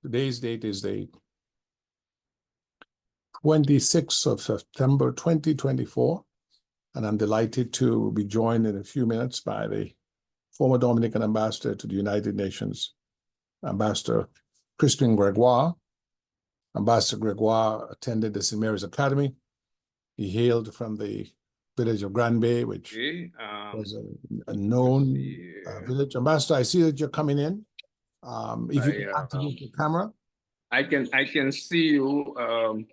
Today's date is the 26th of September, 2024, and I'm delighted to be joined in a few minutes by the former Dominican ambassador to the United Nations, Ambassador Crispin Gregoire. Ambassador Gregoire attended the St. Mary's Academy. He hailed from the village of Grand Bay, which was a known village. Ambassador, I see that you're coming in. If you can activate your camera. I can see you.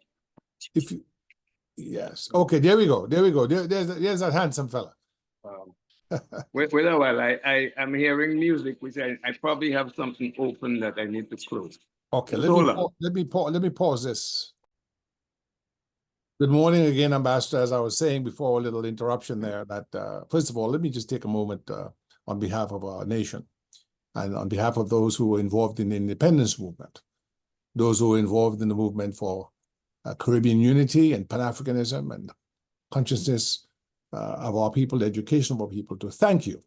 If you, yes. Okay, there we go. There we go. There's that handsome fella. Wait a while. I'm hearing music, which I probably have something open that I need to close. Okay, let me pause this. Good morning again, Ambassador. As I was saying before, a little interruption there, that first of all, let me just take a moment on behalf of our nation and on behalf of those who were involved in the independence movement, those who were involved in the movement for Caribbean unity and Pan-Africanism and consciousness of our people, the education of our people, to thank you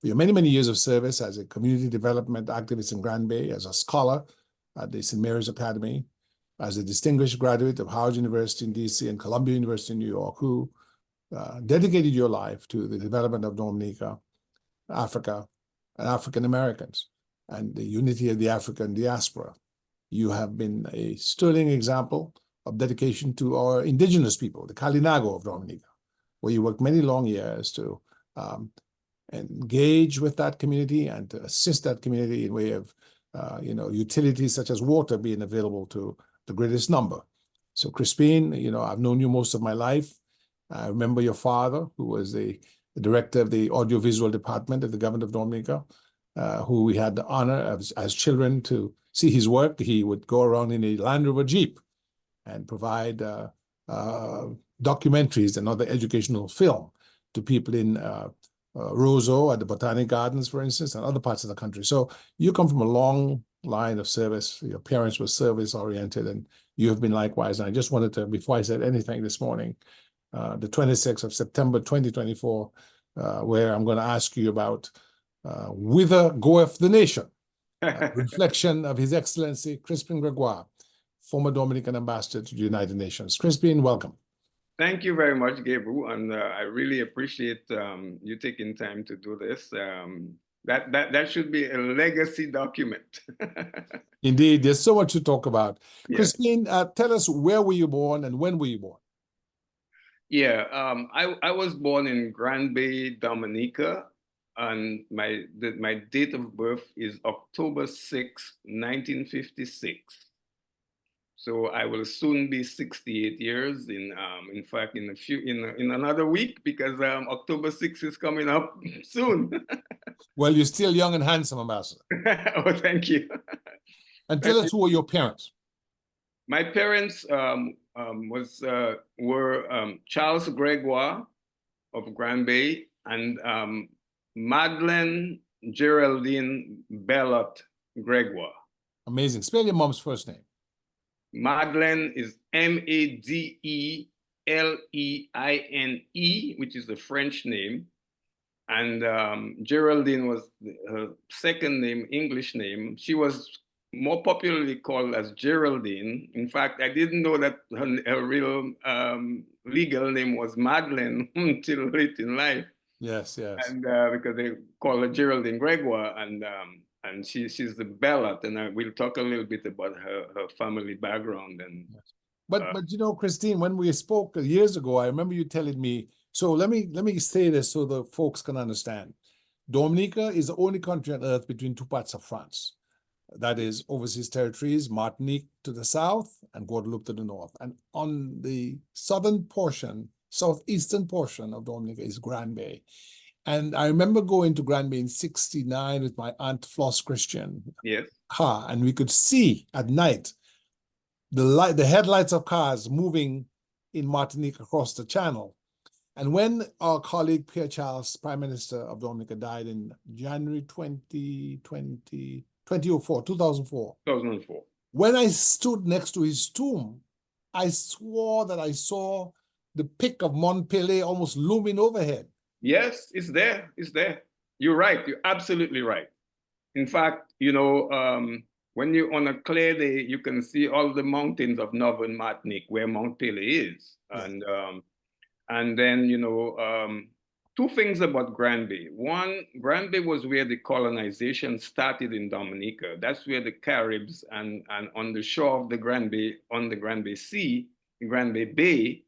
for your many, many years of service as a community development activist in Grand Bay, as a scholar at the St. Mary's Academy, as a distinguished graduate of Howard University in DC and Columbia University in New York, who dedicated your life to the development of Dominica, Africa, and African Americans, and the unity of the African diaspora. You have been a sterling example of dedication to our indigenous people, the Kalinago of Dominica, where you worked many long years to engage with that community and to assist that community in way of utilities such as water being available to the greatest number. So Crispin, I've known you most of my life. I remember your father, who was the director of the audiovisual department of the government of Dominica, who we had the honor as children to see his work. He would go around in a Land Rover Jeep and provide documentaries and other educational film to people in Roseau at the Botanic Gardens, for instance, and other parts of the country. So you come from a long line of service. Your parents were service-oriented, and you have been likewise. And I just wanted to, before I said anything this morning, the 26th of September, 2024, where I'm going to ask you about Whither Goeth the Nation, reflection of His Excellency Crispin Gregoire, former Dominican ambassador to the United Nations. Crispin, welcome. Thank you very much, Gabriel, and I really appreciate you taking time to do this. That should be a legacy document. Indeed, there's so much to talk about. Yes. Crispin, tell us, where were you born and when were you born? Yeah, I was born in Grand Bay, Dominica, and my date of birth is October 6, 1956. So I will soon be 68 years in fact, in another week, because October 6th is coming up soon. Well, you're still young and handsome, Ambassador. Oh, thank you. And tell us, who were your parents? My parents were Charles Gregoire of Grand Bay and Madeleine Geraldine Bellot Gregoire. Amazing. Spell your mom's first name. Madeleine is Madeline, which is the French name. And Geraldine was her second name, English name. She was more popularly called as Geraldine. In fact, I didn't know that her real legal name was Madeleine until late in life. Yes, yes. And because they call her Geraldine Gregoire, and she's the Bellot, and we'll talk a little bit about her family background. And but Christine, when we spoke years ago, I remember you telling me. So let me say this so the folks can understand. Dominica is the only country on earth between two parts of France. That is overseas territories, Martinique to the south and Guadeloupe to the north. And on the southern portion, southeastern portion of Dominica is Grand Bay. And I remember going to Grand Bay in '69 with my aunt Floss Christian. Yes. Car, and we could see at night the headlights of cars moving in Martinique across the channel. And when our colleague Pierre Charles, Prime Minister of Dominica, died in January 2004, when I stood next to his tomb, I swore that I saw the peak of Mont Pelé almost looming overhead. Yes, it's there. It's there. You're right. You're absolutely right. In fact, when you're on a clear day, you can see all the mountains of northern Martinique where Mount Pelée is. Yes. And then, you know, two things about Grand Bay. One, Grand Bay was where the colonization started in Dominica. That's where the Caribs and on the shore of the Grand Bay, on the Grand Bay Sea, the Grand Bay Bay,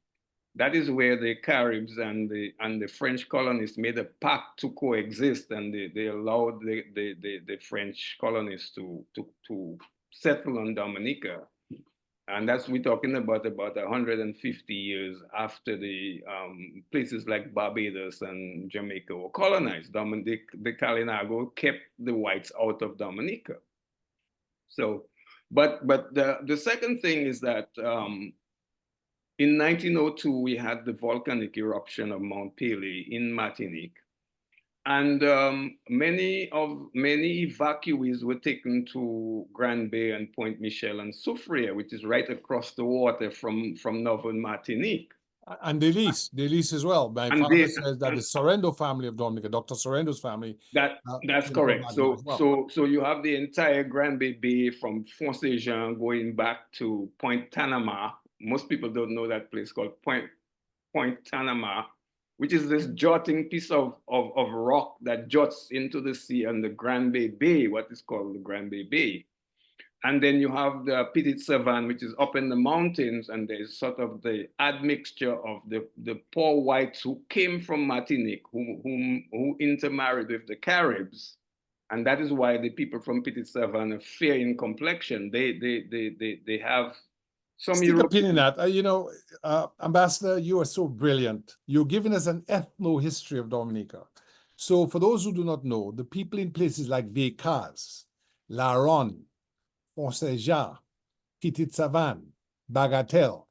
that is where the Caribs and the French colonists made a pact to coexist, and they allowed the French colonists to settle on Dominica. And that's we're talking about 150 years after the places like Barbados and Jamaica were colonized. The Kalinago kept the whites out of Dominica. So, but the second thing is that in 1902 we had the volcanic eruption of Mount Pelée in Martinique. And many evacuees were taken to Grand Bay and Point Michel and Soufriere, which is right across the water from northern Martinique. And Delis as well. My father says that the Sorrento family of Dominica, Dr. Sorrento's family. That's correct. So you have the entire Grand Bay from Font Saint-Jean going back to Point Tanama. Most people don't know that place called Point Tanama, which is this jutting piece of rock that juts into the sea and the Grand Bay, what is called the Grand Bay. And then you have the Petite Savane, which is up in the mountains, and there's sort of the admixture of the poor whites who came from Martinique, who intermarried with the Caribs. And that is why the people from Petite Savane are fair in complexion. They have some Stick a pin in that. You know, Ambassador, you are so brilliant. You're giving us an ethno-history of Dominica. So for those who do not know, the people in places like Vacaz, La Ronde, Font Saint-Jean, Petite Savane, Bagatelle,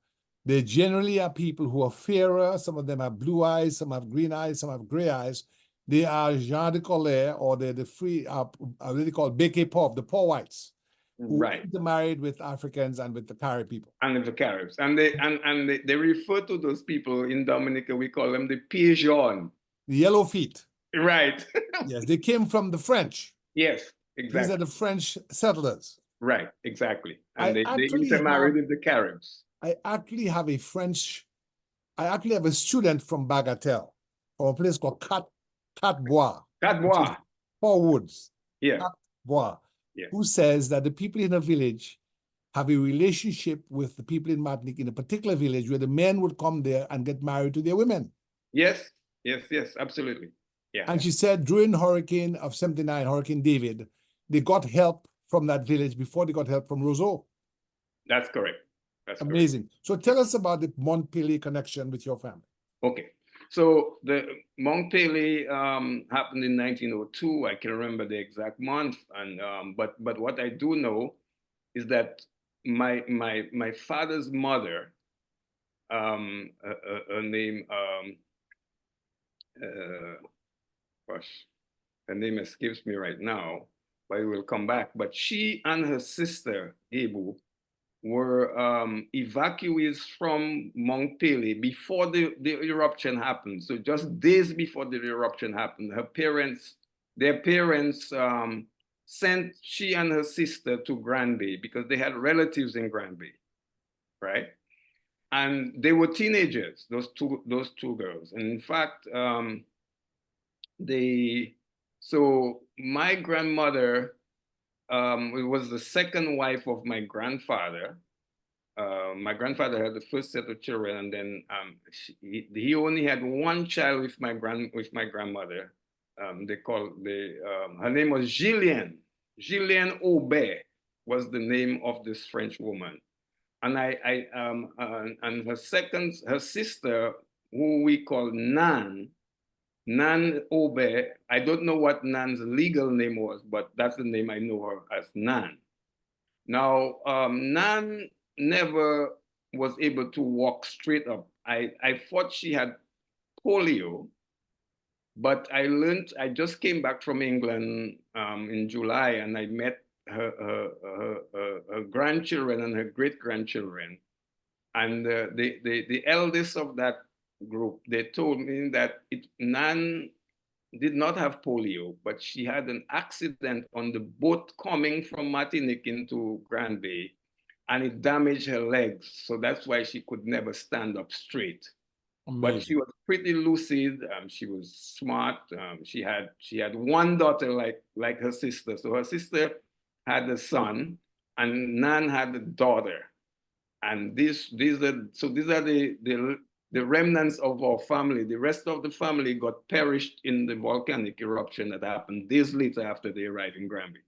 they generally are people who are fairer. Some of them have blue eyes, some have green eyes, some have gray eyes. They are gens de colère, or they're the free, what they call Beke Pov, the poor whites, who intermarried with Africans and with the Carib people. And with the Caribs. And they refer to those people in Dominica, we call them the pieds jaunes. The yellow feet. Right. Yes, they came from the French. Yes, exactly. These are the French settlers. Right, exactly. And they intermarried with the Caribs. I actually have a student from Bagatelle, or a place called Catbois. Catbois. Four Woods. Yeah. Catbois. Yeah. Who says that the people in a village have a relationship with the people in Martinique in a particular village where the men would come there and get married to their women. Yes, absolutely. Yeah. And she said during Hurricane of 79, Hurricane David, they got help from that village before they got help from Roseau. That's correct. That's amazing. Correct. So tell us about the Mount Pelée connection with your family. Okay. So the Mount Pelée happened in 1902. I can remember the exact month, and but what I do know is that my father's mother, her name her name escapes me right now, but it will come back. But she and her sister Ebu were evacuees from Mount Pelée before the eruption happened. So just days before the eruption happened, their parents sent she and her sister to Grand Bay because they had relatives in Grand Bay, right? And they were teenagers, those two girls. And in fact, so my grandmother was the second wife of my grandfather. My grandfather had the first set of children, and then he only had one child with my grandmother. Her name was Gillian Aubert was the name of this French woman, and and her sister, who we call Nan Aubert. I don't know what Nan's legal name was, but that's the name I know her as, Nan. Now, Nan never was able to walk straight up. I thought she had polio, but I just came back from England in July, and I met her grandchildren and her great-grandchildren. And the eldest of that group, they told me that Nan did not have polio, but she had an accident on the boat coming from Martinique into Grand Bay, and it damaged her legs. So that's why she could never stand up straight. But she Amazing. was pretty lucid. She was smart. She had one daughter like her sister. So her sister had a son, and Nan had a daughter. And these are the remnants of our family. The rest of the family got perished in the volcanic eruption that happened days later after they arrived in Granby.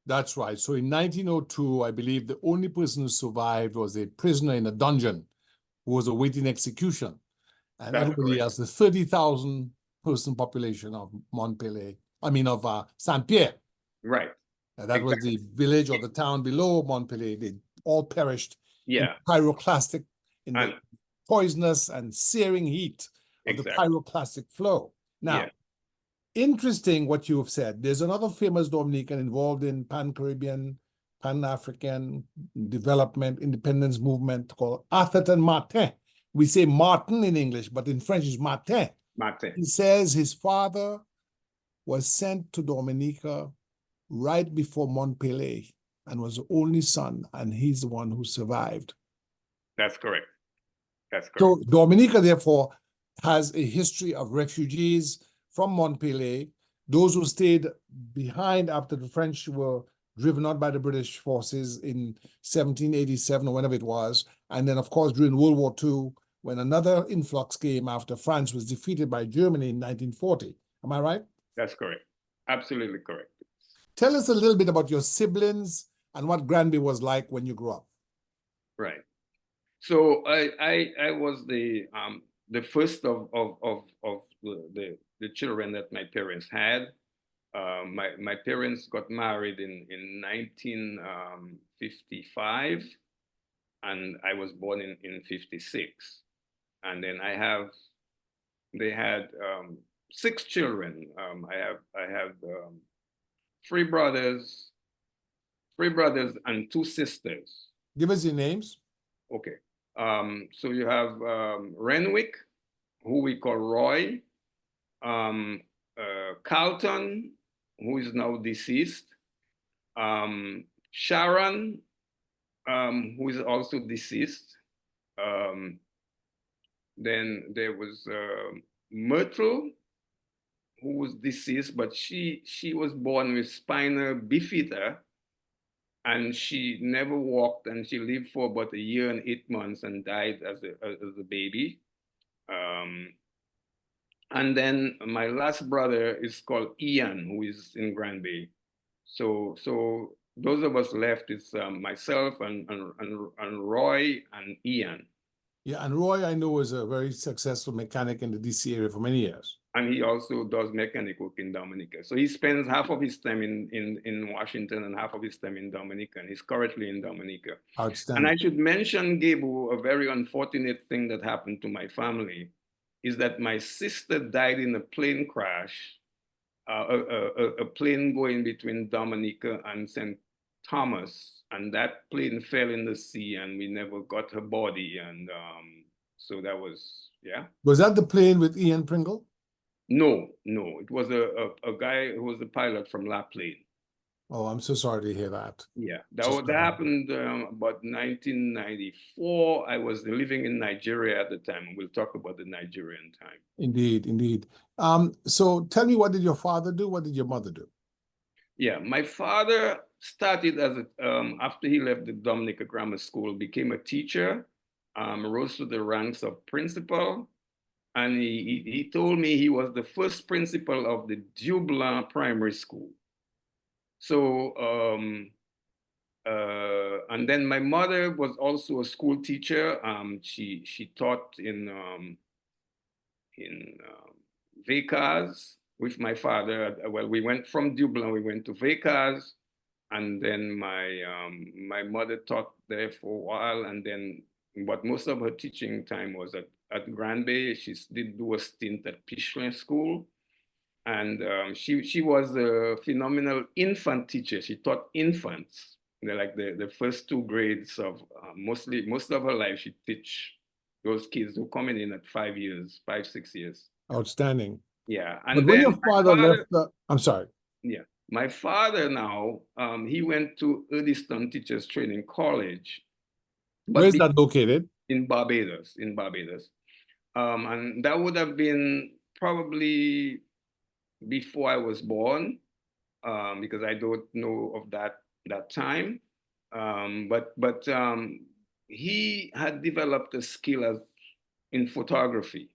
That's right. So in 1902, I believe the only person who survived was a prisoner in a dungeon who was awaiting execution. And That's everybody correct. else, the 30,000 person population of Saint-Pierre. Right. That was the village or the town below Montpellier. They all perished in Yeah. pyroclastic, in the And poisonous and searing heat of the exactly. pyroclastic flow. Now, Yeah. interesting what you have said. There's another famous Dominican involved in Pan-Caribbean, Pan-African development, independence movement called Atherton Martin. We say Martin in English, but in French it's Martin. Martin. He says his father was sent to Dominica right before Montpellier and was the only son, and he's the one who survived. That's correct. That's correct. So Dominica, therefore, has a history of refugees from Montpellier, those who stayed behind after the French were driven out by the British forces in 1787 or whenever it was, and then, of course, during World War II, when another influx came after France was defeated by Germany in 1940. Am I right? That's correct. Absolutely correct. Tell us a little bit about your siblings and what Granby was like when you grew up. Right. So I was the first of the children that my parents had. My parents got married in 1955, and I was born in 56. And then they had 6 children. I have 3 brothers and 2 sisters. Give us your names. Okay. So you have Renwick, who we call Roy, Carlton, who is now deceased, Sharon, who is also deceased. Then there was Myrtle, who was deceased, but she was born with spina bifida, and she never walked, and she lived for about 1 year and 8 months and died as a baby. And then my last brother is called Ian, who is in Granby. So those of us left is myself and Roy and Ian. Yeah, and Roy, I know, is a very successful mechanic in the DC area for many years. And he also does mechanic work in Dominica. So he spends half of his time in Washington and half of his time in Dominica, and he's currently in Dominica. Outstanding. And I should mention, Gable, a very unfortunate thing that happened to my family is that my sister died in a plane crash, a plane going between Dominica and St. Thomas, and that plane fell in the sea, and we never got her body. And so that was, yeah. Was that the plane with Ian Pringle? No, it was a guy who was the pilot from La Plaine. Oh, I'm so sorry to hear that. Yeah, that happened about 1994. I was living in Nigeria at the time. We'll talk about the Nigerian time. Indeed, indeed. So tell me, what did your father do? What did your mother do? Yeah, my father started as after he left the Dominica Grammar School, became a teacher, rose to the ranks of principal. And he told me he was the first principal of the Dublin Primary School. So, and then my mother was also a school teacher. She taught in Vacas with my father. Well, we went from Dublin, we went to Vacas, and then my mother taught there for a while, and then, but most of her teaching time was at Granby. She did do a stint at Pichelin School, and she was a phenomenal infant teacher. She taught infants. They're like the first 2 grades of most of her life. She teach those kids who coming in at 5 years, 5, 6 years. Outstanding. Yeah. But And when then your my father left, father, I'm sorry, yeah, my father now, he went to Earlyston Teachers Training College, but where's that located? in Barbados, and that would have been probably before I was born, because I don't know of that time. But he had developed a skill in photography.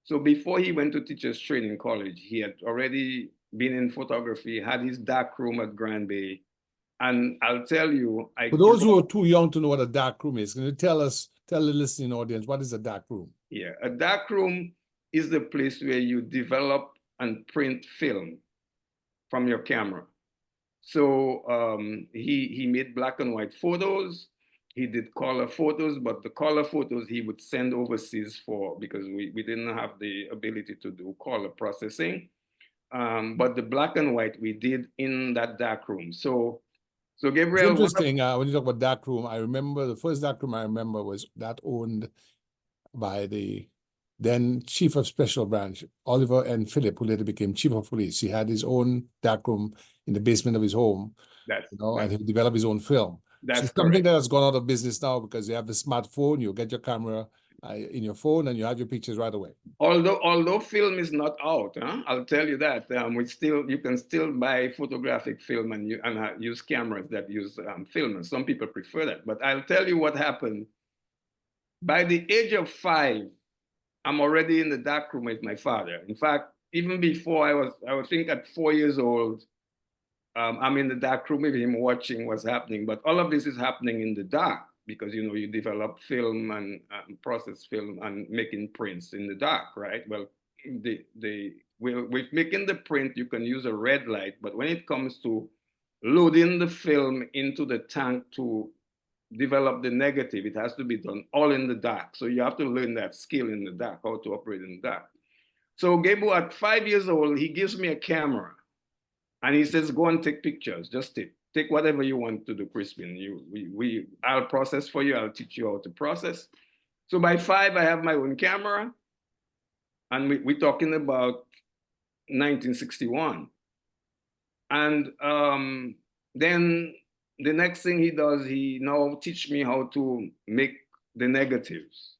So before he went to teachers training college, he had already been in photography, had his dark room at Grand Bay. And I'll tell you, I For grew those who up, are too young to know what a dark room is, can you tell the listening audience, what is a dark room? yeah, a dark room is the place where you develop and print film from your camera. So he made black and white photos. He did color photos, but the color photos he would send overseas because we didn't have the ability to do color processing. But the black and white we did in that dark room. So It's Gabriel, interesting when you talk about dark room. I remember the first dark room I remember was that owned by the then chief of special branch, Oliver and Philip, who later became chief of police. He had his own dark room in the basement of his home, that's and he developed his own film. So that's it's something correct. that has gone out of business now because you have the smartphone, you get your camera in your phone, and you have your pictures right away. Although film is not out, huh? I'll tell you that you can still buy photographic film and use cameras that use film, and some people prefer that. But I'll tell you what happened. By the age of 5, I'm already in the dark room with my father. In fact, even before I would think at 4 years old, I'm in the dark room with him watching what's happening. But all of this is happening in the dark because you develop film and process film and making prints in the dark, right? Well, with making the print, you can use a red light, but when it comes to loading the film into the tank to develop the negative, it has to be done all in the dark. So you have to learn that skill in the dark, how to operate in the dark. So Gabo, at 5 years old, he gives me a camera and he says, go and take pictures. Just take whatever you want to do, Crispin. I'll process for you. I'll teach you how to process. So by 5, I have my own camera, and we're talking about 1961. And then the next thing he does, he now teach me how to make the negatives.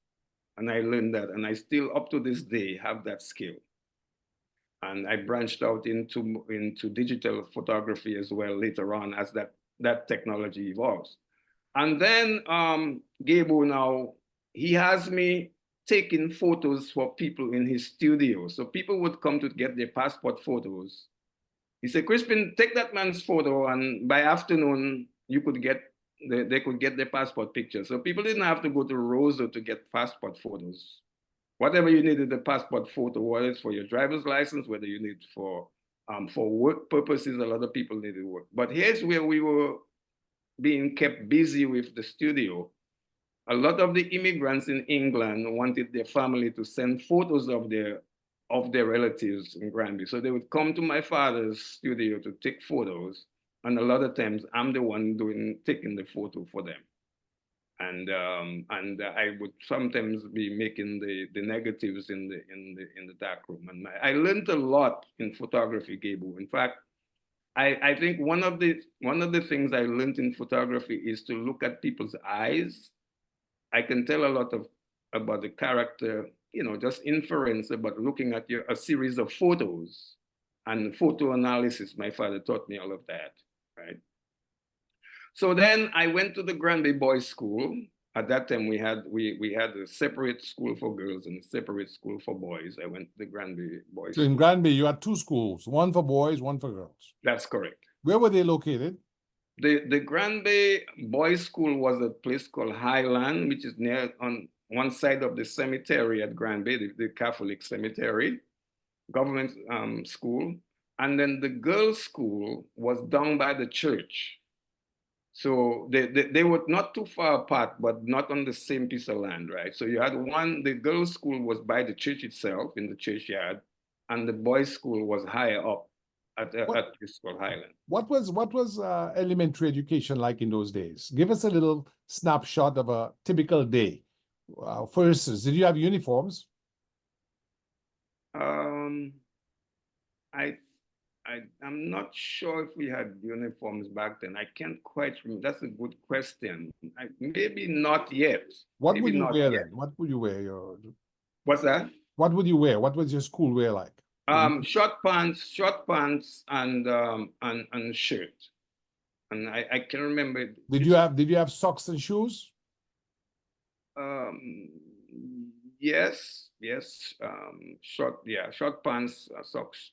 And I learned that, and I still, up to this day, have that skill. And I branched out into digital photography as well later on as that technology evolves. And then Gabo now, he has me taking photos for people in his studio. So people would come to get their passport photos. He said, Crispin, take that man's photo, and by afternoon, they could get their passport pictures. So people didn't have to go to Rosa to get passport photos. Whatever you needed a passport photo, whether it's for your driver's license, whether you need for work purposes, a lot of people needed work. But here's where we were being kept busy with the studio. A lot of the immigrants in England wanted their family to send photos of their relatives in Granby. So they would come to my father's studio to take photos. And a lot of times I'm the one taking the photo for them. And I would sometimes be making the negatives in the dark room. And I learned a lot in photography, Gable. In fact, I think one of the things I learned in photography is to look at people's eyes. I can tell a lot about the character, just inference about looking at a series of photos and photo analysis. My father taught me all of that, right? So then I went to the Granby Boys School. At that time, we had a separate school for girls and a separate school for boys. I went to the Granby Boys So in School. Granby, you had two schools, one for boys, one for girls. That's correct. Where were they located? The Granby Boys School was a place called Highland, which is near on one side of the cemetery at Granby, the Catholic cemetery, government school. And then the girls' school was down by the church. So they were not too far apart, but not on the same piece of land, right? So you had the girls' school was by the church itself in the churchyard, and the boys' school was higher up at this called Highland. What was elementary education like in those days? Give us a little snapshot of a typical day. For instance, did you have uniforms? I I'm not sure if we had uniforms back then. I can't quite remember. That's a good question. Maybe not yet. What Maybe would you not wear yet. then? What would you wear? What's that? What would you wear? What was your school wear like? Short pants and shirt. And I can remember Did you have socks and shoes? um yes, short pants, socks.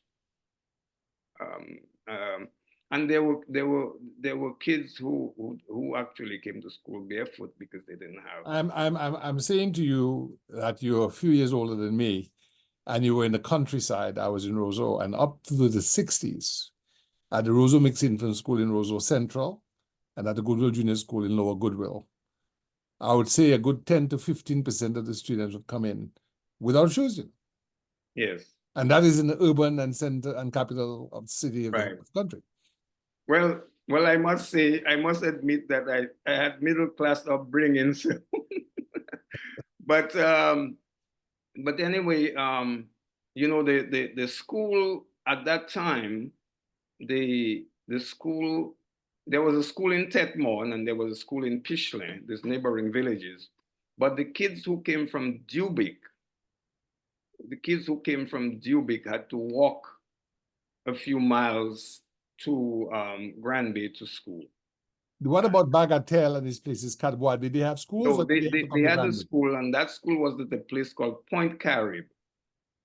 Um, um, and there were kids who actually came to school barefoot because they didn't have. I'm saying to you that you're a few years older than me, and you were in the countryside. I was in Roseau, and up through the 60s, at the Roseau Mixed Infant School in Roseau Central, and at the Goodwill Junior School in Lower Goodwill, I would say a good 10 to 15% of the students would come in without shoes. Yes. And that is in the urban and center and capital of the city of the Right. country. Well, I must admit that I had middle class upbringing, so but anyway, the school at that time, the school, there was a school in Tetmon and there was a school in Pishlin, these neighboring villages. But the kids who came from Dubic had to walk a few miles to Granby to school. What about Bagatelle and these places, Cadbois? Did they have schools? So Or did they have to come they to had a Granby? school, and that school was at a place called Point Carib.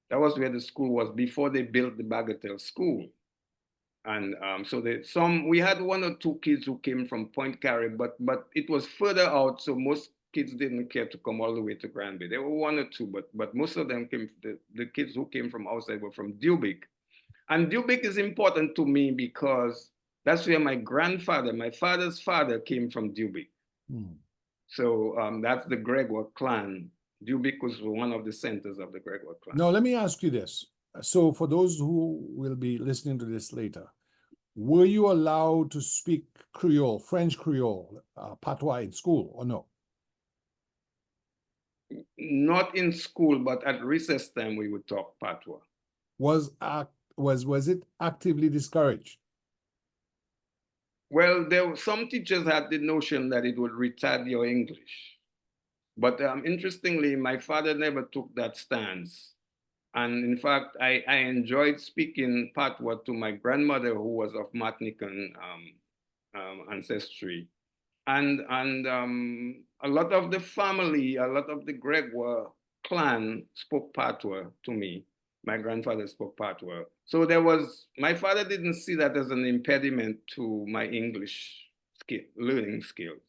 That was where the school was before they built the Bagatelle school. And so we had one or two kids who came from Point Carib, but it was further out, so most kids didn't care to come all the way to Granby. There were one or two, but most of them came. The kids who came from outside were from Dubic, and Dubic is important to me because that's where my father's father, came from Dubic. Hmm. So that's the Gregoire clan. Dubic was one of the centers of the Gregoire clan. Now, let me ask you this. So for those who will be listening to this later, were you allowed to speak Creole, French Creole, patois in school or no? Not in school, but at recess time we would talk patois. Was it actively discouraged? Well, some teachers had the notion that it would retard your English. But interestingly, my father never took that stance. And in fact, I enjoyed speaking patois to my grandmother, who was of Martinican ancestry. And a lot of the family, a lot of the Gregoire clan spoke patois to me. My grandfather spoke patois. So my father didn't see that as an impediment to my English learning skills.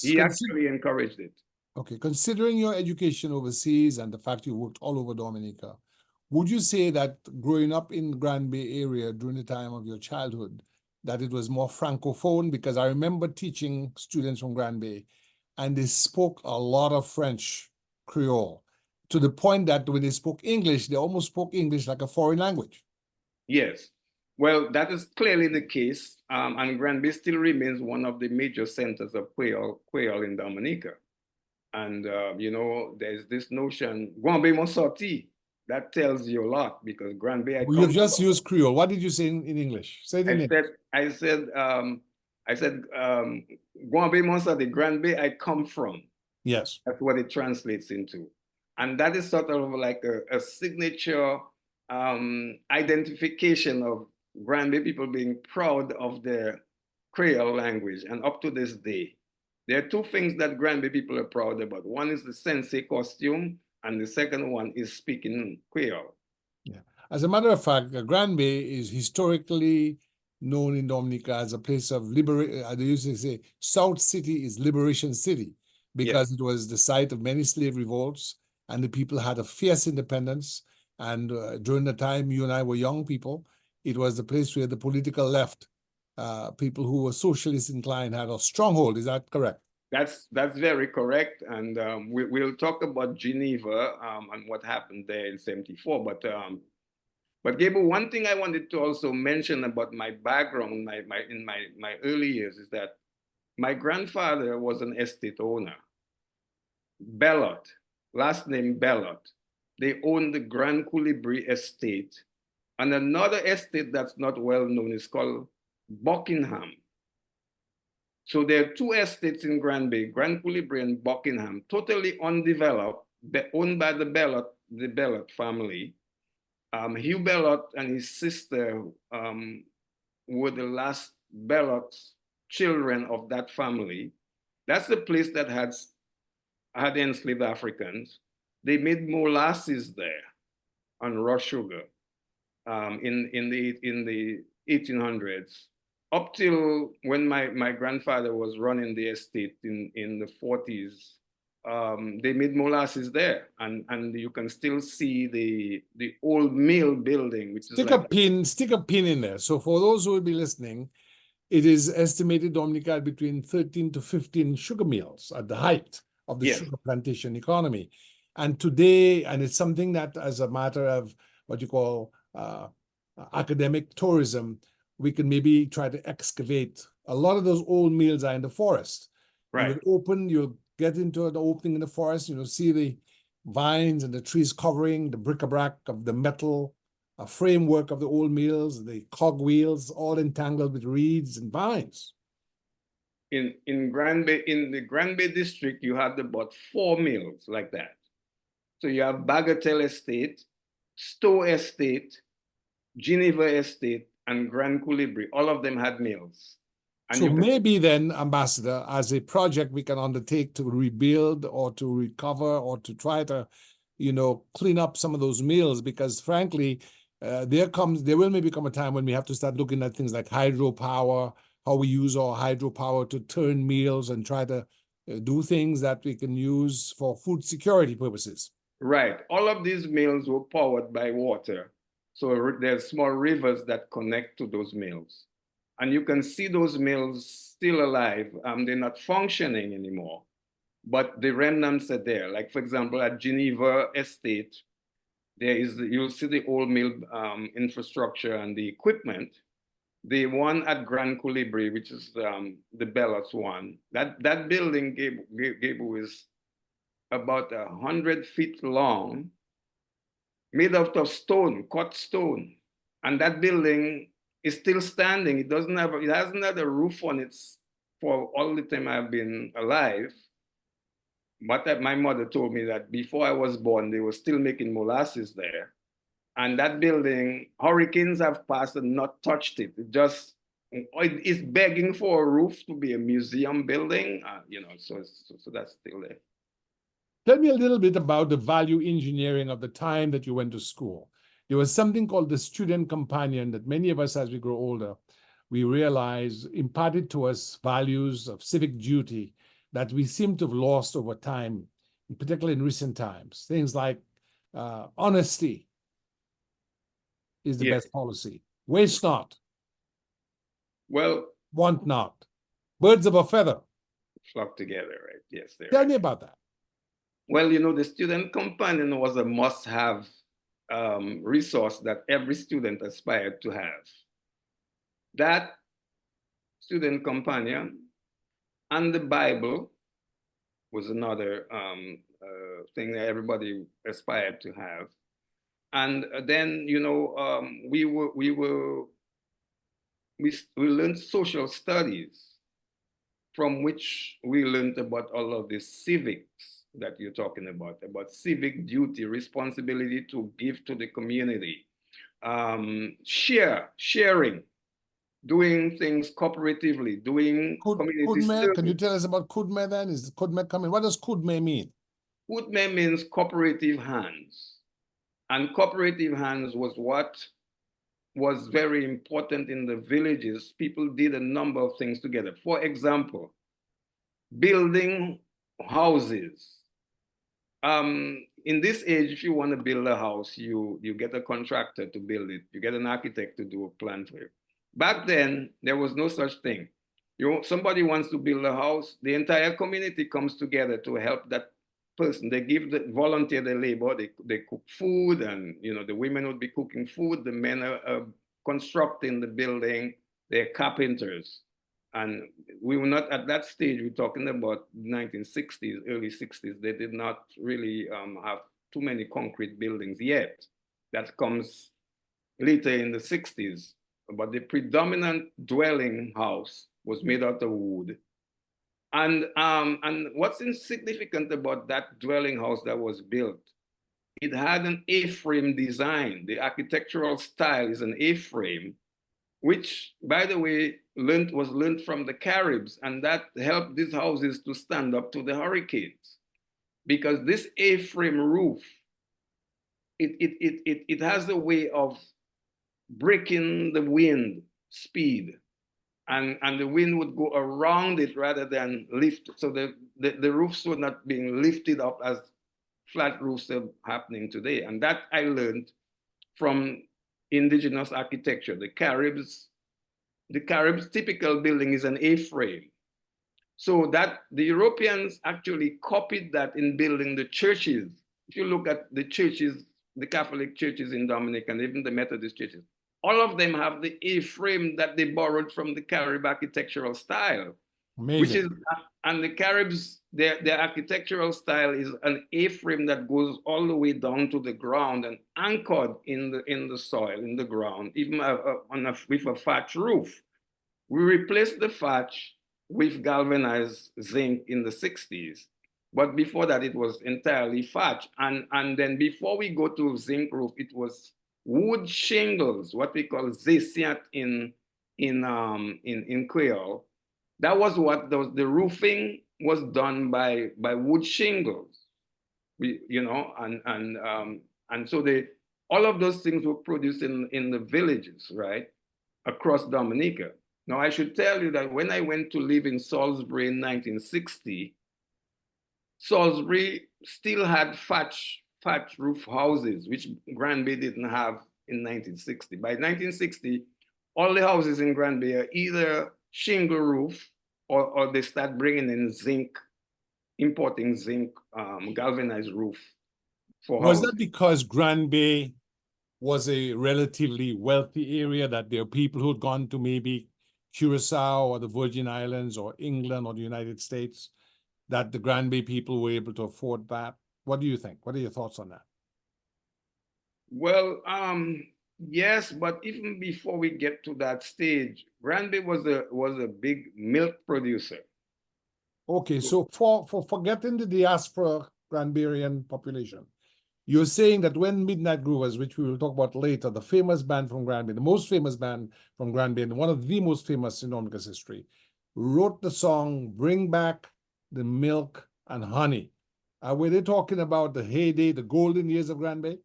He actually encouraged it. Okay, considering your education overseas and the fact you worked all over Dominica, would you say that growing up in the Grand Bay area during the time of your childhood, that it was more francophone? Because I remember teaching students from Grand Bay, and they spoke a lot of French Creole, to the point that when they spoke English, they almost spoke English like a foreign language. Yes. Well, that is clearly the case, and Grand Bay still remains one of the major centers of Creole in Dominica. And, there's this notion, Grand mon sorti, that tells you a lot because Grand Bay. Well, you've just used Creole. What did you say in English? Say it in English. I said, Grand Bay mon sorti, Grand Bay I come from. Yes. That's what it translates into. And that is sort of like a signature identification of Grand Bay people being proud of their Creole language. And up to this day, there are two things that Grand Bay people are proud about. One is the sensei costume, and the second one is speaking Creole. Yeah. As a matter of fact, Grand Bay is historically known in Dominica as a place of liberation. They used to say South City is Liberation City because it was the site of many slave revolts, and the people had a fierce independence. And during the time you and I were young people, it was the place where the political left, people who were socialist inclined, had a stronghold. Is that correct? That's very correct. And we'll talk about Geneva and what happened there in '74. But Gable, one thing I wanted to also mention about my background, in my early years, is that my grandfather was an estate owner. Bellot, last name Bellot. they own the Grand Colibri estate. And another estate that's not well known is called Buckingham. So there are two estates in Granby, Grand Colibri and Buckingham, totally undeveloped, owned by the Bellot family. Hugh Bellot and his sister were the last Bellot children of that family. That's the place that had enslaved Africans. They made molasses there and raw sugar in the 1800s. Up till when my grandfather was running the estate in the 40s, they made molasses there, and you can still see the old mill building, which is Stick like a pin in there. So for those who will be listening, it is estimated, Dominica, between 13 to 15 sugar mills at the height of the yes, sugar plantation economy. And today, and it's something that, as a matter of what you call academic tourism, we can maybe try to excavate. A lot of those old mills are in the forest. right. You'll get into the opening in the forest, you'll see the vines and the trees covering the bric-a-brac of the metal framework of the old mills, the cogwheels, all entangled with reeds and vines. In the Granby district, you have about 4 mills like that. So you have Bagatelle Estate, Stowe Estate, Geneva Estate, and Grand Colibri. All of them had mills. And So maybe then, Ambassador, as a project we can undertake to rebuild or to recover or to try to, clean up some of those mills, because frankly, there will maybe come a time when we have to start looking at things like hydropower, how we use our hydropower to turn mills and try to do things that we can use for food security purposes. right. All of these mills were powered by water. So there's small rivers that connect to those mills. And you can see those mills still alive. They're not functioning anymore, but the remnants are there. Like, for example, at Geneva Estate, you'll see the old mill infrastructure and the equipment. The one at Grand Colibri, which is the Bellots one, that building, Gable, is about 100 feet long, made out of stone, cut stone. And that building is still standing. It hasn't had a roof on it for all the time I've been alive. But my mother told me that before I was born, they were still making molasses there. And that building, hurricanes have passed and not touched it. It's begging for a roof to be a museum building, so that's still there. Tell me a little bit about the value engineering of the time that you went to school. There was something called the student companion that many of us, as we grow older, we realize imparted to us values of civic duty that we seem to have lost over time, particularly in recent times. Things like honesty is the best policy. Waste not. Well, want not. Birds of a feather. Flock together, right? Yes. Tell me about that. Well, the student companion was a must-have resource that every student aspired to have. That student companion and the Bible was another thing that everybody aspired to have. And then, we learned social studies, from which we learned about all of the civics that you're talking about civic duty, responsibility to give to the community, sharing, doing things cooperatively, doing community service. Can you tell us about Kudme then? Is Kudme coming? What does Kudme mean? Kudme means cooperative hands. And cooperative hands was what was very important in the villages. People did a number of things together. For example, building houses. In this age, if you want to build a house, you get a contractor to build it. You get an architect to do a plan for you. Back then, there was no such thing. Somebody wants to build a house, the entire community comes together to help that person. They volunteer the labor, they cook food, and the women would be cooking food, the men are constructing the building, they're carpenters. And we were not at that stage, we're talking about 1960s, early 60s, they did not really have too many concrete buildings yet. That comes later in the 60s. But the predominant dwelling house was made out of wood. And what's insignificant about that dwelling house that was built, it had an A-frame design. The architectural style is an A-frame, which, by the way, was learned from the Caribs, and that helped these houses to stand up to the hurricanes. Because this A-frame roof, it has a way of breaking the wind speed, and the wind would go around it rather than lift. So the roofs were not being lifted up as flat roofs are happening today. And that I learned from indigenous architecture. The Caribs typical building is an A-frame. So that the Europeans actually copied that in building the churches. If you look at the churches, the Catholic churches in Dominica and even the Methodist churches, all of them have the A-frame that they borrowed from the Carib architectural style. Amazing. Which is, and the Caribs, their architectural style is an A-frame that goes all the way down to the ground and anchored in the soil, in the ground, even with a thatch roof. We replaced the thatch with galvanized zinc in the 60s. But before that, it was entirely thatch. And then before we go to zinc roof, it was wood shingles, what we call zesiat in Creole. That was what the roofing was done by wood shingles, and so all of those things were produced in the villages, right, across Dominica. Now I should tell you that when I went to live in Salisbury in 1960, Salisbury still had thatch roof houses, which Granby didn't have in 1960. By 1960, all the houses in Granby are either shingle roof or they start bringing in zinc, importing zinc galvanized roof. Was that because Granby was a relatively wealthy area, that there are people who had gone to maybe Curacao or the Virgin Islands or England or the United States, that the Granby people were able to afford that? What do you think? What are your thoughts on that? Well, yes, but even before we get to that stage, Granby was a big milk producer. Okay, so for forgetting the diaspora Granburian population, you're saying that when Midnight Groovers, which we will talk about later, the famous band from Granby, the most famous band from Granby, and one of the most famous in Dominica's history, wrote the song "Bring Back the Milk and Honey." Were they talking about the heyday, the golden years of Granby?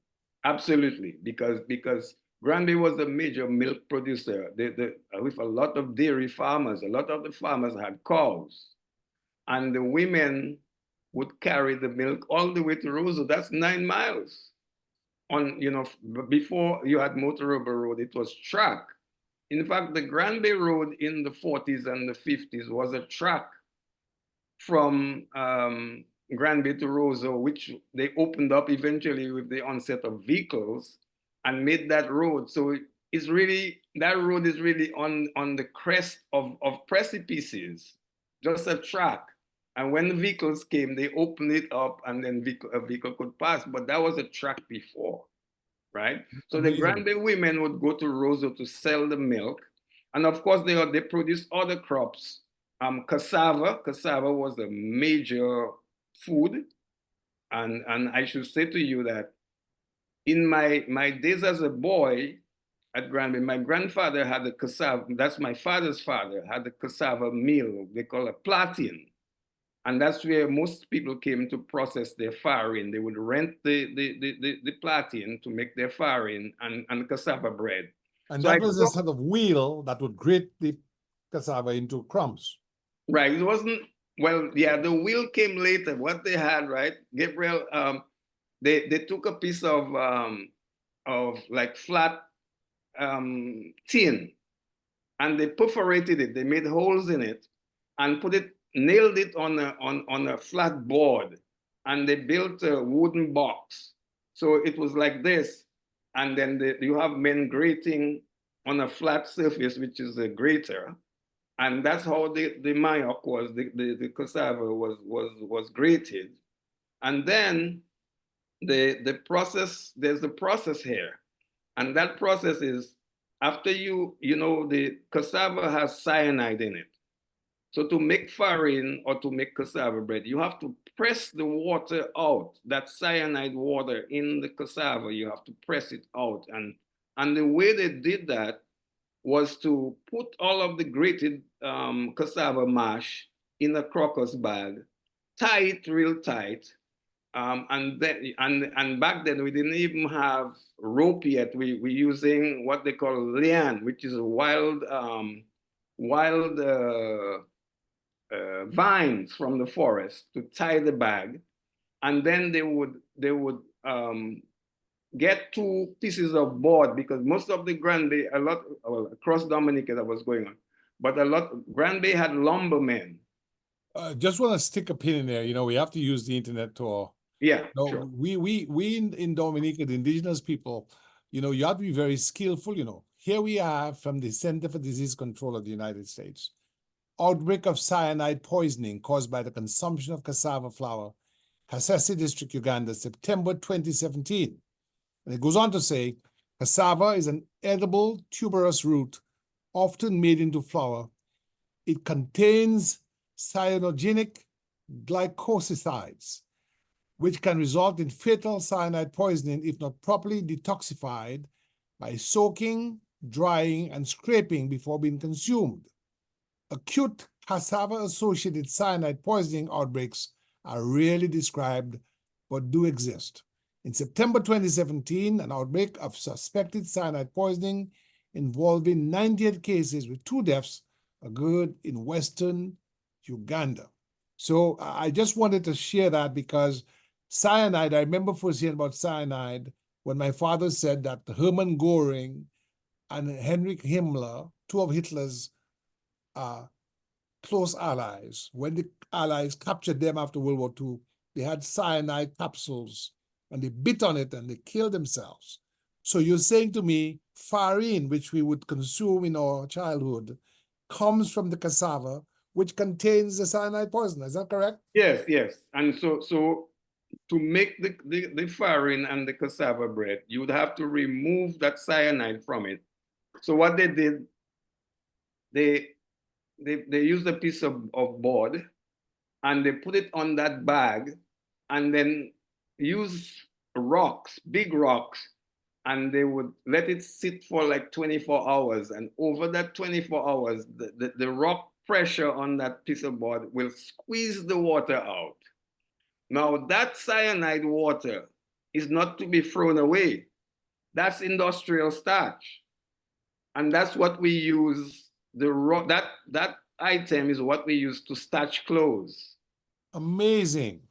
Absolutely, because Granby was a major milk producer with a lot of dairy farmers. A lot of the farmers had cows, and the women would carry the milk all the way to Roseau. That's 9 miles. Before you had Motorola Road, it was track. In fact, the Granby Road in the 40s and the 50s was a track from Granby to Roseau, which they opened up eventually with the onset of vehicles and made that road. So that road is really on the crest of precipices, just a track. And when the vehicles came, they opened it up and then a vehicle could pass. But that was a track before, right? So the Granby women would go to Roseau to sell the milk. And of course, they produced other crops. Cassava was a major food. And I should say to you that in my days as a boy at Granby, my grandfather had a cassava, that's my father's father, had a cassava mill, they call it platin. And that's where most people came to process their farin. They would rent the platin to make their farin and cassava bread. And so that was a sort of wheel that would grate the cassava into crumbs. Right. It wasn't, well, yeah, the wheel came later. What they had, right, Gabriel, they took a piece of like flat tin, and they perforated it. They made holes in it and nailed it on a flat board, and they built a wooden box. So it was like this, and then you have men grating on a flat surface, which is a grater, and that's how the mayok was, the cassava was grated. And then the process, there's a process here. And that process is after the cassava has cyanide in it. So to make farine or to make cassava bread, you have to press the water out, that cyanide water in the cassava, you have to press it out. And the way they did that was to put all of the grated cassava mash in a crocus bag, tie it real tight, and back then we didn't even have rope yet. We using what they call lian, which is a wild vines from the forest to tie the bag, and then they would get two pieces of board, because most of the Grand Bay, a lot across Dominica that was going on, but a lot Grand Bay had lumbermen. Just want to stick a pin in there. We have to use the internet to. Yeah, No, sure. we in Dominica, the indigenous people, you have to be very skillful. Here we are from the Center for Disease Control of the United States. Outbreak of cyanide poisoning caused by the consumption of cassava flour, Kasese District, Uganda, September 2017. And it goes on to say, cassava is an edible tuberous root, often made into flour. It contains cyanogenic glycosides, which can result in fatal cyanide poisoning if not properly detoxified by soaking, drying, and scraping before being consumed. Acute cassava-associated cyanide poisoning outbreaks are rarely described, but do exist. In September 2017, an outbreak of suspected cyanide poisoning involving 98 cases with 2 deaths occurred in Western Uganda. So I just wanted to share that because cyanide, I remember first hearing about cyanide when my father said that Hermann Göring and Heinrich Himmler, 2 of Hitler's close allies, when the Allies captured them after World War II, they had cyanide capsules and they bit on it and they killed themselves. So you're saying to me, farine, which we would consume in our childhood, comes from the cassava, which contains the cyanide poison. Is that correct? Yes, yes. And so to make the farine and the cassava bread, you would have to remove that cyanide from it. So what they did, they used a piece of board and they put it on that bag and then use rocks, big rocks, and they would let it sit for like 24 hours. And over that 24 hours, the rock pressure on that piece of board will squeeze the water out. Now, that cyanide water is not to be thrown away. That's industrial starch. And that's what we use. That item is what we use to starch clothes. Amazing.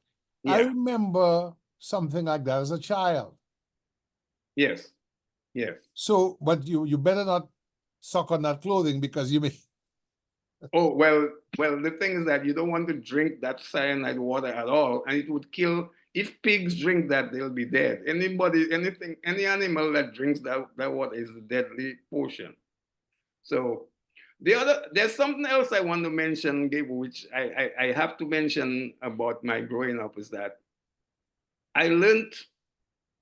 Yeah. I remember something like that as a child. Yes. Yes. So, but you better not suck on that clothing because you may. Oh, well, the thing is that you don't want to drink that cyanide water at all, and it would kill. If pigs drink that, they'll be dead. Any animal that drinks that water is a deadly potion. So there's something else I want to mention, Gabe, which I have to mention about my growing up, is that I learned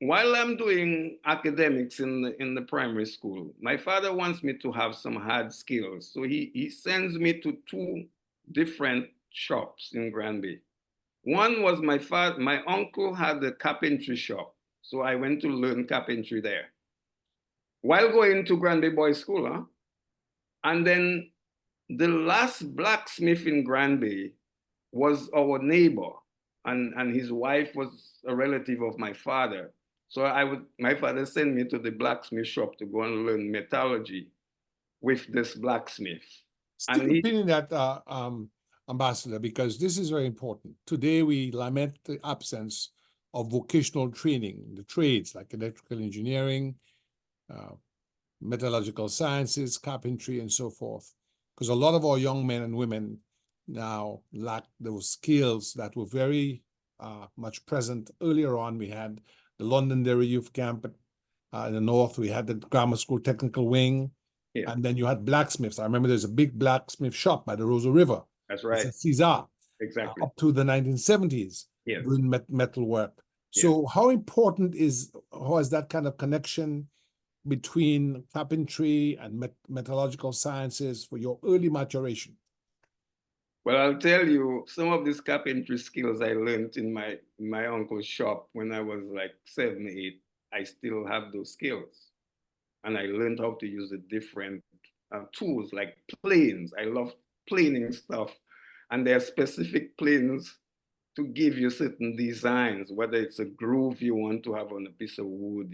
while I'm doing academics in the primary school. My father wants me to have some hard skills, so he sends me to 2 different shops in Grand Bay. One was my uncle had a carpentry shop, so I went to learn carpentry there while going to Grand Bay Boys School, huh? And then the last blacksmith in Grand Bay was our neighbor, and his wife was a relative of my father. So my father sent me to the blacksmith shop to go and learn metallurgy with this blacksmith. Stick a pin in that, Ambassador, because this is very important. Today, we lament the absence of vocational training, the trades like electrical engineering, metallurgical sciences, carpentry, and so forth. Because a lot of our young men and women now lack those skills that were very much present earlier on. We had the Londonderry Youth Camp in the north. We had the Grammar School Technical Wing. Yeah. And then you had blacksmiths. I remember there's a big blacksmith shop by the Rosa River. That's right. Caesar. Exactly. Up to the 1970s. Yeah. Doing metal work. So how important how is that kind of connection between carpentry and metallurgical sciences for your early maturation? Well, I'll tell you, some of these carpentry skills I learned in my uncle's shop when I was like 7, 8. I still have those skills, and I learned how to use the different tools like planes. I love planing stuff, and there are specific planes to give you certain designs, whether it's a groove you want to have on a piece of wood,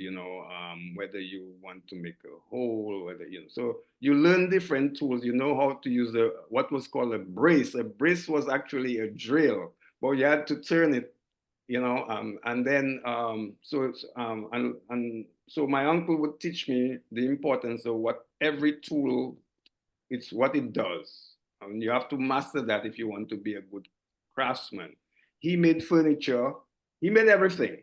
whether you want to make a hole, so you learn different tools. You know how to use what was called a brace. A brace was actually a drill, but you had to turn it, and then, so my uncle would teach me the importance of what every tool, it's what it does. And you have to master that if you want to be a good craftsman. He made furniture. He made everything,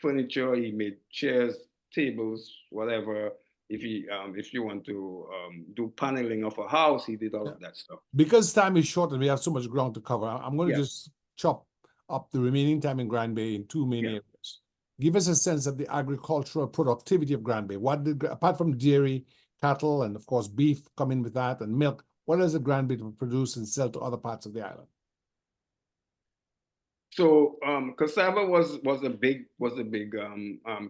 furniture. He made chairs, tables, whatever. If you want to do paneling of a house, he did all of that stuff. Because time is short and we have so much ground to cover, I'm going to Yeah. just chop up the remaining time in Grand Bay in two main areas. Give us a sense of the agricultural productivity of Grand Bay. What did, apart from dairy, cattle, and of course beef come in with that, and milk, what does the Grand Bay produce and sell to other parts of the island? So cassava was a big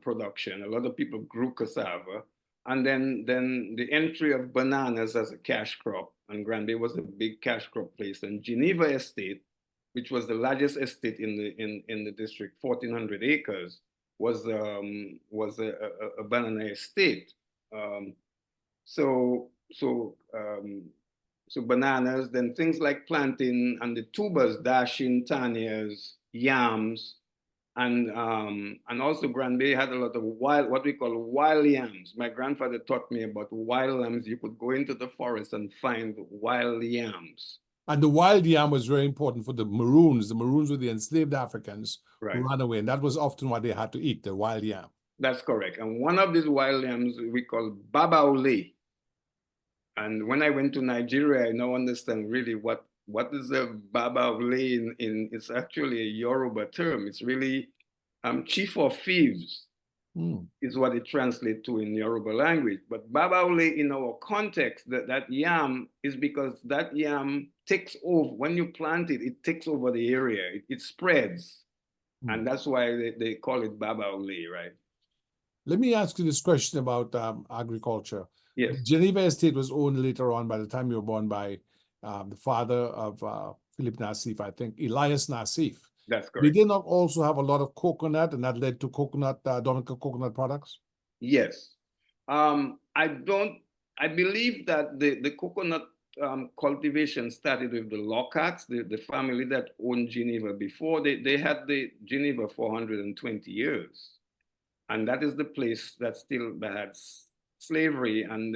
production. A lot of people grew cassava, and then the entry of bananas as a cash crop, and Grand Bay was a big cash crop place. And Geneva Estate, which was the largest estate in the district, 1,400 acres, was a banana estate. So bananas, then things like plantain and the tubers, dashing, tanias, yams, and also Grand Bay had a lot of what we call wild yams. My grandfather taught me about wild yams. You could go into the forest and find wild yams. And the wild yam was very important for the Maroons. The Maroons were the enslaved Africans who ran away, and that was often what they had to eat, the wild yam. That's correct. And one of these wild yams we call babaole. And when I went to Nigeria, I now understand really what is a babaole in it's actually a Yoruba term. It's really chief of thieves is what it translates to in Yoruba language. But babaole in our context, that yam is because that yam takes over. When you plant it, it takes over the area. It spreads. And that's why they call it babaole, right? Let me ask you this question about agriculture. Yes. The Geneva Estate was owned later on, by the time you were born, by the father of Philip Nassif, I think, Elias Nassif. That's correct. Did they not also have a lot of coconut, and that led to Dominica coconut products? Yes. I believe that the coconut cultivation started with the Lockharts, the family that owned Geneva before. They had the Geneva for 120 years. And that is the place that had slavery, and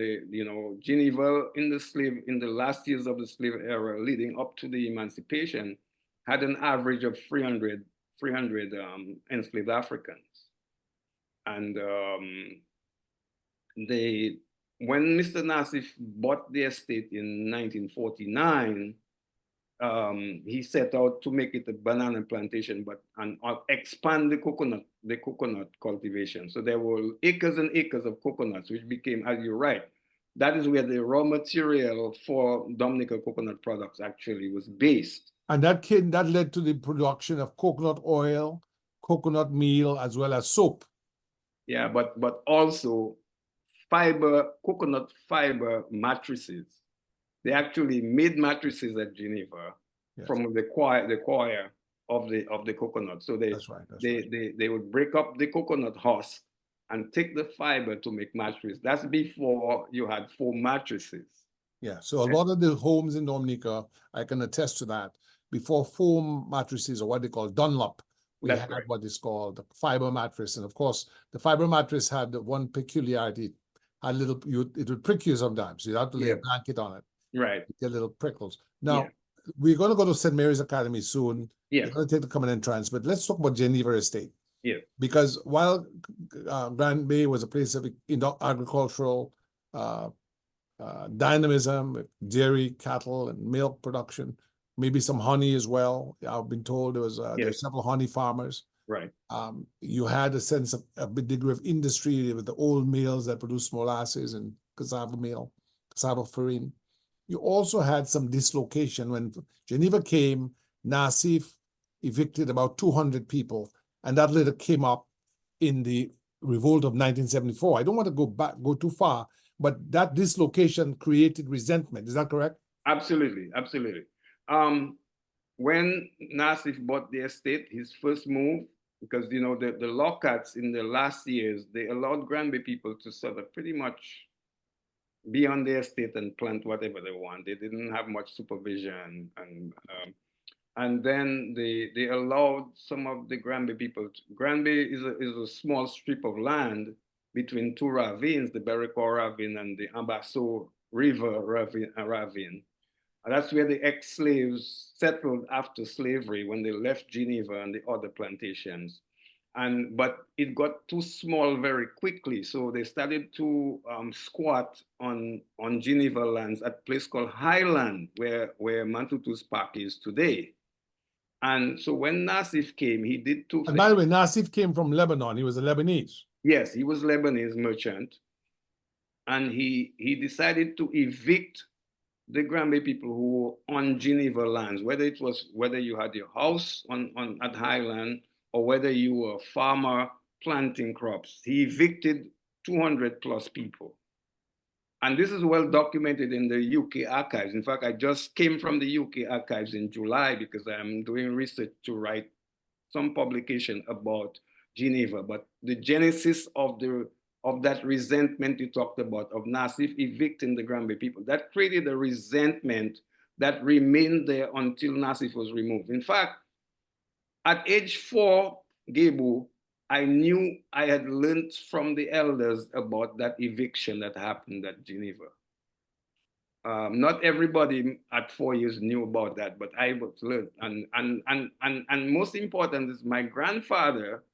Geneva in the last years of the slave era leading up to the emancipation had an average of 300 enslaved Africans. And when Mr. Nassif bought the estate in 1949, he set out to make it a banana plantation, and expand the coconut cultivation. So there were acres and acres of coconuts, which became, as you're right, that is where the raw material for Dominica coconut products actually was based. And that led to the production of coconut oil, coconut meal, as well as soap. Yeah, but also coconut fiber mattresses. They actually made mattresses at Geneva from the coir of the coconut. So they would break up the coconut husk and take the fiber to make mattresses. That's before you had foam mattresses. Yeah, so a lot of the homes in Dominica, I can attest to that. Before foam mattresses, or what they call Dunlop, we had what is called the fiber mattress. And of course, the fiber mattress had one peculiarity. It would prick you sometimes. You'd have to lay a blanket on it. Right. Get little prickles. Now, we're going to go to St. Mary's Academy soon. We're going to take the common entrance, but let's talk about Geneva Estate. Yeah. Because while Grand Bay was a place of agricultural dynamism, dairy, cattle, and milk production, maybe some honey as well. I've been told there's several honey farmers. Right. You had a sense of a big degree of industry with the old mills that produced molasses and cassava meal, cassava farine. You also had some dislocation when Geneva came. Nassif evicted about 200 people, and that later came up in the revolt of 1974. I don't want to go too far, but that dislocation created resentment. Is that correct? Absolutely, absolutely. When Nassif bought the estate, his first move, because you know the lockouts in the last years, they allowed Granby people to sort of pretty much be on their estate and plant whatever they want. They didn't have much supervision, and then they allowed some of the Granby people. Granby is a small strip of land between two ravines, the Berrico ravine and the Ambasso River ravine. And that's where the ex-slaves settled after slavery when they left Geneva and the other plantations. But it got too small very quickly, so they started to squat on Geneva lands at a place called Highland, where Mantutu's Park is today. And so when Nassif came, he did two And things. by the way, Nassif came from Lebanon. He was a Lebanese. Yes, he was Lebanese merchant, and he decided to evict the Granby people who were on Geneva lands, whether you had your house on at Highland or whether you were a farmer planting crops. He evicted 200 plus people. And this is well documented in the UK archives. In fact, I just came from the UK archives in July because I'm doing research to write some publication about Geneva. But the genesis of that resentment you talked about, of Nassif evicting the Granby people, that created a resentment that remained there until Nassif was removed. In fact, at age 4, Gebu, I knew I had learned from the elders about that eviction that happened at Geneva. Not everybody at 4 years knew about that, but I was learned. And most important is my grandfather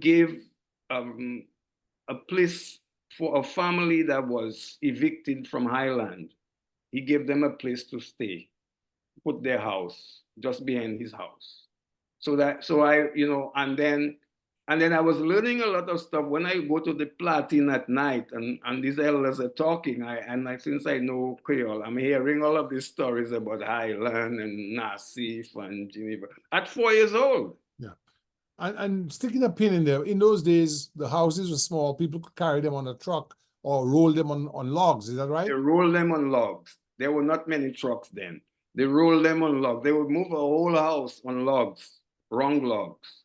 gave a place for a family that was evicted from Highland. He gave them a place to stay, put their house just behind his house. So I, you know, and then I was learning a lot of stuff when I go to the Platin at night and these elders are talking. Since I know Creole, I'm hearing all of these stories about Highland and Nassif and Geneva at 4 years old. Yeah. And sticking a pin in there, in those days, the houses were small. People could carry them on a truck or roll them on logs. Is that right? They roll them on logs. There were not many trucks then. They roll them on logs. They would move a whole house on logs, wrong logs.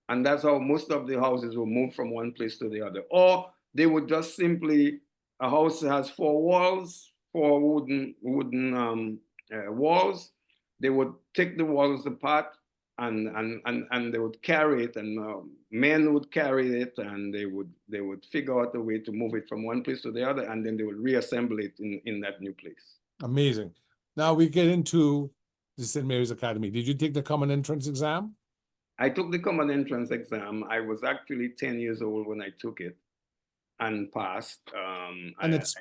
And that's how most of the houses will move from one place to the other. Or they would just simply, a house has 4 walls, 4 wooden walls. They would take the walls apart and they would carry it, and men would carry it, and they would figure out a way to move it from one place to the other, and then they would reassemble it in that new place. Amazing. Now we get into the St. Mary's Academy. Did you take the common entrance exam? I took the common entrance exam. I was actually 10 years old when I took it and passed. And it's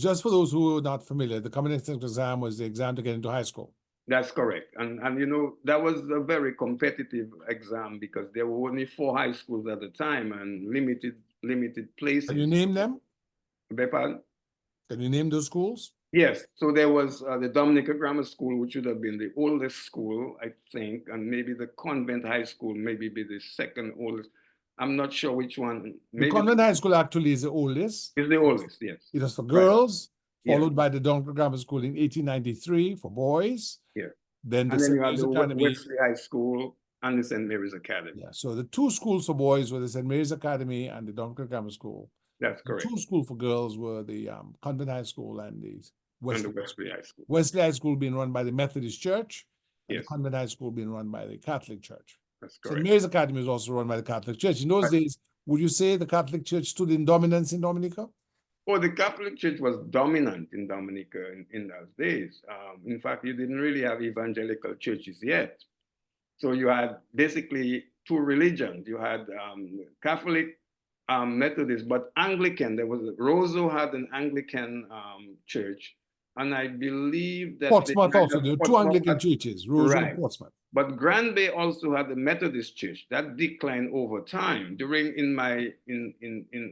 just for those who are not familiar, the common entrance exam was the exam to get into high school. That's correct. And you know, that was a very competitive exam because there were only 4 high schools at the time and limited places. Can you name them? Pardon? Can you name those schools? Yes. So there was the Dominica Grammar School, which would have been the oldest school, I think, and maybe the Convent High School maybe be the second oldest. I'm not sure which one. Maybe the Convent High School actually is the oldest. Is the oldest, yes. It was for girls, right. Followed by the Dominica Grammar School in 1893 for boys. Yeah. Then the St. Mary's Academy. Wesley High School and the St. Mary's Academy. Yeah. So the 2 schools for boys were the St. Mary's Academy and the Dominica Grammar School. That's correct. The 2 schools for girls were the Convent High School and the Wesley High School. Wesley High School being run by the Methodist Church, and yes. the Convent High School being run by the Catholic Church. That's correct. St. Mary's Academy was also run by the Catholic Church. In those days, would you say the Catholic Church stood in dominance in Dominica? Oh, the Catholic Church was dominant in Dominica in those days. In fact, you didn't really have evangelical churches yet. So you had basically 2 religions. You had Catholic, Methodist, but Anglican. There was Roseau had an Anglican church, and I believe that they Portsmouth had also, a there were two Portsmouth Anglican churches, Rosewood and right. Portsmouth. But Grand Bay also had the Methodist church that declined over time. During in my in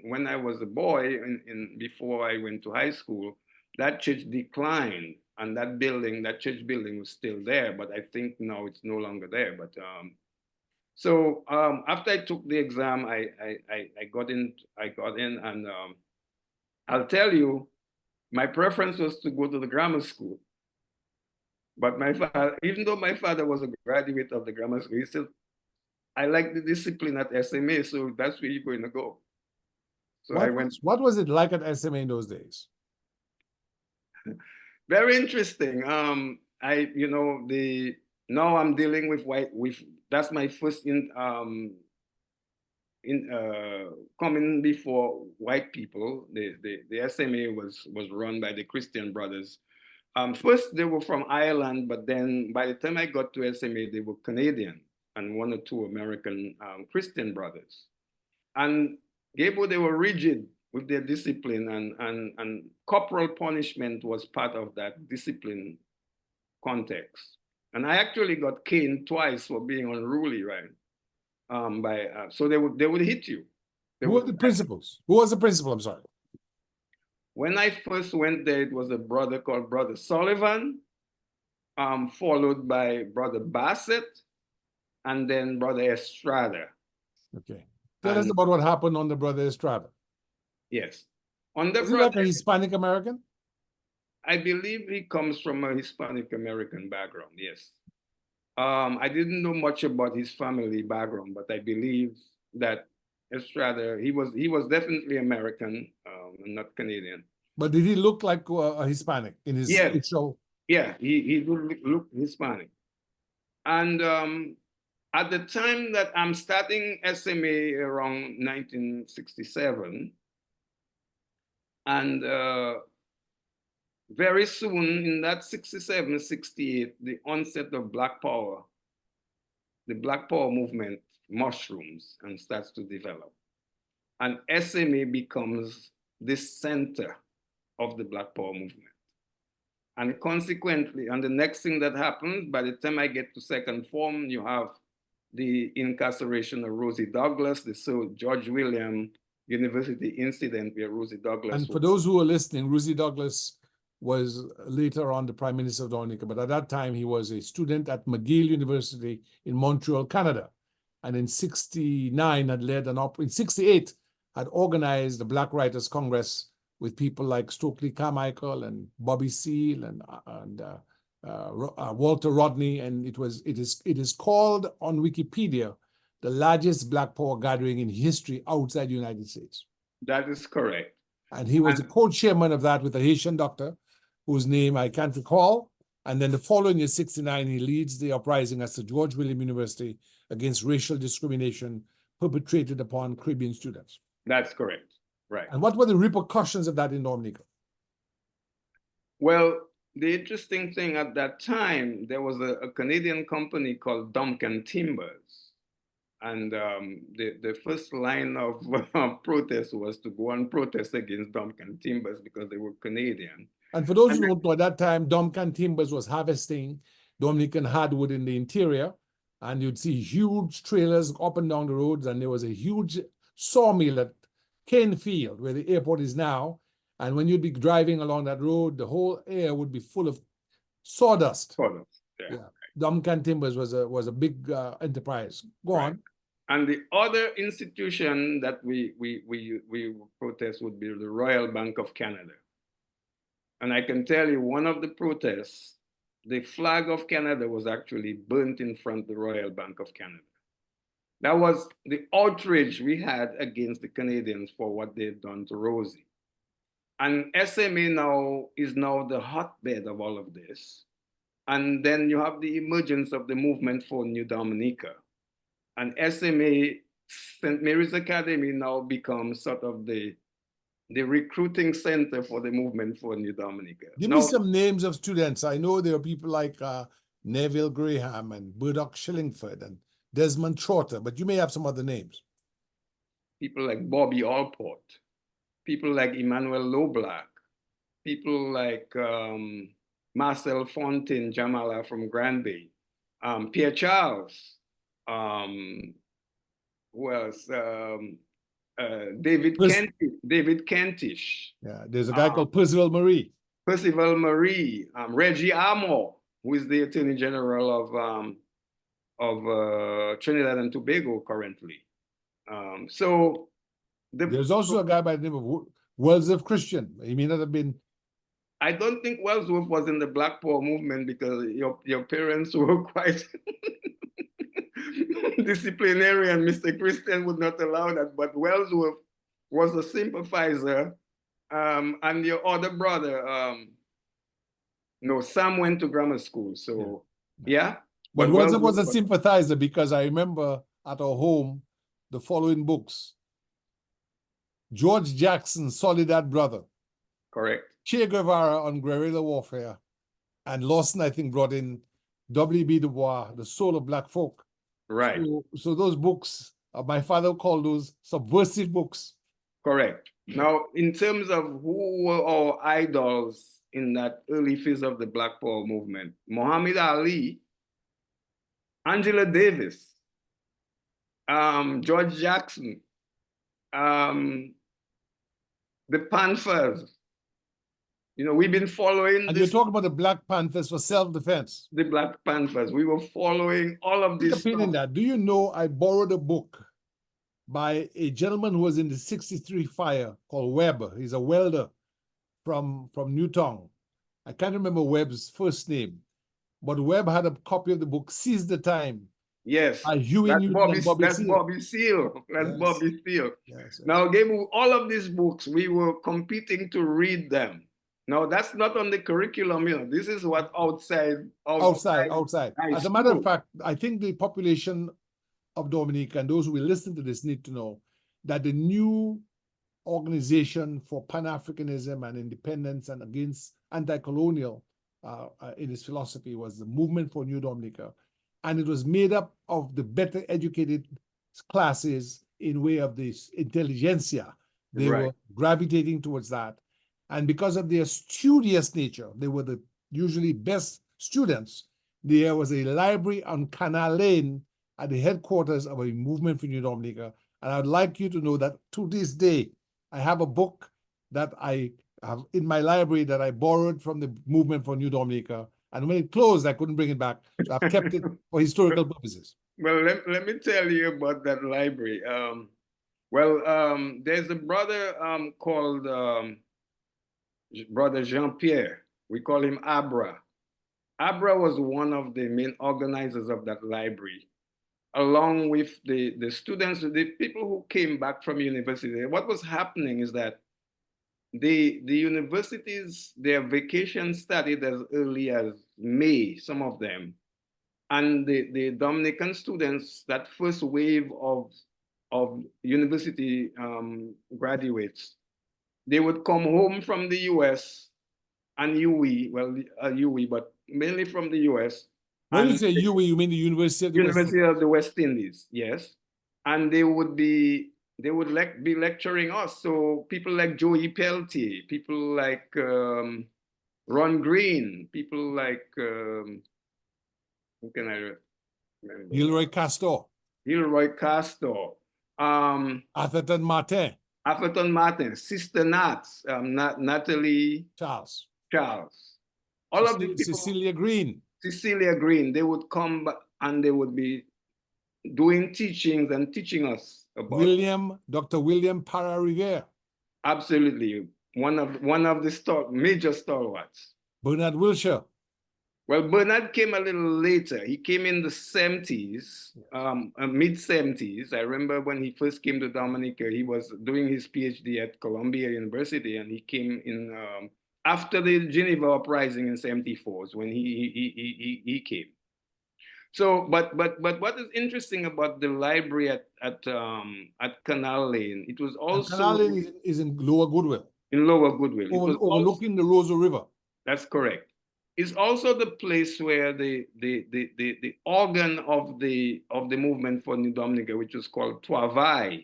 when I was a boy in before I went to high school, that church declined, and that building, that church building, was still there. But I think now it's no longer there. But after I took the exam, I got in. I got in, and I'll tell you, my preference was to go to the grammar school. But my father, even though my father was a graduate of the grammar school, he said, I like the discipline at SMA, so that's where you're going to go. So I went. What was it like at SMA in those days? Very interesting. Now I'm dealing with that's my first coming before white people. The SMA was run by the Christian brothers. First, they were from Ireland, but then by the time I got to SMA, they were Canadian and one or two American Christian brothers. And Gable, they were rigid with their discipline, and corporal punishment was part of that discipline context. And I actually got caned twice for being unruly, right? So they would hit you. Who were the principals? Who was the principal? I'm sorry. When I first went there, it was a brother called Brother Sullivan, followed by Brother Bassett, and then Brother Estrada. Okay. Tell us about what happened on the Brother Estrada. Yes. On the Was he like a Hispanic American? I believe he comes from a Hispanic American background, yes. I didn't know much about his family background, but I believe that Estrada, he was definitely American, not Canadian. But did he look like a Hispanic in his show? Yeah, he looked Hispanic. And at the time that I'm starting SMA around 1967, and very soon in that 67, 68, the onset of Black Power, the Black Power movement mushrooms and starts to develop. And SMA becomes the center of the Black Power movement. And consequently, and the next thing that happens, by the time I get to second form, you have the incarceration of Rosie Douglas, the Sir George William University incident where Rosie Douglas. And for those who are listening, Rosie Douglas was later on the Prime Minister of Dominica, but at that time he was a student at McGill University in Montreal, Canada. And in 69 had led in 68 had organized the Black Writers Congress with people like Stokely Carmichael and Bobby Seale and Walter Rodney, and it is called on Wikipedia the largest Black Power gathering in history outside the United States. That is correct. And he was the co-chairman of that with a Haitian doctor whose name I can't recall. And then the following year, 69, he leads the uprising at Sir George William University against racial discrimination perpetrated upon Caribbean students. That's correct. Right. And what were the repercussions of that in Dominica? Well, the interesting thing at that time, there was a Canadian company called Dominica Timbers. And the first line of protest was to go and protest against Dominica Timbers because they were Canadian. And for those who don't know, at that time, Dominica Timbers was harvesting Dominican hardwood in the interior. And you'd see huge trailers up and down the roads. And there was a huge sawmill at Canefield, where the airport is now. And when you'd be driving along that road, the whole air would be full of sawdust. Yeah. Dominica Timbers was a big enterprise. Go on. And the other institution that we protest would be the Royal Bank of Canada. And I can tell you, one of the protests, the flag of Canada was actually burnt in front of the Royal Bank of Canada. That was the outrage we had against the Canadians for what they've done to Rosie. And SMA now is the hotbed of all of this. And then you have the emergence of the movement for New Dominica. And SMA, St. Mary's Academy, now becomes sort of the recruiting center for the movement for New Dominica. Give me some names of students. I know there are people like Neville Graham and Burdock Shillingford and Desmond Trotter, but you may have some other names. People like Bobby Allport, people like Emmanuel Loblack, people like Marcel Fontaine Jamala from Granby, Pierre Charles, who else? David Pers- Kentish, David Kentish, yeah, there's a guy called Percival Marie. Percival Marie, Reggie Armour, who is the Attorney General of Trinidad and Tobago currently. So There's also a guy by the name of Wellsworth Christian. He may not have been. I don't think Wellsworth was in the Black Power movement because your parents were quite disciplinarian. Mr. Crispin would not allow that, but Wellsworth was a sympathizer, and your other brother, no, Sam went to grammar school, so yeah. But Wellsworth was a sympathizer because I remember at our home the following books: George Jackson, Soledad Brother. Correct. Che Guevara on guerrilla warfare. And Lawson, I think, brought in W.B. Du Bois, The Soul of Black Folk. Right. So those books, my father called those subversive books. Correct. Now, in terms of who were our idols in that early phase of the Black Power movement, Muhammad Ali, Angela Davis, George Jackson, the Panthers. You know, we've been following. And you're talking about the Black Panthers for self-defense. The Black Panthers. We were following all of this. In that, do you know I borrowed a book by a gentleman who was in the '63 fire called Webb. He's a welder from Newtown. I can't remember Webb's first name, but Webb had a copy of the book Seize the Time. Yes, that's Bobby Seale. That's Bobby Seale. Yes. Bobby Seale. Yes. Now, again, all of these books, we were competing to read them. Now, that's not on the curriculum. You know, this is what outside. As a matter of fact, I think the population of Dominica and those who will listen to this need to know that the new organization for Pan-Africanism and independence and against anti-colonial in its philosophy was the Movement for New Dominica. And it was made up of the better educated classes in way of this intelligentsia. They were gravitating towards that. And because of their studious nature, they were the usually best students. There was a library on Canal Lane at the headquarters of a Movement for New Dominica. And I'd like you to know that to this day, I have a book that I have in my library that I borrowed from the Movement for New Dominica. And when it closed, I couldn't bring it back. So I've kept it for historical purposes. Well, let me tell you about that library. There's a brother called Brother Jean-Pierre. We call him Abra. Abra was one of the main organizers of that library, along with the students, the people who came back from university. What was happening is that the universities, their vacation started as early as May, some of them. And the Dominican students, that first wave of university graduates, they would come home from the US and UE, but mainly from the US. When you say UE, you mean the University of the University of the West Indies, yes. And they would be lecturing us. So people like Joey Peltier, people like Ron Green, people like who can I remember? Gilroy Castor. Atherton Martin, Sister Nats, Natalie Charles. All of these people, Cecilia Green, they would come and they would be doing teachings and teaching us about Dr. William Para-Rivere. Absolutely. One of the major stalwarts. Bernard Wilshire. Well, Bernard came a little later. He came in the 70s, mid-70s. I remember when he first came to Dominica, he was doing his PhD at Columbia University, and he came in after the Geneva Uprising in '74 when he came. So, but what is interesting about the library at Canal Lane? It was also Canal Lane is in Lower Goodwill. In Lower Goodwill, overlooking the Roseau River. That's correct. It's also the place where the organ of the movement for New Dominica, which was called Travail,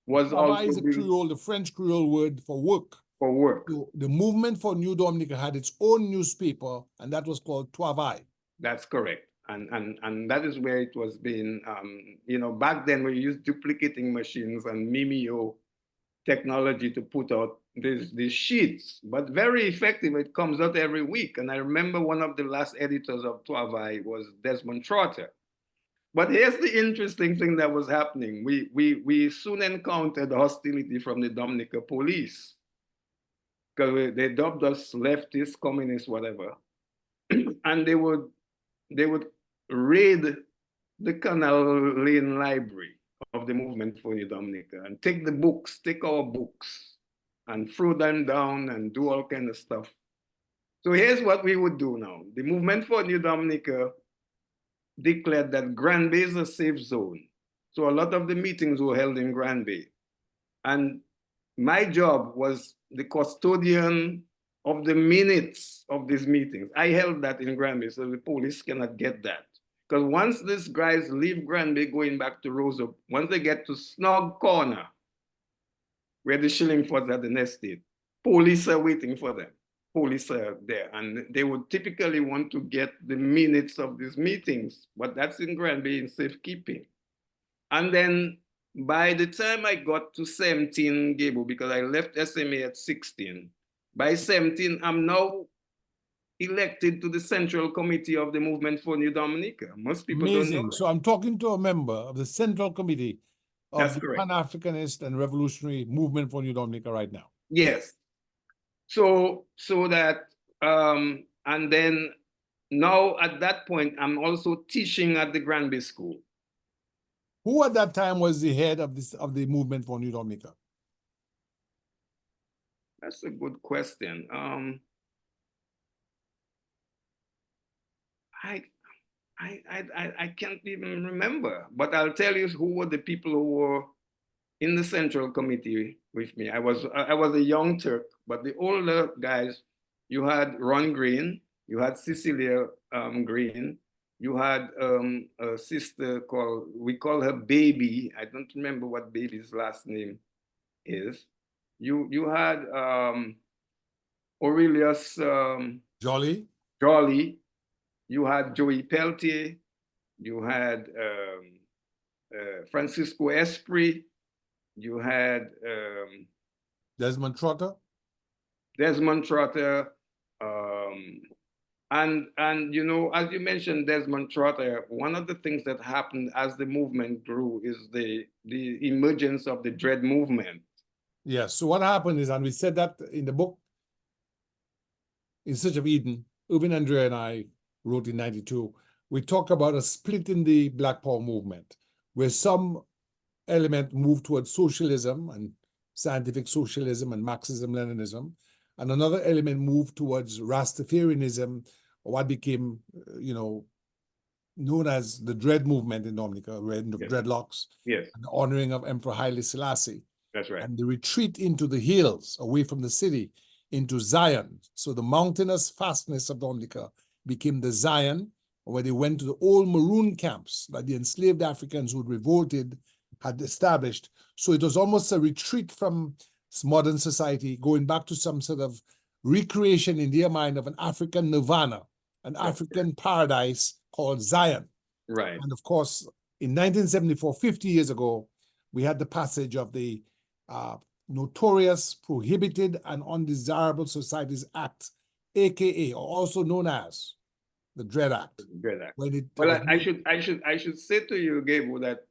was Travail also is a Creole, the French Creole word for work. For work. So the movement for New Dominica had its own newspaper, and that was called Tuavai. That's correct. And that is where it was being, you know, back then we used duplicating machines and Mimeo technology to put out these sheets, but very effective. It comes out every week. And I remember one of the last editors of Tuavai was Desmond Trotter. But here's the interesting thing that was happening. We soon encountered hostility from the Dominica police because they dubbed us leftists, communists, whatever. And they would raid the Canal Lane Library of the Movement for New Dominica and take the books, take our books, and throw them down and do all kind of stuff. So here's what we would do now. The Movement for New Dominica declared that Grand Bay is a safe zone. So a lot of the meetings were held in Grand Bay. And my job was the custodian of the minutes of these meetings. I held that in Grand Bay, so the police cannot get that. Because once these guys leave Grand Bay going back to Rosa, once they get to Snug Corner, where the Shillingfords are the nested, police are waiting for them. Police are there, and they would typically want to get the minutes of these meetings, but that's in Grand Bay in safekeeping. And then by the time I got to 17, Gable, because I left SMA at 16, by 17, I'm now elected to the Central Committee of the Movement for New Dominica. Most people don't know. So I'm talking to a member of the Central Committee of That's the correct. Pan-Africanist and Revolutionary Movement for New Dominica right now. Yes. So that, and then now at that point, I'm also teaching at the Grand Bay School. Who at that time was the head of the Movement for New Dominica? That's a good question. I can't even remember, but I'll tell you who were the people who were in the Central Committee with me. I was a young Turk, but the older guys, you had Ron Green, you had Cecilia Green, you had a sister called, we call her Baby. I don't remember what Baby's last name is. You had Aurelius Jolly. You had Joey Peltier, you had Francisco Esprit, you had Desmond Trotter. And you know, as you mentioned, Desmond Trotter, one of the things that happened as the movement grew is the emergence of the Dread movement. Yes. So what happened is, and we said that in the book, In Search of Eden, Urban Andrea and I wrote in 92, we talk about a split in the Black Power movement, where some element moved towards socialism and scientific socialism and Marxism-Leninism, and another element moved towards Rastafarianism, or what became, known as the Dread movement in Dominica, red of dreadlocks, yes, and the honoring of Emperor Haile Selassie. That's right. And the retreat into the hills, away from the city, into Zion. So the mountainous fastness of Dominica became the Zion, where they went to the old maroon camps that the enslaved Africans who revolted had established. So it was almost a retreat from modern society, going back to some sort of recreation in their mind of an African nirvana, an African paradise called Zion. Right. And of course, in 1974, 50 years ago, we had the passage of the Notorious Prohibited and Undesirable Societies Act, aka, or also known as the Dread Act. Dread Act. When it, well, I should say to you, Gabriel, that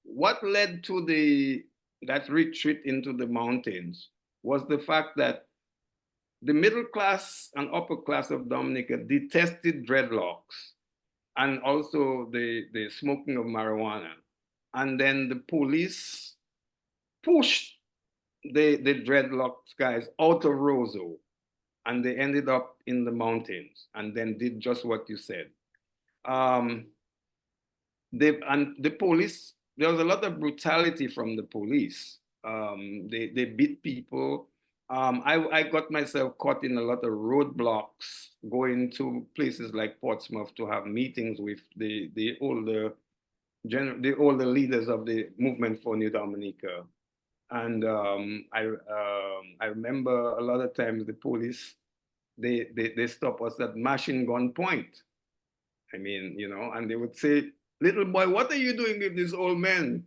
what led to that retreat into the mountains was the fact that the middle class and upper class of Dominica detested dreadlocks and also the smoking of marijuana. And then the police pushed the dreadlocks guys out of Roseau, and they ended up in the mountains and then did just what you said. And the police, there was a lot of brutality from the police. They beat people. I got myself caught in a lot of roadblocks going to places like Portsmouth to have meetings with the older leaders of the Movement for New Dominica. And I remember a lot of times the police, they stop us at machine gun point. I mean, you know, and they would say, little boy, what are you doing with this old man?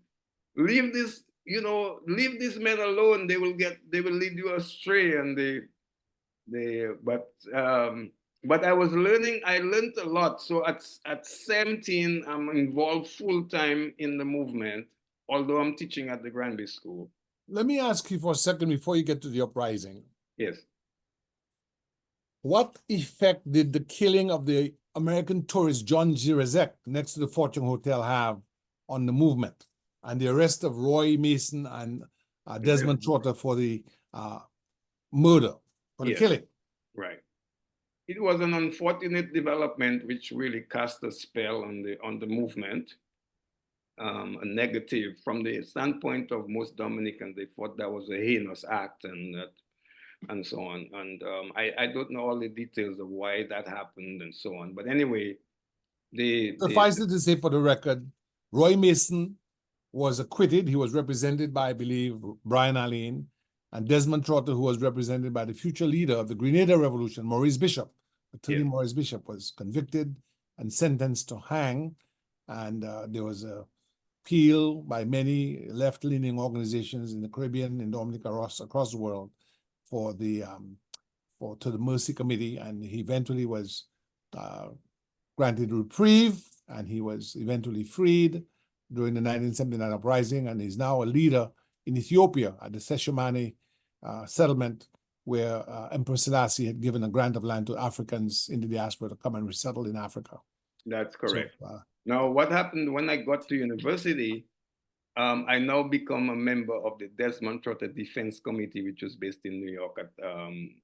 Leave this, you know, leave this man alone. They will lead you astray. And they, but I was learning, I learned a lot. So at 17, I'm involved full time in the movement, although I'm teaching at the Granby School. Let me ask you for a second before you get to the uprising. Yes. What effect did the killing of the American tourist John G. Rezek next to the Fortune Hotel have on the movement, and the arrest of Roy Mason and Desmond Trotter for the murder, for the Yes. killing? Right. It was an unfortunate development which really cast a spell on the movement, a negative. From the standpoint of most Dominicans, they thought that was a heinous act and so on. And I don't know all the details of why that happened and so on. But anyway, Suffice it to say, for the record, Roy Mason was acquitted. He was represented by, I believe, Brian Alleyne, and Desmond Trotter, who was represented by the future leader of the Grenada Revolution, Maurice Bishop. Attorney Maurice Bishop was convicted and sentenced to hang. And there was a appeal by many left-leaning organizations in the Caribbean, in Dominica, across the world, for the to the Mercy Committee, and he eventually was granted reprieve, and he was eventually freed during the 1979 uprising, and he's now a leader in Ethiopia at the Seshomane settlement, where Emperor Selassie had given a grant of land to Africans in the diaspora to come and resettle in Africa. That's correct. So, now, what happened when I got to university, I now become a member of the Desmond Trotter Defense Committee, which was based in New York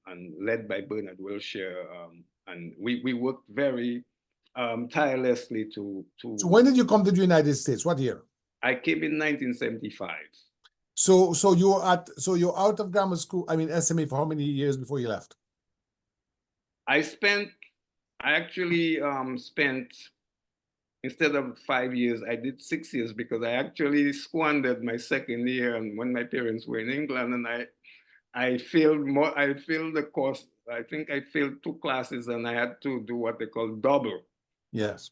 and led by Bernard Wilshire. And we worked very tirelessly to. So when did you come to the United States? What year? I came in 1975. So you're out of grammar school, I mean SMA, for how many years before you left? I actually spent, instead of 5 years, I did 6 years, because I actually squandered my second year, and when my parents were in England, and I failed the course. I think I failed 2 classes, and I had to do what they call double. Yes.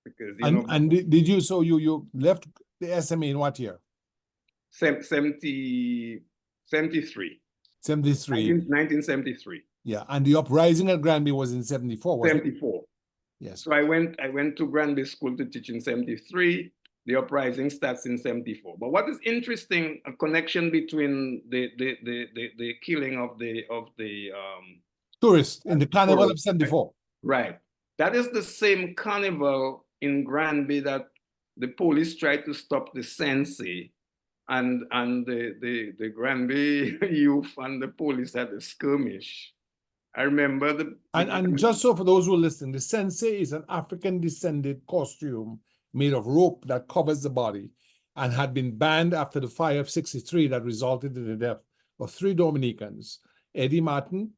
Because did you, so you left the SMA in what year? 73. 1973. Yeah, and the uprising at Granby was in 74, wasn't 74. It? Yes. So I went to Granby School to teach in 73. The uprising starts in 74. But what is interesting, a connection between the killing of the tourists in the Carnival of 74. Right. That is the same carnival in Granby that the police tried to stop the Sensei, and the Granby youth and the police had a skirmish. I remember and just so for those who are listening, the Sensei is an African descended costume made of rope that covers the body, and had been banned after the fire of 63 that resulted in the death of 3 Dominicans, Eddie Martin,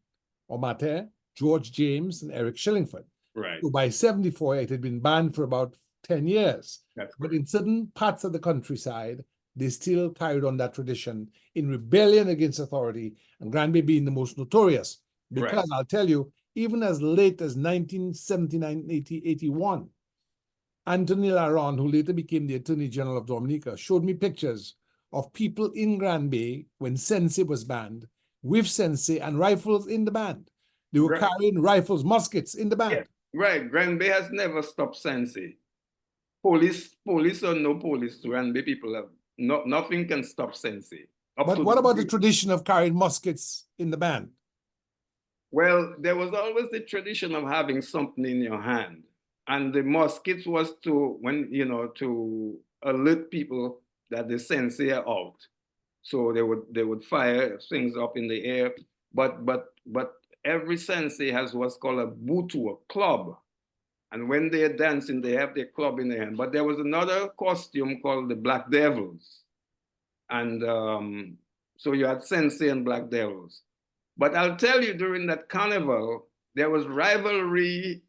or Mate, George James, and Eric Shillingford. Right. So by 74, it had been banned for about 10 years. But in certain parts of the countryside, they still carried on that tradition in rebellion against authority, and Granby being the most notorious. Because I'll tell you, even as late as 1979, 81, Anthony Laron, who later became the Attorney General of Dominica, showed me pictures of people in Granby when Sensei was banned, with Sensei and rifles in the band. They were carrying rifles, muskets in the band. Yeah, right. Granby has never stopped Sensei. Police or no police, Granby people have nothing can stop Sensei. But what about the tradition of carrying muskets in the band? Well, there was always the tradition of having something in your hand. And the muskets was to alert people that the Sensei are out. So they would fire things up in the air. But every Sensei has what's called a butu, a club. And when they're dancing, they have their club in their hand. But there was another costume called the Black Devils. And so you had Sensei and Black Devils. But I'll tell you, during that carnival, there was rivalry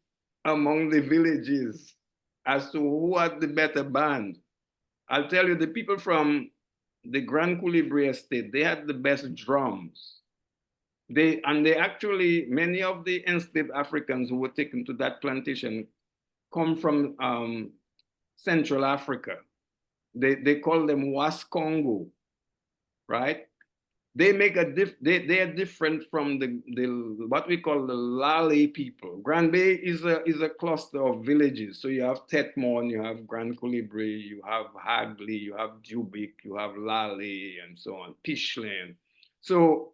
among the villages as to who had the better band. I'll tell you, the people from the Grand Coulibaly estate, they had the best drums. They actually, many of the enslaved Africans who were taken to that plantation come from Central Africa. They call them Waskongo, right? They make they are different from the what we call the Lale people. Grand Bay is a cluster of villages. So you have Tetmon, you have Grand Coulibaly, you have Hagley, you have Dubik, you have Lale, and so on, Pishland. So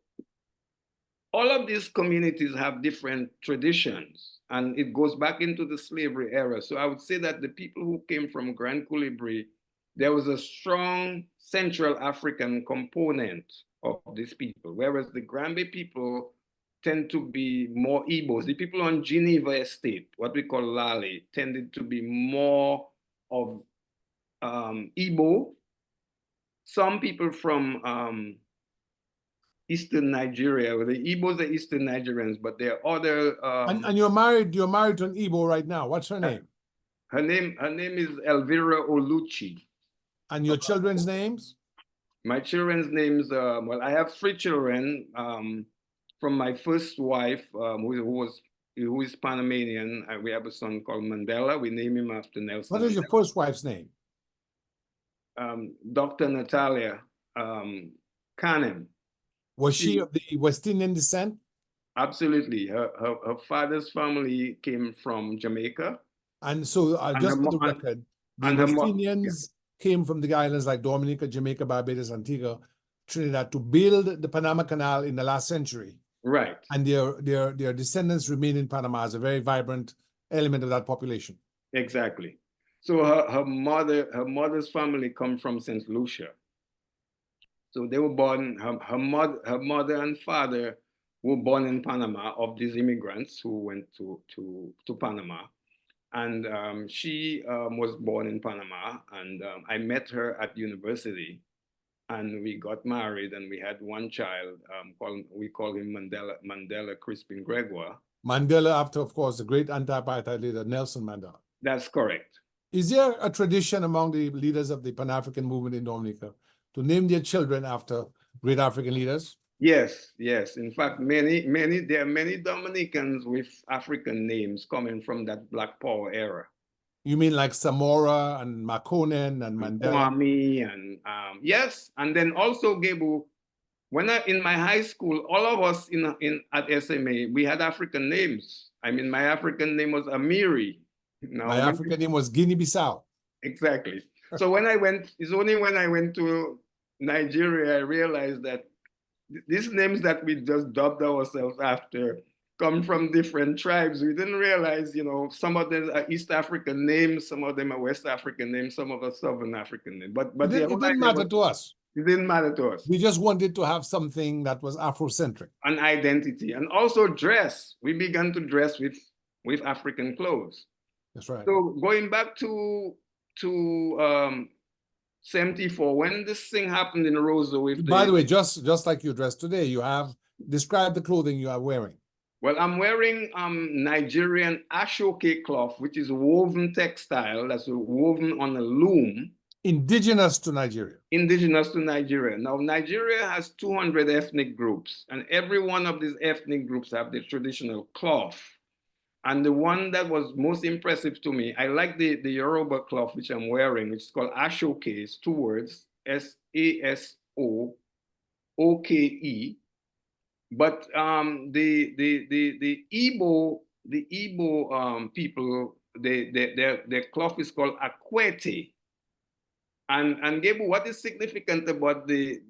all of these communities have different traditions, and it goes back into the slavery era. So I would say that the people who came from Grand Coulibaly, there was a strong Central African component of these people, whereas the Granby people tend to be more Igbos. The people on Geneva Estate, what we call Lale, tended to be more of Igbo. Some people from Eastern Nigeria, the Igbos are Eastern Nigerians, but there are other. And you're married to an Igbo right now. What's her name? Her name is Elvira Oluchi. And your children's names? My children's names, well, I have 3 children from my first wife, who is Panamanian. We have a son called Mandela. We name him after Nelson. What is your first wife's name? Dr. Natalia Canem. Was she of the West Indian descent? Absolutely. Her father's family came from Jamaica. And so, just for the record, the West Indians came from the islands like Dominica, Jamaica, Barbados, Antigua, Trinidad to build the Panama Canal in the last century. Right. And their descendants remain in Panama as a very vibrant element of that population. Exactly. So her mother's family come from St. Lucia. So they were born, her mother and father were born in Panama, of these immigrants who went to Panama. And she was born in Panama, and I met her at university, and we got married, and we had one child. We call him Mandela Crispin Gregoire. Mandela, after, of course, the great anti-apartheid leader Nelson Mandela. That's correct. Is there a tradition among the leaders of the Pan-African movement in Dominica to name their children after great African leaders? Yes, yes. In fact, there are many Dominicans with African names coming from that Black Power era. You mean like Samora and Makonnen and Mandela? Kwame and yes, and then also Gebu. When in my high school, all of us at SMA, we had African names. I mean, my African name was Amiri. My African name was Guinea-Bissau. Exactly. So it's only when I went to Nigeria, I realized that these names that we just dubbed ourselves after come from different tribes. We didn't realize, some of them are East African names, some of them are West African names, some of us Southern African names. But it didn't matter to us. It didn't matter to us. We just wanted to have something that was Afrocentric. An identity. And also dress. We began to dress with African clothes. That's right. So going back to 74, when this thing happened in Roseau with By the way, just like you dress today, describe the clothing you are wearing. Well, I'm wearing Nigerian Ashoke cloth, which is woven textile that's woven on a loom. Indigenous to Nigeria. Indigenous to Nigeria. Now, Nigeria has 200 ethnic groups, and every one of these ethnic groups have their traditional cloth. And the one that was most impressive to me, I like the Yoruba cloth, which I'm wearing, which is called Ashoke. It's 2 words, Sasoke. But the Igbo people, their cloth is called Akwete. And Gebu, what is significant about the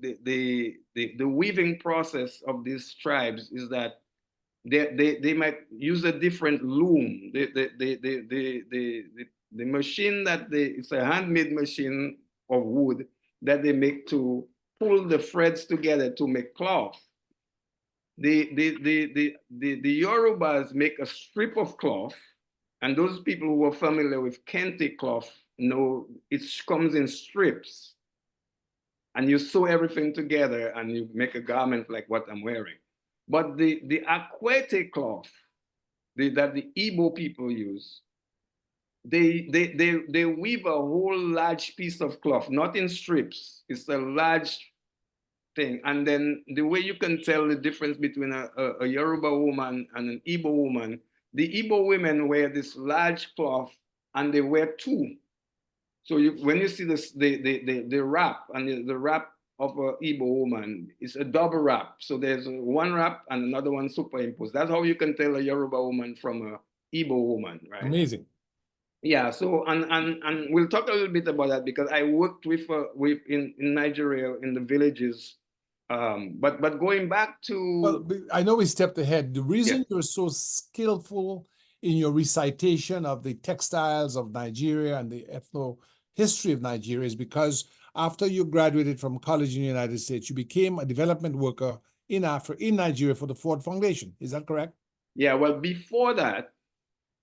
weaving process of these tribes is that they might use a different loom. The machine it's a handmade machine of wood that they make to pull the threads together to make cloth. The Yorubas make a strip of cloth, and those people who are familiar with Kente cloth know it comes in strips, and you sew everything together and you make a garment like what I'm wearing. But the Akwete cloth that the Igbo people use, they weave a whole large piece of cloth, not in strips. It's a large thing. And then the way you can tell the difference between a Yoruba woman and an Igbo woman, the Igbo women wear this large cloth and they wear two. So when you see this, the wrap and the wrap of a Igbo woman, it's a double wrap. So there's one wrap and another one superimposed. That's how you can tell a Yoruba woman from a Igbo woman, right? Amazing. Yeah. So and we'll talk a little bit about that because I worked with in Nigeria in the villages. But going back Well, to I know we stepped ahead. The reason yes, you're so skillful in your recitation of the textiles of Nigeria and the ethno history of Nigeria is because after you graduated from college in the United States, you became a development worker in Nigeria for the Ford Foundation. Is that correct? yeah. Well, before that,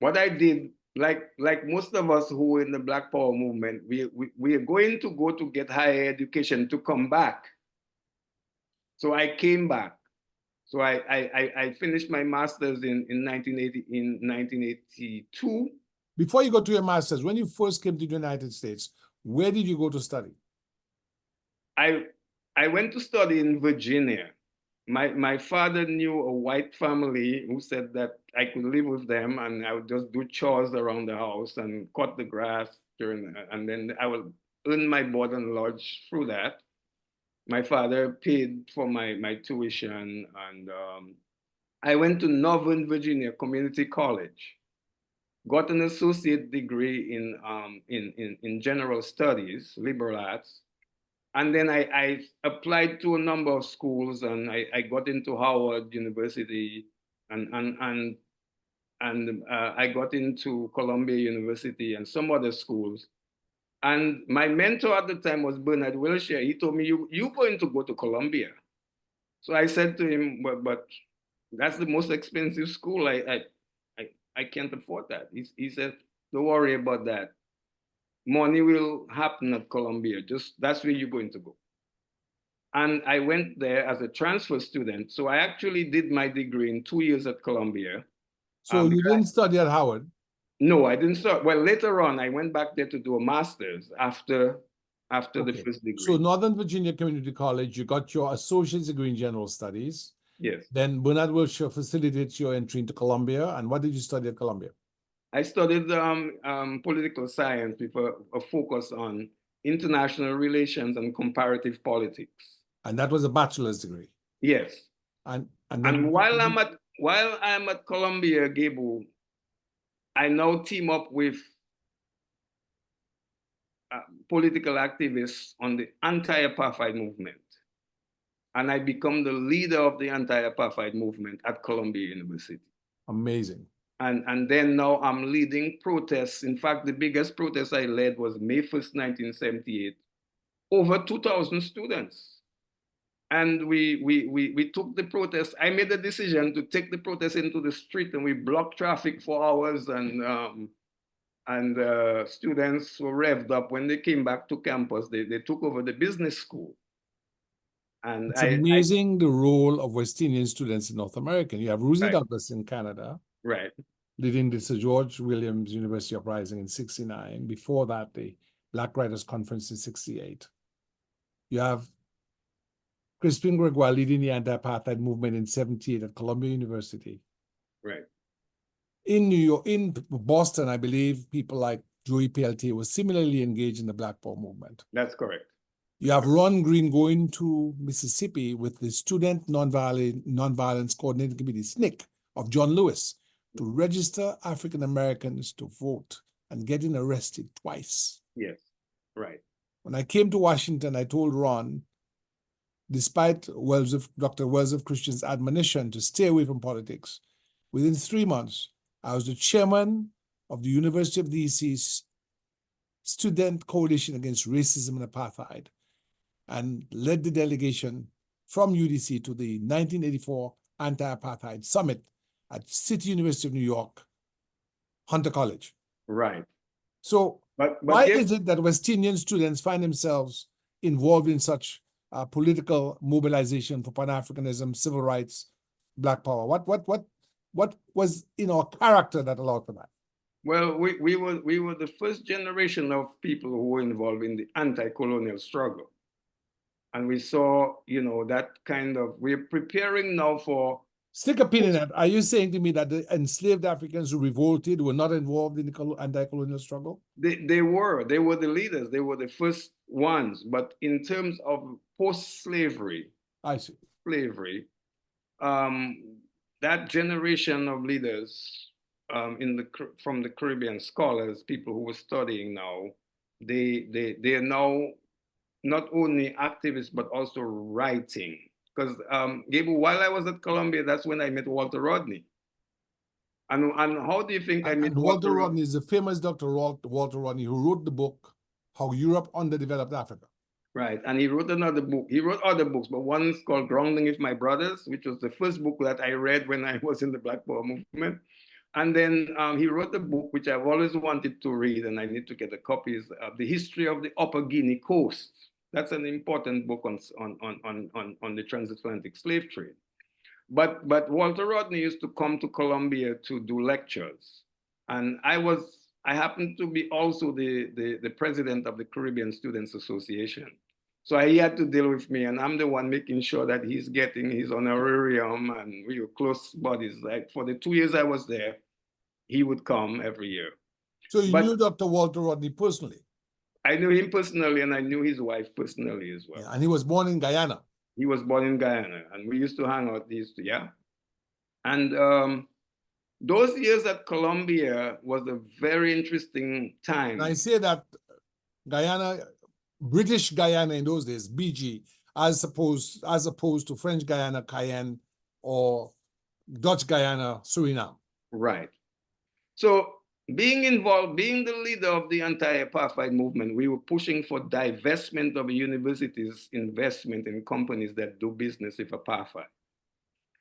what I did, like most of us who were in the Black Power movement, we are going to go to get higher education to come back. So I came back. So I finished my master's in 1982. Before you go to your master's, when you first came to the United States, where did you go to study? I went to study in Virginia. My father knew a white family who said that I could live with them and I would just do chores around the house and cut the grass and then I would earn my board and lodge through that. My father paid for my tuition and I went to Northern Virginia Community College, got an associate degree in general studies, liberal arts, and then I applied to a number of schools and I got into Howard University and I got into Columbia University and some other schools. And my mentor at the time was Bernard Wilshire. He told me, you're going to go to Columbia. So I said to him, but that's the most expensive school. I can't afford that. He said, don't worry about that. Money will happen at Columbia. Just that's where you're going to go. And I went there as a transfer student. So I actually did my degree in 2 years at Columbia. So you didn't study at Howard? No, I didn't start. Well, later on, I went back there to do a master's after the first degree. So Northern Virginia Community College, you got your associate's degree in general studies. Yes. Then Bernard Wilshire facilitates your entry into Columbia. And what did you study at Columbia? I studied political science with a focus on international relations and comparative politics. And that was a bachelor's degree. Yes. And while I'm at Columbia, Gable, I now team up with political activists on the anti-apartheid movement. And I become the leader of the anti-apartheid movement at Columbia University. Amazing. And then now I'm leading protests. In fact, the biggest protest I led was May 1st, 1978. Over 2,000 students. And we took the protest. I made the decision to take the protest into the street and we blocked traffic for hours and students were revved up. When they came back to campus, they took over the business school. And it's amazing the role of West Indian students in North America. You have Rosie Douglas in Canada. Right. Leading the Sir George Williams University Uprising in 1969. Before that, the Black Writers Conference in 1968. You have Crispin Gregoire leading the anti-apartheid movement in 1978 at Columbia University. Right. In New York, in Boston, I believe people like Joey PLT was similarly engaged in the Black Power movement. That's correct. You have Ron Green going to Mississippi with the Student Nonviolence Coordinating Committee, SNCC, of John Lewis, to register African Americans to vote and getting arrested twice. Yes, right. When I came to Washington, I told Ron, despite Dr. Wells of Christian's admonition to stay away from politics, within 3 months, I was the chairman of the University of DC's Student Coalition Against Racism and Apartheid and led the delegation from UDC to the 1984 Anti-Apartheid Summit at City University of New York, Hunter College. Right. So why is it that West Indian students find themselves involved in such political mobilization for Pan-Africanism, civil rights, Black Power? What was in our character that allowed for that? Well, we were the first generation of people who were involved in the anti-colonial struggle. And we saw, you know, that kind of, we're preparing now for. Stick a pin in that. Are you saying to me that the enslaved Africans who revolted were not involved in the anti-colonial struggle? They were the leaders, they were the first ones. But in terms of post-slavery, I see. slavery, that generation of leaders from the Caribbean, scholars, people who were studying now, they are now not only activists but also writing. Because Gabriel, while I was at Columbia, that's when I met Walter Rodney. And how do you think I met Walter Rodney is the famous Dr. Walter Rodney who wrote the book, How Europe Underdeveloped Africa. Right. And he wrote another book. He wrote other books, but one is called Grounding with My Brothers, which was the first book that I read when I was in the Black Power movement. And then he wrote a book which I've always wanted to read, and I need to get a copy, is The History of the Upper Guinea Coast. That's an important book on the transatlantic slave trade. But Walter Rodney used to come to Columbia to do lectures. And I happened to be also the president of the Caribbean Students Association. So he had to deal with me, and I'm the one making sure that he's getting his honorarium, and we were close buddies. Like for the 2 years I was there, he would come every year. So you knew Dr. Walter Rodney personally? I knew him personally, and I knew his wife personally as well. Yeah, and he was born in Guyana. He was born in Guyana, and we used to hang out yeah. And those years at Columbia was a very interesting time. And I say that Guyana, British Guyana in those days, BG, as opposed to French Guyana, Cayenne, or Dutch Guyana, Suriname. Right. So being involved, being the leader of the anti-apartheid movement, we were pushing for divestment of universities' investment in companies that do business with apartheid.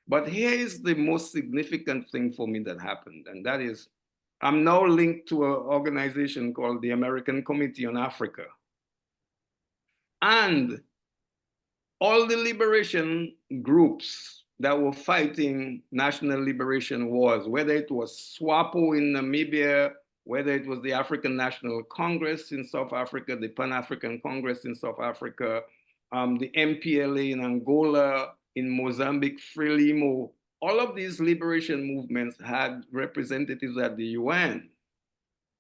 But here is the most significant thing for me that happened, and that is I'm now linked to an organization called the American Committee on Africa. And all the liberation groups that were fighting national liberation wars, whether it was SWAPO in Namibia, whether it was the African National Congress in South Africa, the Pan-African Congress in South Africa, the MPLA in Angola, in Mozambique, Frelimo, all of these liberation movements had representatives at the UN.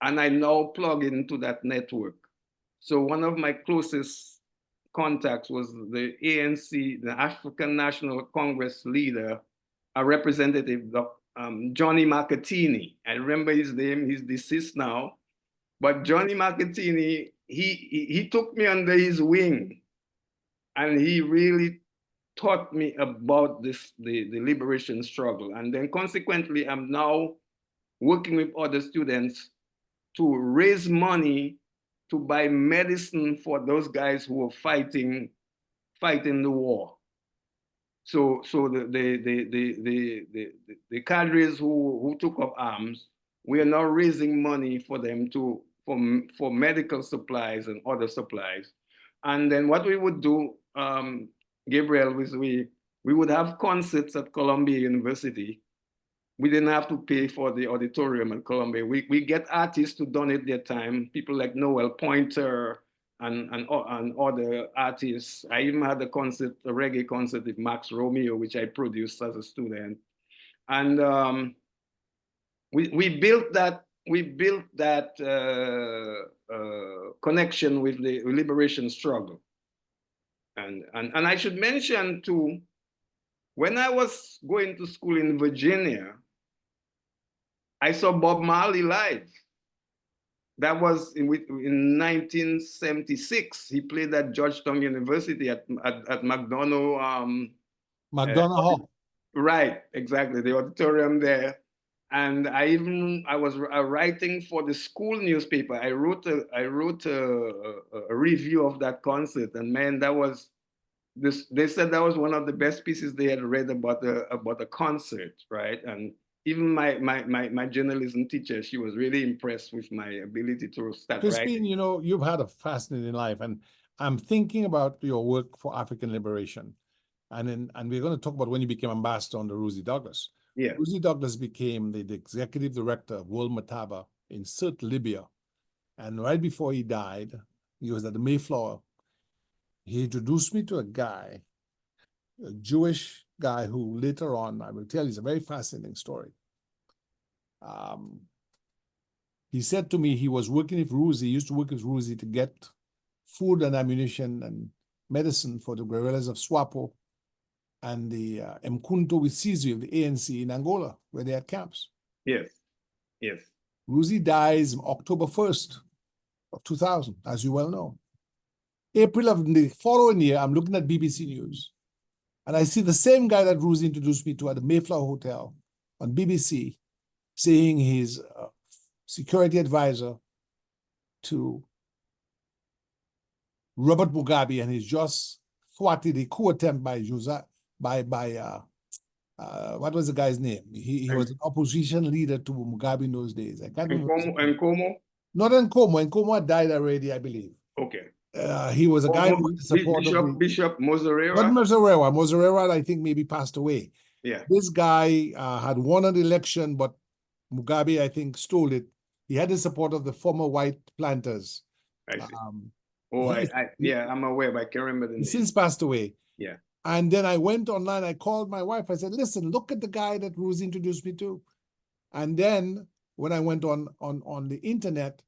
And I now plug into that network. So one of my closest contacts was the ANC, the African National Congress leader, a representative, Johnny McAtini. I remember his name, he's deceased now. But Johnny McAtini, he took me under his wing, and he really taught me about the liberation struggle. And then consequently, I'm now working with other students to raise money to buy medicine for those guys who were fighting the war. So the cadres who took up arms, we are now raising money for them for medical supplies and other supplies. And then what we would do, Gabriel, was we would have concerts at Columbia University. We didn't have to pay for the auditorium at Columbia. We get artists to donate their time, people like Noel Pointer and other artists. I even had a reggae concert with Max Romeo, which I produced as a student. And we built that connection with the liberation struggle. And I should mention too, when I was going to school in Virginia, I saw Bob Marley live. That was in 1976. He played at Georgetown University at McDonough. McDonough Hall. Right, exactly, the auditorium there. And I was writing for the school newspaper. I wrote a review of that concert, and man, that was this. They said that was one of the best pieces they had read about a concert, right? And even my journalism teacher, she was really impressed with my ability to start Crispin, writing. you know, you've had a fascinating life, and I'm thinking about your work for African liberation, and we're going to talk about when you became ambassador under Rosie Douglas. Yeah. Rosie Douglas became the executive director of World Mataba in Sirte, Libya. And right before he died, he was at the Mayflower. He introduced me to a guy, a Jewish guy who later on, I will tell you, it's a very fascinating story. He said to me he was working with Ruzi, he used to work with Ruzi to get food and ammunition and medicine for the guerrillas of SWAPO and the Mkunto Wisizi of the ANC in Angola, where they had camps. Yes, yes. Ruzi dies October 1st of 2000, as you well know. April of the following year, I'm looking at BBC News, and I see the same guy that Ruzi introduced me to at the Mayflower Hotel on BBC saying he's a security advisor to Robert Mugabe, and he's just thwarted a coup attempt by what was the guy's name? He was an opposition leader to Mugabe in those days. I can't remember. Nkomo? Not Nkomo. Nkomo had died already, I believe. Okay. He was a guy who had support Bishop Mozarera? Not Mozarera. Mozarera, I think, maybe passed away. Yeah. This guy had won an election, but Mugabe, I think, stole it. He had the support of the former white planters. I see. I'm aware, but I can't remember the name. He since passed away. Yeah. And then I went online, I called my wife, I said, listen, look at the guy that Ruzi introduced me to. And then when I went on the internet,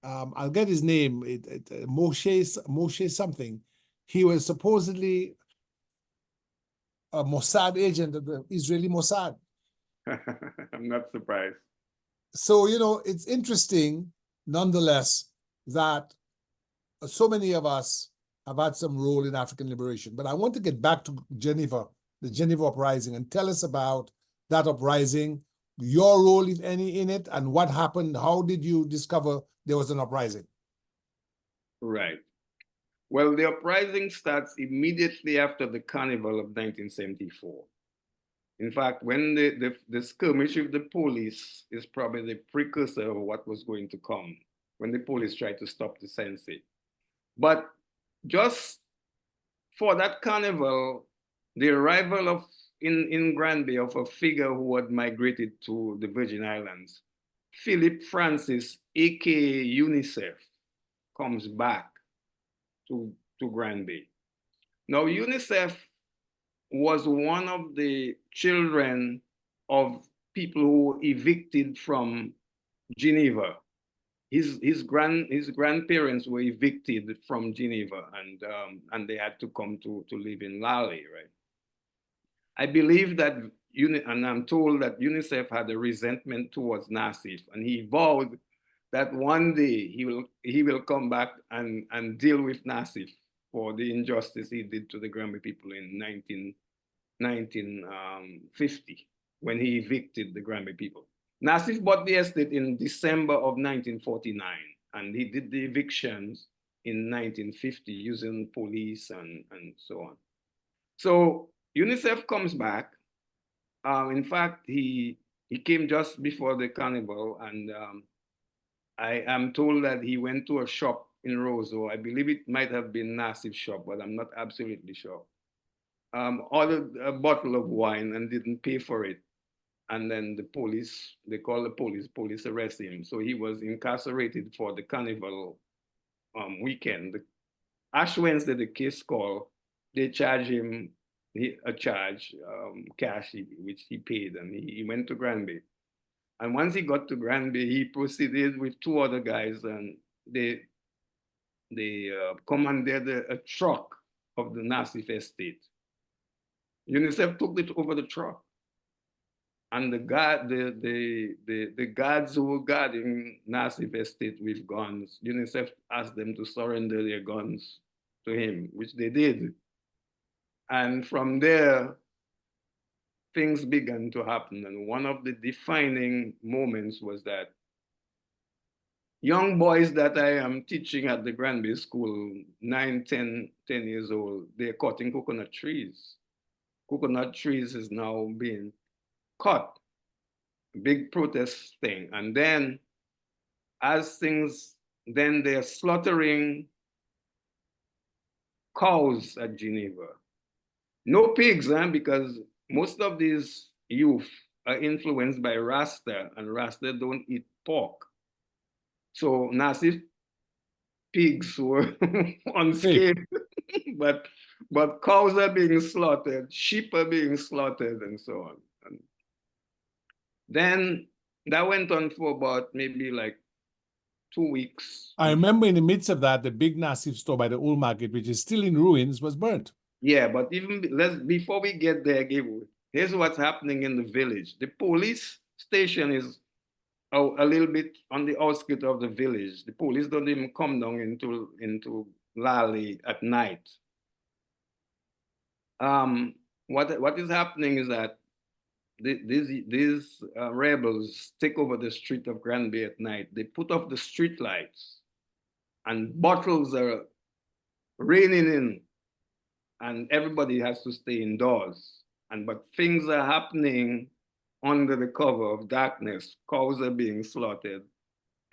I'll get his name, Moshe something. He was supposedly a Mossad agent of the Israeli Mossad. I'm not surprised. So, you know, it's interesting, nonetheless, that so many of us have had some role in African liberation. But I want to get back to Geneva, the Geneva Uprising, and tell us about that uprising, your role, if any, in it, and what happened. How did you discover there was an uprising? Right. Well, the uprising starts immediately after the Carnival of 1974. In fact, when the skirmish with the police is probably the precursor of what was going to come when the police tried to stop the Sensei. But just for that carnival, the arrival in Granby of a figure who had migrated to the Virgin Islands, Philip Francis, aka UNICEF, comes back to Granby. Now, UNICEF was one of the children of people who were evicted from Geneva. His grandparents were evicted from Geneva, and they had to come to live in Lally, right? I believe that and I'm told that UNICEF had a resentment towards Nassif, and he vowed that one day he will come back and deal with Nassif for the injustice he did to the Granby people in 1950 when he evicted the Granby people. Nassif bought the estate in December of 1949, and he did the evictions in 1950 using police and so on. So UNICEF comes back. In fact, he came just before the carnival, and I am told that he went to a shop in Roseau. I believe it might have been Nassif's shop, but I'm not absolutely sure. Ordered a bottle of wine and didn't pay for it. And then the police, they call the police arrest him. So he was incarcerated for the carnival weekend. The Ash Wednesday, the case called, they charge him a charge, cash, which he paid, and he went to Granby. And once he got to Granby, he proceeded with two other guys, and they commandeered a truck of the Nassif estate. UNICEF took it over the truck. And the guards who were guarding Nassif estate with guns, UNICEF asked them to surrender their guns to him, which they did. And from there, things began to happen. And one of the defining moments was that young boys that I am teaching at the Granby School, 9, 10 years old, they're cutting coconut trees. Coconut trees is now being cut, big protest thing. And then they're slaughtering cows at Geneva. No pigs, because most of these youth are influenced by Rasta, and Rasta don't eat pork. So Nazi pigs were unscathed, but cows are being slaughtered, sheep are being slaughtered, and so on. And then that went on for about maybe like 2 weeks. I remember in the midst of that, the big Nassif store by the old market, which is still in ruins, was burnt. Yeah, but before we get there, here's what's happening in the village. The police station is a little bit on the outskirts of the village. The police don't even come down into Lally at night. What is happening is that these rebels take over the street of Grand Bay at night. They put off the street lights, and bottles are raining in, and everybody has to stay indoors. But things are happening under the cover of darkness. Cows are being slaughtered.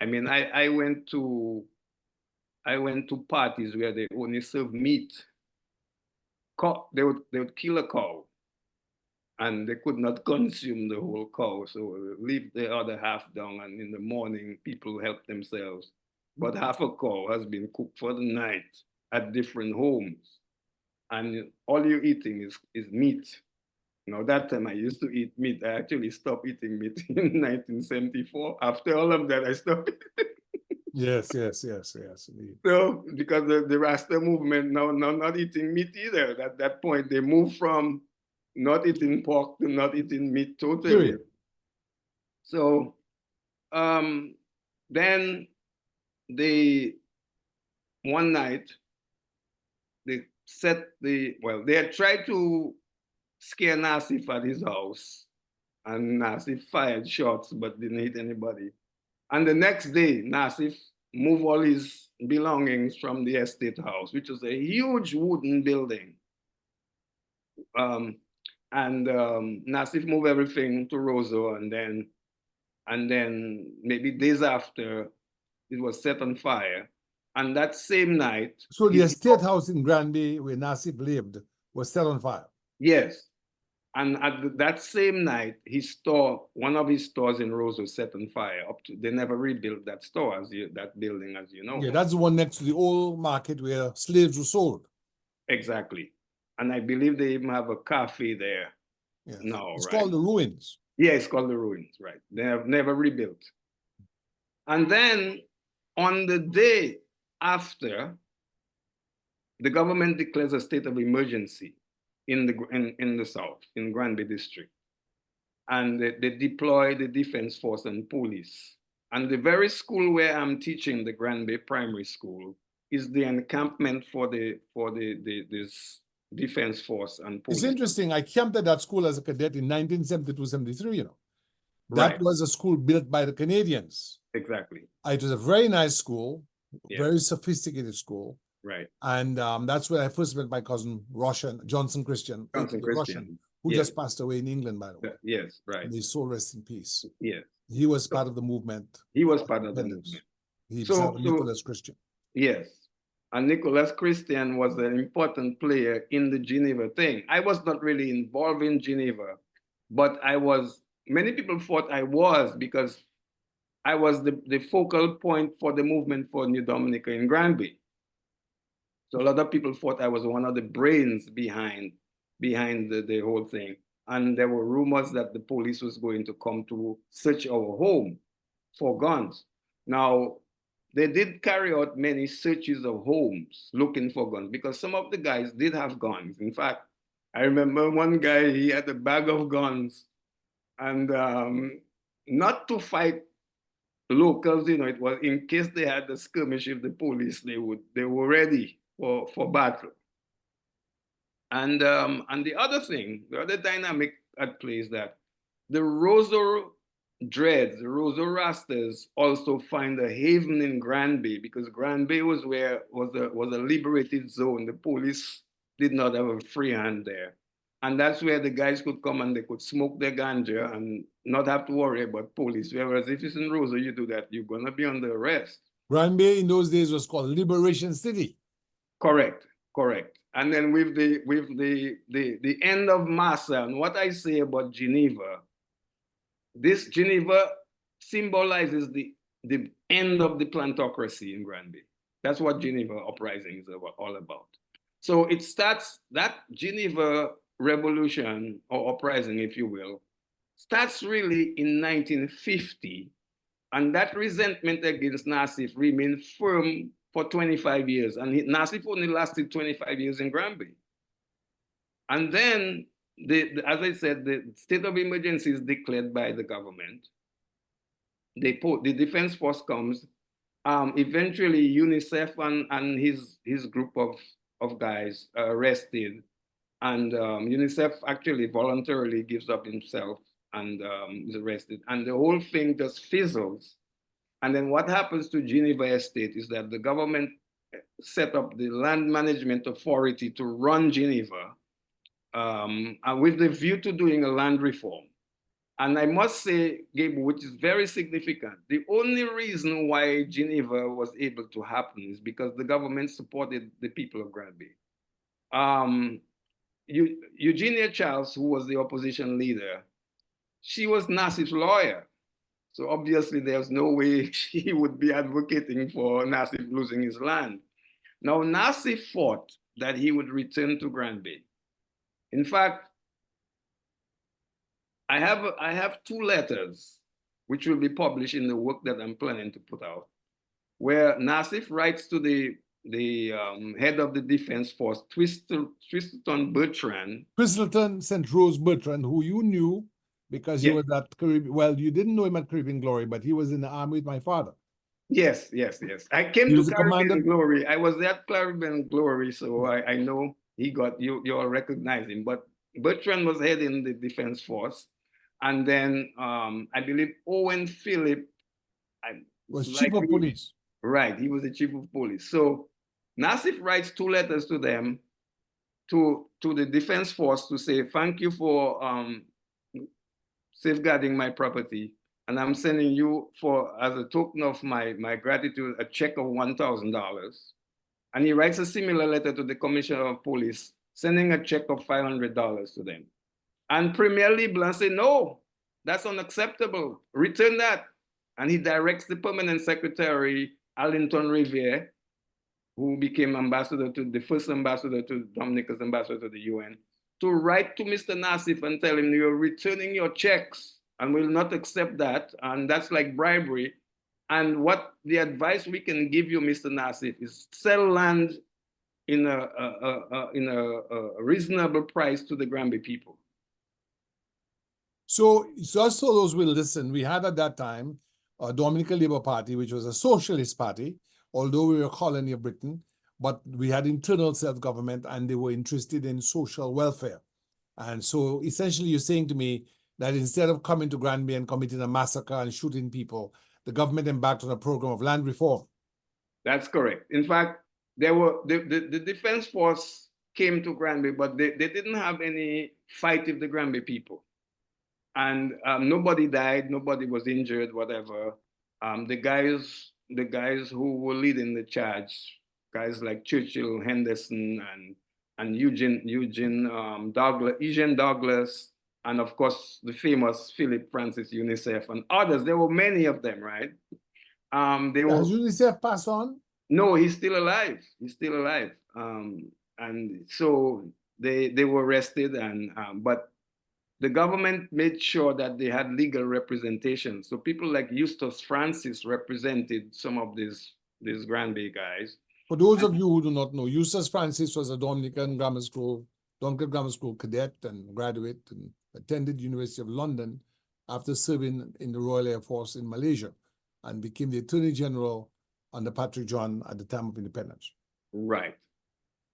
I mean, I went to parties where they only serve meat. They would kill a cow, and they could not consume the whole cow, so leave the other half down, and in the morning people help themselves. But half a cow has been cooked for the night at different homes, and all you're eating is meat. Now, that time I used to eat meat. I actually stopped eating meat in 1974. After all of that, I stopped. Yes. So, because the Rasta movement now not eating meat either. At that point, they moved from not eating pork to not eating meat totally. Period. So, then one night, they had tried to scare Nassif at his house, and Nassif fired shots but didn't hit anybody. And the next day, Nassif moved all his belongings from the estate house, which was a huge wooden building. Nassif moved everything to Roseau, and then maybe days after, it was set on fire. And that same night. So the estate house in Grand Bay where Nassif lived was set on fire. Yes. And at that same night, one of his stores in Roseau set on fire. They never rebuilt that store, that building, as you know. Yeah, that's the one next to the old market where slaves were sold. Exactly. And I believe they even have a cafe there. Yes. No, it's right? called the Ruins. Yeah, it's called the Ruins, right? They have never rebuilt. And then on the day after, the government declares a state of emergency in the south, in Grand Bay district. And they deploy the defense force and police. And the very school where I'm teaching, the Grand Bay Primary School, is the encampment for this defense force and police. It's interesting. I camped at that school as a cadet in 1972-73, you know. That Right. was a school built by the Canadians. Exactly. It was a very nice school, Yeah. very sophisticated school. Right. And that's where I first met my cousin, Johnson Christian, Russian, who Yes. just passed away in England, by the way. Yes, right. May his soul rest in peace. Yes. He was part of the movement. He was part of the movement. He was Nicholas Christian. Yes. And Nicholas Christian was an important player in the Geneva thing. I was not really involved in Geneva, but many people thought I was, because I was the focal point for the movement for New Dominica in Grand Bay. So a lot of people thought I was one of the brains behind the whole thing. And there were rumors that the police was going to come to search our home for guns. Now, they did carry out many searches of homes looking for guns, because some of the guys did have guns. In fact, I remember one guy, he had a bag of guns, and not to fight locals, you know, it was in case they had a skirmish with the police, they were ready for battle. And the other thing, the other dynamic at play is that the Roseau Dreads, the Roseau Rastas, also find a haven in Grand Bay, because Grand Bay was a liberated zone. The police did not have a free hand there. And that's where the guys could come and they could smoke their ganja and not have to worry about police. Whereas if it's in Roseau, you do that, you're gonna be under arrest. Grand Bay in those days was called Liberation City. Correct. And then with the end of Massa, and what I say about Geneva, this Geneva symbolizes the end of the plantocracy in Granby. That's what Geneva Uprising is all about. So it starts, that Geneva Revolution, or uprising, if you will, starts really in 1950, and that resentment against Nassif remained firm for 25 years, and Nassif only lasted 25 years in Granby. And then, as I said, the state of emergency is declared by the government. The Defense Force comes. Eventually, UNICEF and his group of guys are arrested, and UNICEF actually voluntarily gives up himself and is arrested, and the whole thing just fizzles. And then what happens to Geneva Estate is that the government set up the Land Management Authority to run Geneva, and with the view to doing a land reform. And I must say, Gabe, which is very significant, the only reason why Geneva was able to happen is because the government supported the people of Granby. Eugenia Charles, who was the opposition leader, she was Nassif's lawyer. So obviously there's no way she would be advocating for Nassif losing his land. Now, Nassif fought that he would return to Granby. In fact, I have two letters which will be published in the work that I'm planning to put out, where Nassif writes to the head of the Defense Force, Twistleton Bertrand. Twistleton St. Rose Bertrand, who you knew because he was at Caribbean. Well, you didn't know him at Caribbean Glory, but he was in the army with my father. Yes. I came to Caribbean Glory. I was at Caribbean Glory, so I know he got you. You all recognize him. But Bertrand was heading the Defense Force, and then I believe Owen Phillip was chief of police. Right, he was the chief of police. So Nassif writes two letters to them, to the Defense Force, to say thank you for safeguarding my property, and I'm sending you, for as a token of my gratitude, a check of $1,000. And he writes a similar letter to the Commissioner of Police, sending a check of $500 to them. And Premier Leblanc said, no, that's unacceptable. Return that. And he directs the permanent secretary, Allington Riviere, who became the first ambassador to Dominica's ambassador to the UN, to write to Mr. Nassif and tell him, you're returning your checks and we'll not accept that. And that's like bribery. And what the advice we can give you, Mr. Nassif, is sell land in a reasonable price to the Granby people. So just so those will listen, we had at that time a Dominica Labour Party, which was a socialist party, although we were a colony of Britain, but we had internal self-government and they were interested in social welfare. And so essentially you're saying to me that instead of coming to Granby and committing a massacre and shooting people, the government embarked on a program of land reform. That's correct. In fact, there were the Defense Force came to Granby, but they didn't have any fight with the Granby people. And nobody died, nobody was injured, whatever. The guys who were leading the charge, guys like Churchill, Henderson, and Eugene Douglas, and of course the famous Philip Francis UNICEF and others. There were many of them, right? Has UNICEF passed on? No, he's still alive. He's still alive. And so they were arrested, and but the government made sure that they had legal representation. So people like Eustace Francis represented some of these Granby guys. For those of you who do not know, Eustace Francis was a Dominican Grammar School cadet and graduate, and attended University of London after serving in the Royal Air Force in Malaysia, and became the Attorney General under Patrick John at the time of independence. Right.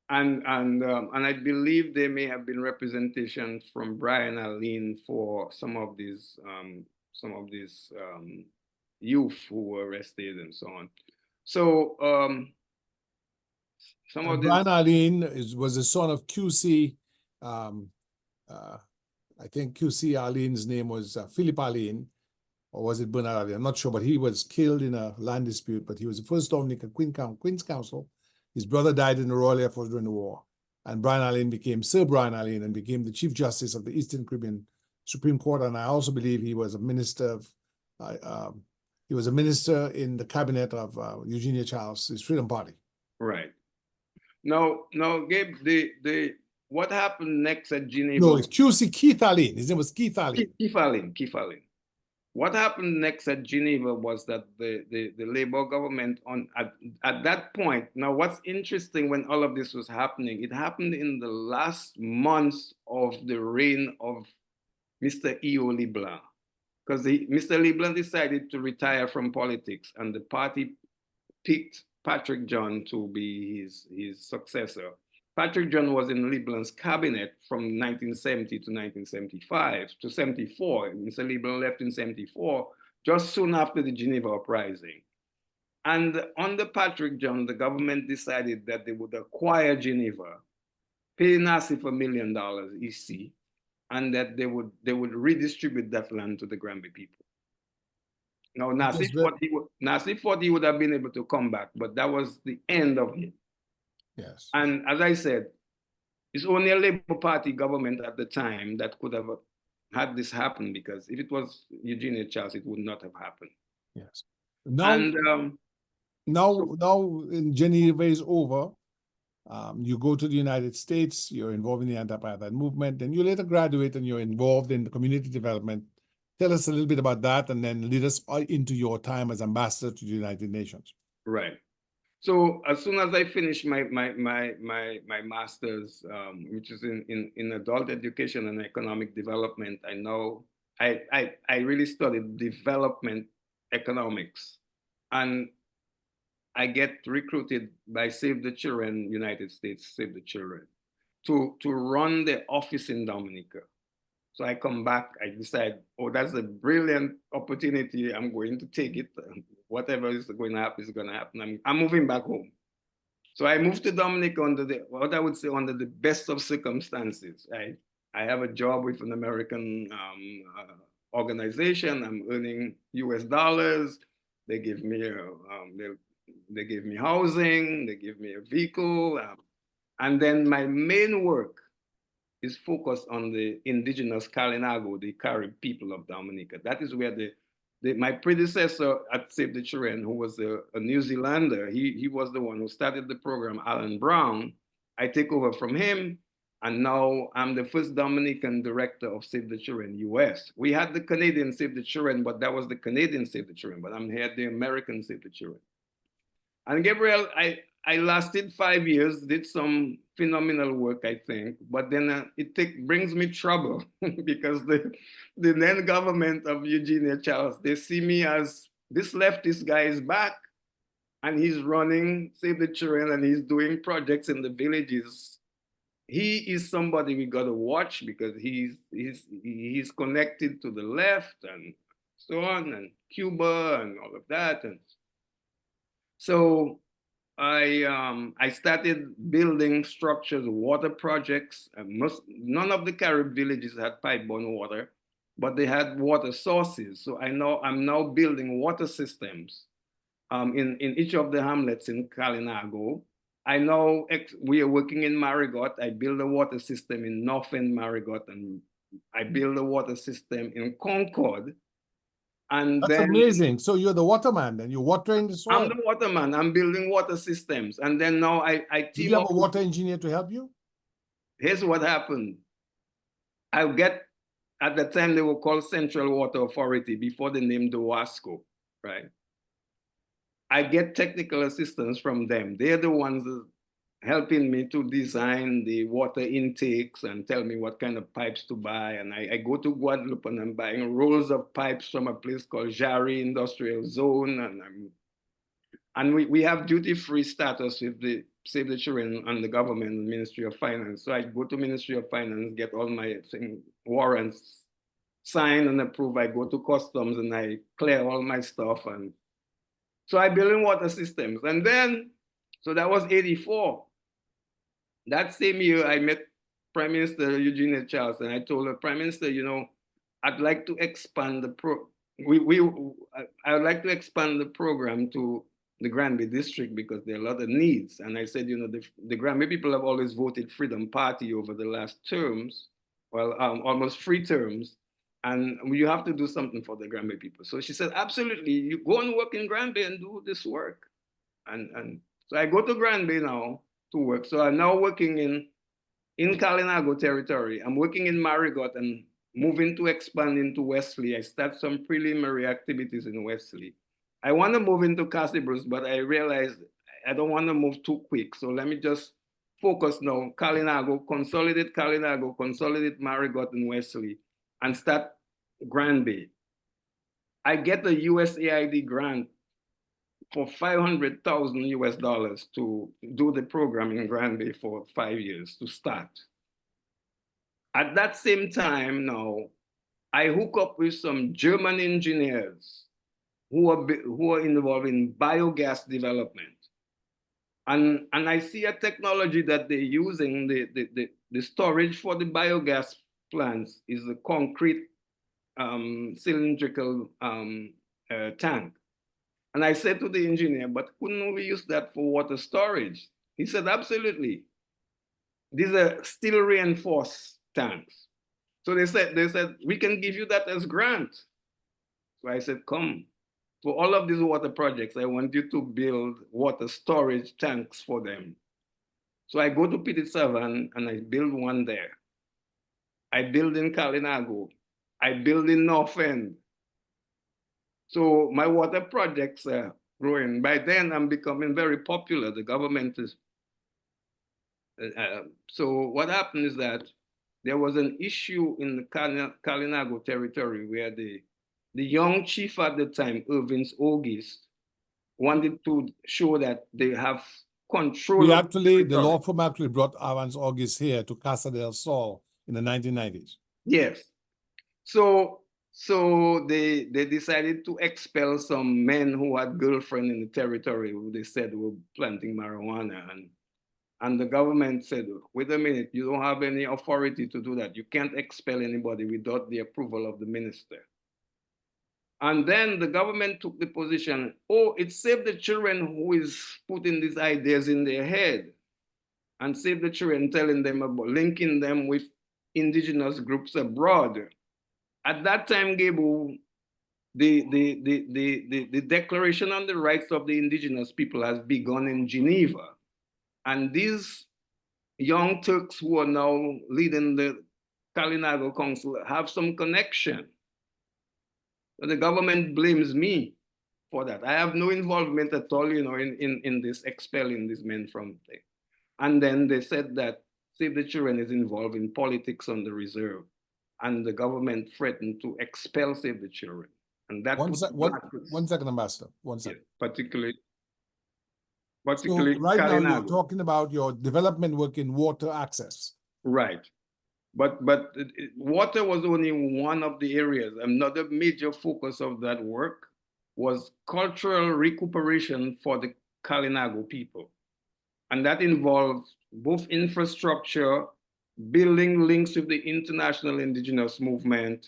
And I believe there may have been representation from Brian Allen for some of these youth who were arrested and so on. So Brian Allen was the son of QC. I think QC Allen's name was Philip Allen, or was it Bernard Allen? I'm not sure, but he was killed in a land dispute. But he was the first Dominican Queen's Counsel. His brother died in the Royal Air Force during the war, and Brian Allen became Sir Brian Allen and became the Chief Justice of the Eastern Caribbean Supreme Court. And I also believe he was a minister of He was a minister in the cabinet of Eugenia Charles, his Freedom Party. Right. Now, Gabe, what happened next at Geneva? No, it's QC Keith Allen. His name was Keith Allen. Keith Allen. What happened next at Geneva was that the Labour government at that point. Now, what's interesting when all of this was happening, it happened in the last months of the reign of Mr. E.O. Leblanc, because Mr. Leblanc decided to retire from politics, and the party picked Patrick John to be his successor. Patrick John was in Leblanc's cabinet from 1970 to 1975 to 74. Mr. Leblanc left in 74, just soon after the Geneva Uprising. And under Patrick John, the government decided that they would acquire Geneva, pay NASIF $1 million EC, and that they would redistribute that land to the Granby people. Now, NASIF thought he would have been able to come back, but that was the end of it. Yes. And as I said, it's only a Labour Party government at the time that could have had this happen, because if it was Eugenia Charles, it would not have happened. Yes. Now, now Geneva is over. You go to the United States, you're involved in the anti-apartheid movement, and you later graduate and you're involved in the community development. Tell us a little bit about that, and then lead us into your time as ambassador to the United Nations. Right. So as soon as I finished my master's, which is in adult education and economic development, I really studied development economics, and I get recruited by Save the Children, United States Save the Children, to run the office in Dominica. So I come back, I decide, oh, that's a brilliant opportunity. I'm going to take it. Whatever is going to happen is going to happen. I'm moving back home. So I moved to Dominica under what I would say under the best of circumstances. I have a job with an American organization. I'm earning US dollars. They give me they give me housing. They give me a vehicle. And then my main work is focused on the indigenous Kalinago, the Carib people of Dominica. That is where my predecessor at Save the Children, who was a New Zealander, he was the one who started the program, Alan Brown. I take over from him, and now I'm the first Dominican director of Save the Children US. We had the Canadian Save the Children, but that was the Canadian Save the Children, but I'm here the American Save the Children. And Gabriel, I lasted 5 years, did some phenomenal work, I think, but then it brings me trouble because the then government of Eugenia Charles, they see me as this leftist guy is back and he's running Save the Children and he's doing projects in the villages. He is somebody we got to watch because he's connected to the left and so on, and Cuba and all of that. And so I started building structures, water projects. None of the Carib villages had pipe-borne water, but they had water sources. So I'm now building water systems in each of the hamlets in Kalinago. We are working in Marigot. I build a water system in North End Marigot, and I build a water system in Concord. And that's amazing. So you're the waterman, then you're watering the soil. I'm the waterman. I'm building water systems. And then now I team up. Do you have a water engineer to help you? Here's what happened. At the time they were called Central Water Authority before the name DOASCO, right? I get technical assistance from them. They're the ones helping me to design the water intakes and tell me what kind of pipes to buy. And I go to Guadeloupe and I'm buying rolls of pipes from a place called Jari Industrial Zone. And we have duty-free status with the Save the Children and the government and Ministry of Finance. So I go to Ministry of Finance, get all my warrants signed and approved. I go to customs and I clear all my stuff. And so I build in water systems. And then, so that was 84. That same year, I met Prime Minister Eugenia Charles, and I told her, Prime Minister, I'd like to expand I'd like to expand the program to the Granby district because there are a lot of needs. And I said, the Granby people have always voted Freedom Party over the last terms, well, almost 3 terms. and you have to do something for the Granby people. So she said, absolutely, you go and work in Granby and do this work. And so I go to Granby now to work. So I'm now working in Kalinago territory. I'm working in Marigot and moving to expand into Wesley. I start some preliminary activities in Wesley. I want to move into Castle but I realized I don't want to move too quick. So let me just focus now. Kalinago, consolidate Marigot and Wesley, and start Granby. I get a USAID grant for 500,000 US dollars to do the program in Granby for 5 years to start. At that same time now, I hook up with some German engineers who are involved in biogas development. And I see a technology that they're using, the storage for the biogas plants is a concrete cylindrical tank. And I said to the engineer, but couldn't we use that for water storage? He said, absolutely. These are steel reinforced tanks. So they said, we can give you that as grant. So I said, come. For all of these water projects, I want you to build water storage tanks for them. So I go to PT7 and I build one there. I build in Kalinago. I build in North End. So my water projects are growing. By then, I'm becoming very popular. The government is. So what happened is that there was an issue in the Kalinago territory where the young chief at the time, Irving's August, wanted to show that they have control. We actually, the law firm actually brought Evans August here to Casa del Sol in the 1990s. Yes. So they decided to expel some men who had girlfriends in the territory who they said were planting marijuana. And the government said, wait a minute, you don't have any authority to do that. You can't expel anybody without the approval of the minister. And then the government took the position, oh, it's Save the Children who is putting these ideas in their head. And Save the Children telling them about linking them with indigenous groups abroad. At that time, Gable, the Declaration on the Rights of the Indigenous People has begun in Geneva. And these young Turks who are now leading the Kalinago Council have some connection. But the government blames me for that. I have no involvement at all, you know, in this expelling these men from there. And then they said that Save the Children is involved in politics on the reserve. And the government threatened to expel Save the Children. And that one second, Ambassador. One second. Yeah, particularly so right now you're talking about your development work in water access. Right. But water was only one of the areas. Another major focus of that work was cultural recuperation for the Kalinago people. And that involved both infrastructure, building links with the international indigenous movement,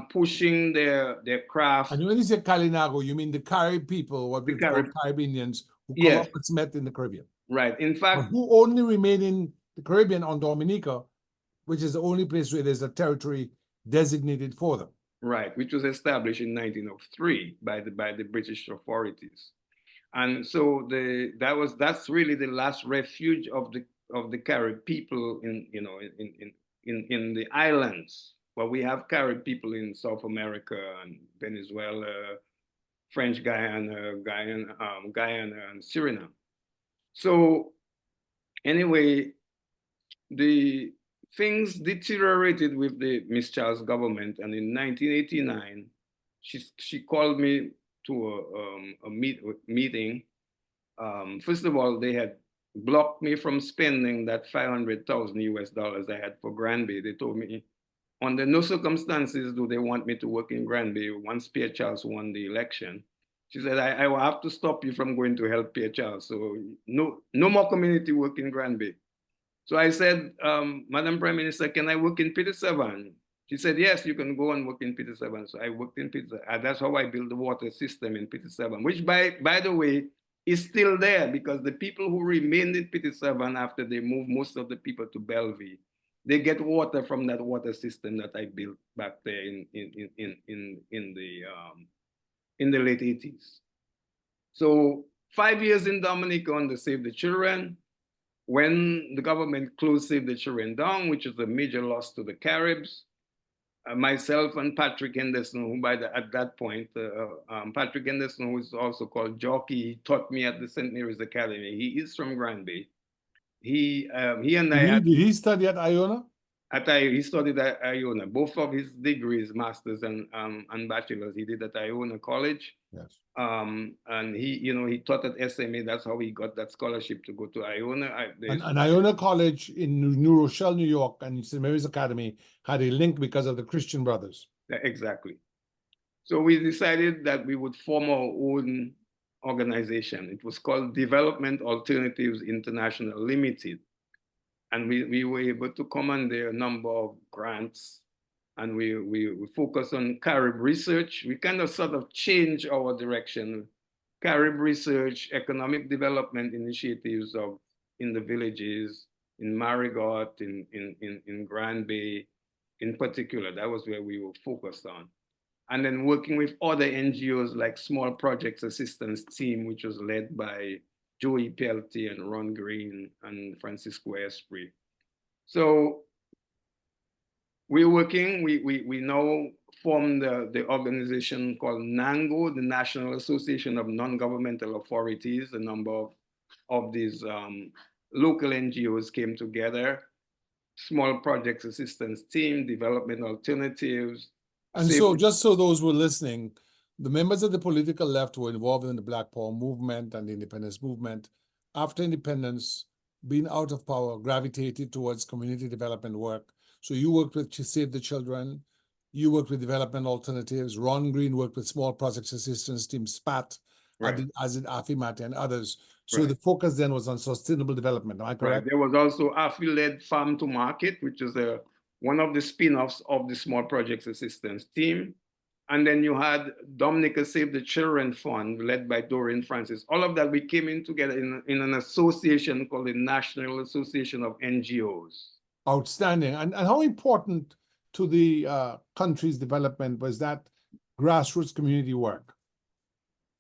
pushing their craft. And when you say Kalinago, you mean the Carib people, what we call Caribbeans, who come up with met in the Caribbean. Right. In fact, but who only remain in the Caribbean on Dominica, which is the only place where there's a territory designated for them. Right, which was established in 1903 by the British authorities. And so that's really the last refuge of the Carib people in the islands. Well, we have Carib people in South America and Venezuela, French Guyana, and Suriname. So anyway, the things deteriorated with the Miss Charles government, and in 1989, she called me to a meeting. First of all, they had blocked me from spending that 500,000 US dollars I had for Granby. They told me, under no circumstances do they want me to work in Granby once Pierre Charles won the election. She said, I will have to stop you from going to help Pierre Charles. So no more community work in Granby. So I said, Madam Prime Minister, can I work in PT7? She said, yes, you can go and work in PT7. So I worked in PT7. That's how I built the water system in PT7, which by the way, is still there because the people who remained in PT7 after they moved most of the people to Bellevue, they get water from that water system that I built back there in the late 80s. So 5 years in Dominica on the Save the Children. When the government closed Save the Children down, which is a major loss to the Caribs, myself and Patrick Henderson, who at that point, Patrick Henderson, who is also called Jockey, taught me at the St. Mary's Academy. He is from Grand Bay. He and I Did he study at Iona? He studied at Iona. Both of his degrees, masters and bachelors, he did at Iona College. Yes. And he taught at SMA. That's how he got that scholarship to go to Iona. And Iona College in New Rochelle, New York, and St. Mary's Academy had a link because of the Christian Brothers. Exactly. So we decided that we would form our own organization. It was called Development Alternatives International Limited. And we were able to commandeer a number of grants, and we focus on Carib research. We kind of sort of change our direction. Carib research, economic development initiatives in the villages, in Marigot, in Grand Bay, in particular. That was where we were focused on. And then working with other NGOs like Small Projects Assistance Team, which was led by Joey Pelty and Ron Green and Francisco Esprit. So we're working, we now formed the organization called NANGO, the National Association of Non-Governmental Authorities. A number of these local NGOs came together, Small Projects Assistance Team, Development Alternatives. And so just so those who are listening, the members of the political left were involved in the Black Power movement and the independence movement. After independence, being out of power, gravitated towards community development work. So you worked with Save the Children, you worked with Development Alternatives, Ron Green worked with Small Projects Assistance Team, SPAT, right, as did Afimati and others. So right, the focus then was on sustainable development, am I correct? Right. There was also AFI-led Farm to Market, which is one of the spin-offs of the Small Projects Assistance Team. And then you had Dominica Save the Children Fund, led by Doreen Francis. All of that, we came in together in an association called the National Association of NGOs. Outstanding. And how important to the country's development was that grassroots community work?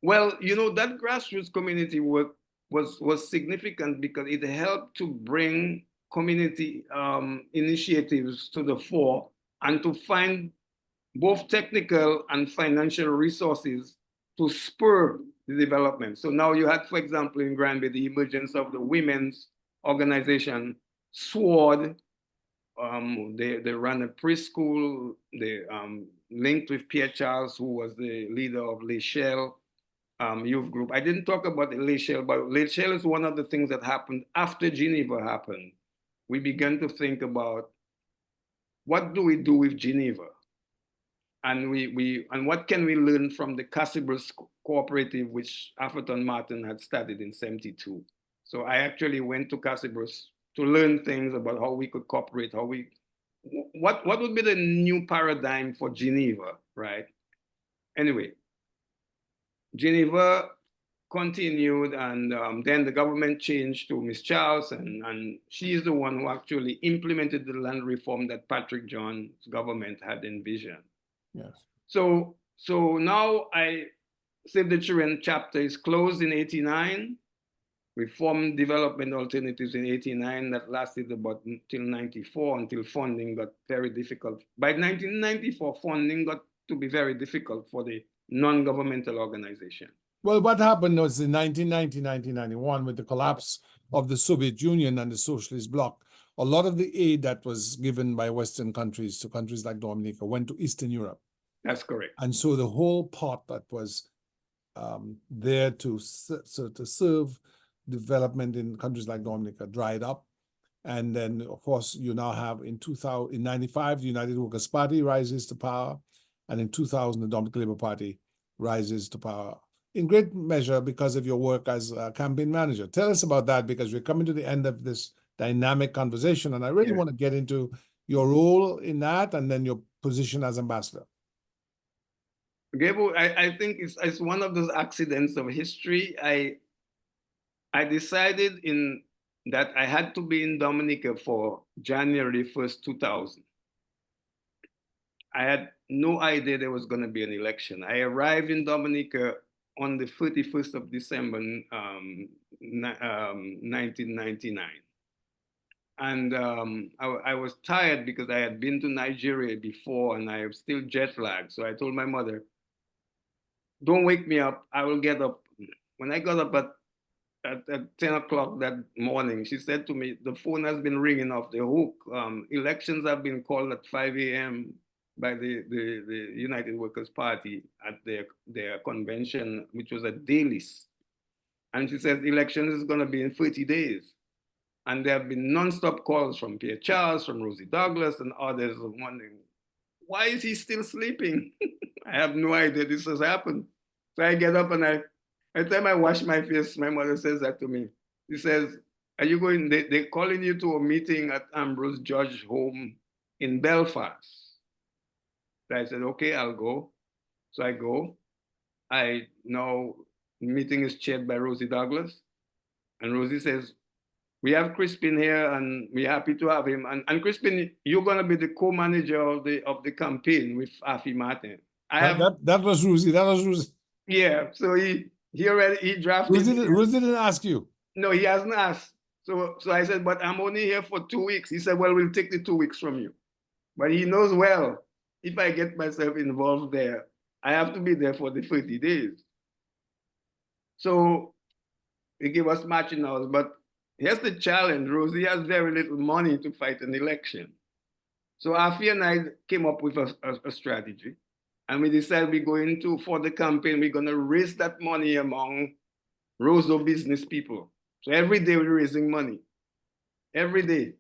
Well, that grassroots community work was significant because it helped to bring community initiatives to the fore and to find both technical and financial resources to spur the development. So now you had, for example, in Grand Bay, the emergence of the women's organization, SWORD. They ran a preschool. They linked with Pierre Charles, who was the leader of Les Shell youth group. I didn't talk about Les Shell, but Les Shell is one of the things that happened after Geneva happened. We began to think about what do we do with Geneva? And and what can we learn from the Cassibus cooperative, which Atherton Martin had started in '72. So I actually went to Cassibus to learn things about how we could cooperate, what would be the new paradigm for Geneva, right? Anyway, Geneva continued, and then the government changed to Miss Charles, and she is the one who actually implemented the land reform that Patrick John's government had envisioned. Yes. So now Save the Children chapter is closed in '89. We formed Development Alternatives in '89 that lasted about until '94, until funding got very difficult. By 1994, funding got to be very difficult for the non-governmental organization. Well, what happened was in 1990, 1991, with the collapse of the Soviet Union and the socialist bloc, a lot of the aid that was given by Western countries to countries like Dominica went to Eastern Europe. That's correct. And so the whole pot that was there to serve development in countries like Dominica dried up. And then, of course, you now have in 1995, the United Workers' Party rises to power. And in 2000, the Dominica Labour Party rises to power, in great measure because of your work as a campaign manager. Tell us about that, because we're coming to the end of this dynamic conversation. And I really want to get into your role in that and then your position as ambassador. Gable, I think it's one of those accidents of history. I decided in that I had to be in Dominica for January 1st, 2000. I had no idea there was going to be an election. I arrived in Dominica on the 31st of December, 1999. And I was tired because I had been to Nigeria before and I was still jet lagged. So I told my mother, don't wake me up, I will get up. When I got up at 10 o'clock that morning, she said to me, the phone has been ringing off the hook. Elections have been called at 5 a.m. by the United Workers' Party at their convention, which was at Daly's. And she says, elections is going to be in 30 days. And there have been non-stop calls from Pierre Charles, from Rosie Douglas, and others wondering, why is he still sleeping? I have no idea this has happened. So I get up and every time I wash my face, my mother says that to me. She says, are you going, they're calling you to a meeting at Ambrose Judge home in Belfast. So I said, okay, I'll go. So I go. Meeting is chaired by Rosie Douglas. And Rosie says, we have Crispin here and we're happy to have him. And Crispin, you're going to be the co-manager of the campaign with Afi Martin. That was Rosie. That was Rosie. Yeah, so he drafted. Rosie didn't ask you. No, he hasn't asked. So I said, but I'm only here for 2 weeks. He said, well, we'll take the 2 weeks from you. But he knows well, if I get myself involved there, I have to be there for the 30 days. So he gave us matching hours. But here's the challenge. Rosie has very little money to fight an election. So Afi and I came up with a strategy. And we decided for the campaign, we're going to raise that money among Roseau business people. So every day we're raising money. Every day.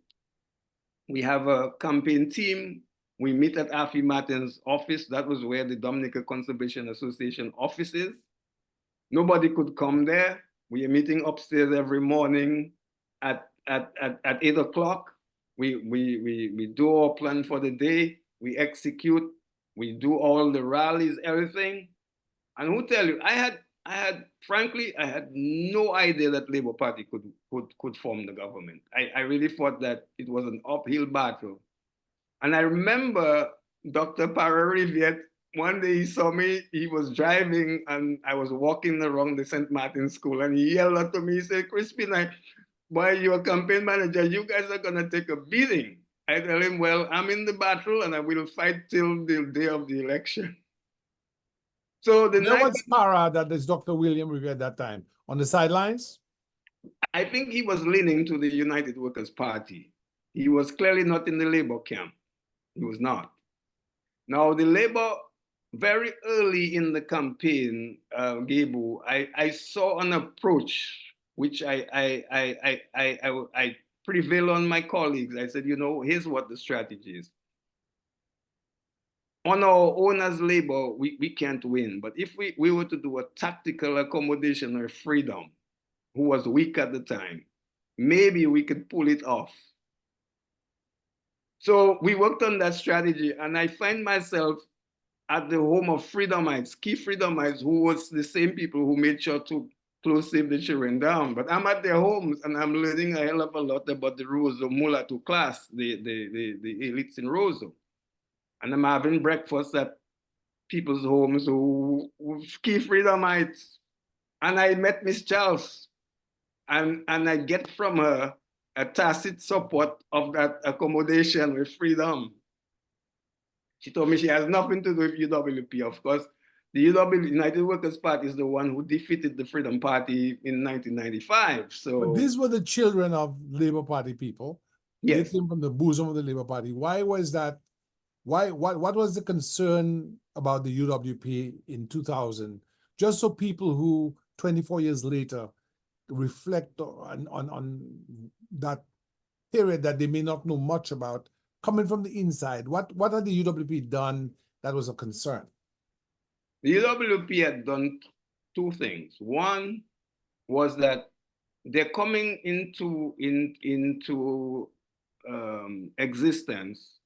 We have a campaign team. We meet at Afi Martin's office. That was where the Dominica Conservation Association office is. Nobody could come there. We are meeting upstairs every morning at 8 o'clock. We do our plan for the day. We execute. We do all the rallies, everything. And who tell you, frankly, I had no idea that Labour Party could form the government. I really thought that it was an uphill battle. And I remember Dr. Para-Riviere, one day he saw me, he was driving and I was walking around the St. Martin's School and he yelled at me, he said, Crispin, boy, you're a campaign manager, you guys are gonna take a beating. I tell him, well, I'm in the battle and I will fight till the day of the election. So the Where was Para, that is Dr. William Revere at that time? On the sidelines? I think he was leaning to the United Workers' Party. He was clearly not in the Labour camp. He was not. Now, the Labour, very early in the campaign, Gabu, I saw an approach which I prevail on my colleagues. I said, here's what the strategy is. On our own as Labour, we can't win. But if we were to do a tactical accommodation or Freedom, who was weak at the time, maybe we could pull it off. So we worked on that strategy, and I find myself at the home of Freedomites, key Freedomites, who was the same people who made sure to close Save the Children down. But I'm at their homes, and I'm learning a hell of a lot about the Roseau Mulatto class, the elites in Roseau. And I'm having breakfast at people's homes who key Freedomites. And I met Miss Charles, and I get from her a tacit support of that accommodation with Freedom. She told me she has nothing to do with UWP. Of course, the United Workers' Party is the one who defeated the Freedom Party in 1995. So but these were the children of Labour Party people. Yes. They came from the bosom of the Labour Party. Why was that? What was the concern about the UWP in 2000? Just so people who 24 years later reflect on that period that they may not know much about, coming from the inside, what had the UWP done that was a concern? The UWP had done two things. One was that they're coming into existence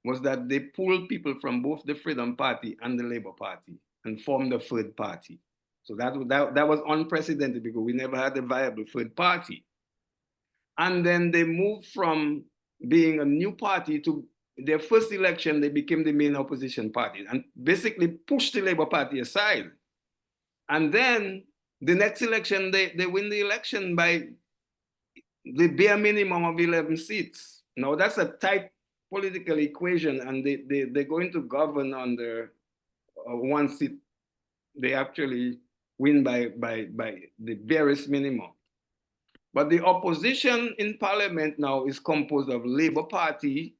was that they pulled people from both the Freedom Party and the Labour Party and formed a third party. So that was unprecedented because we never had a viable third party. And then they moved from being a new party to their first election, they became the main opposition party and basically pushed the Labour Party aside. And then the next election, they win the election by the bare minimum of 11 seats. Now that's a tight political equation, and they're going to govern under one seat. They actually win by the barest minimum. But the opposition in parliament now is composed of Labour Party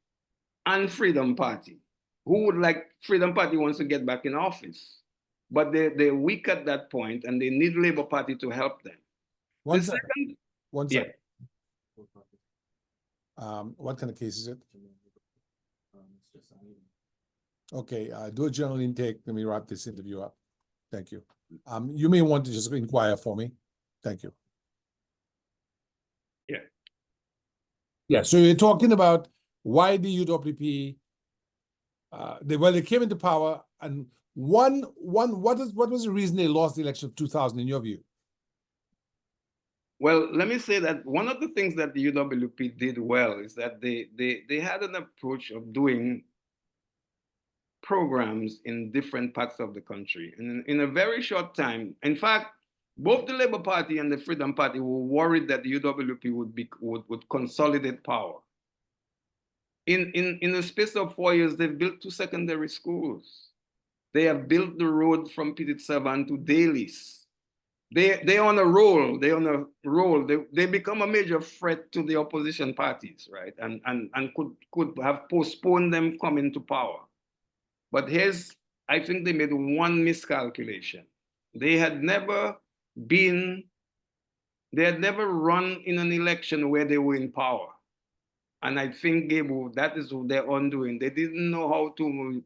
and Freedom Party. Who would like, Freedom Party wants to get back in office, but they're weak at that point and they need Labour Party to help them. One The second. second, One yeah. second. What kind of case is it? Okay, do a general intake. Let me wrap this interview up. Thank you. You may want to just inquire for me. Thank you. Yeah. Yeah, so you're talking about why the UWP, they came into power, and what was the reason they lost the election of 2000 in your view? Well, let me say that one of the things that the UWP did well is that they had an approach of doing programs in different parts of the country. And in a very short time, in fact, both the Labour Party and the Freedom Party were worried that the UWP would consolidate power. In the space of 4 years, they've built 2 secondary schools. They have built the road from Petit Savan to Dailies. They're on a roll. They're on a roll. They become a major threat to the opposition parties, right? And could have postponed them coming to power. But I think they made one miscalculation. They had never run in an election where they were in power. And I think, Gable, that is their undoing. They didn't know how to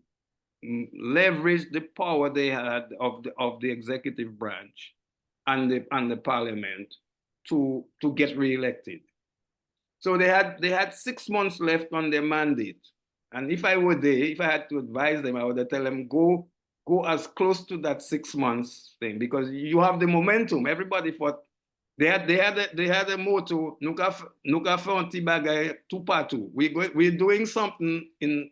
leverage the power they had of the executive branch and the parliament to get reelected. So they had 6 months left on their mandate. And if I were there, if I had to advise them, I would tell them, go as close to that 6 months thing, because you have the momentum. Everybody thought they had a motto, Nuka Fonti Bagay Tupatu. We're doing something in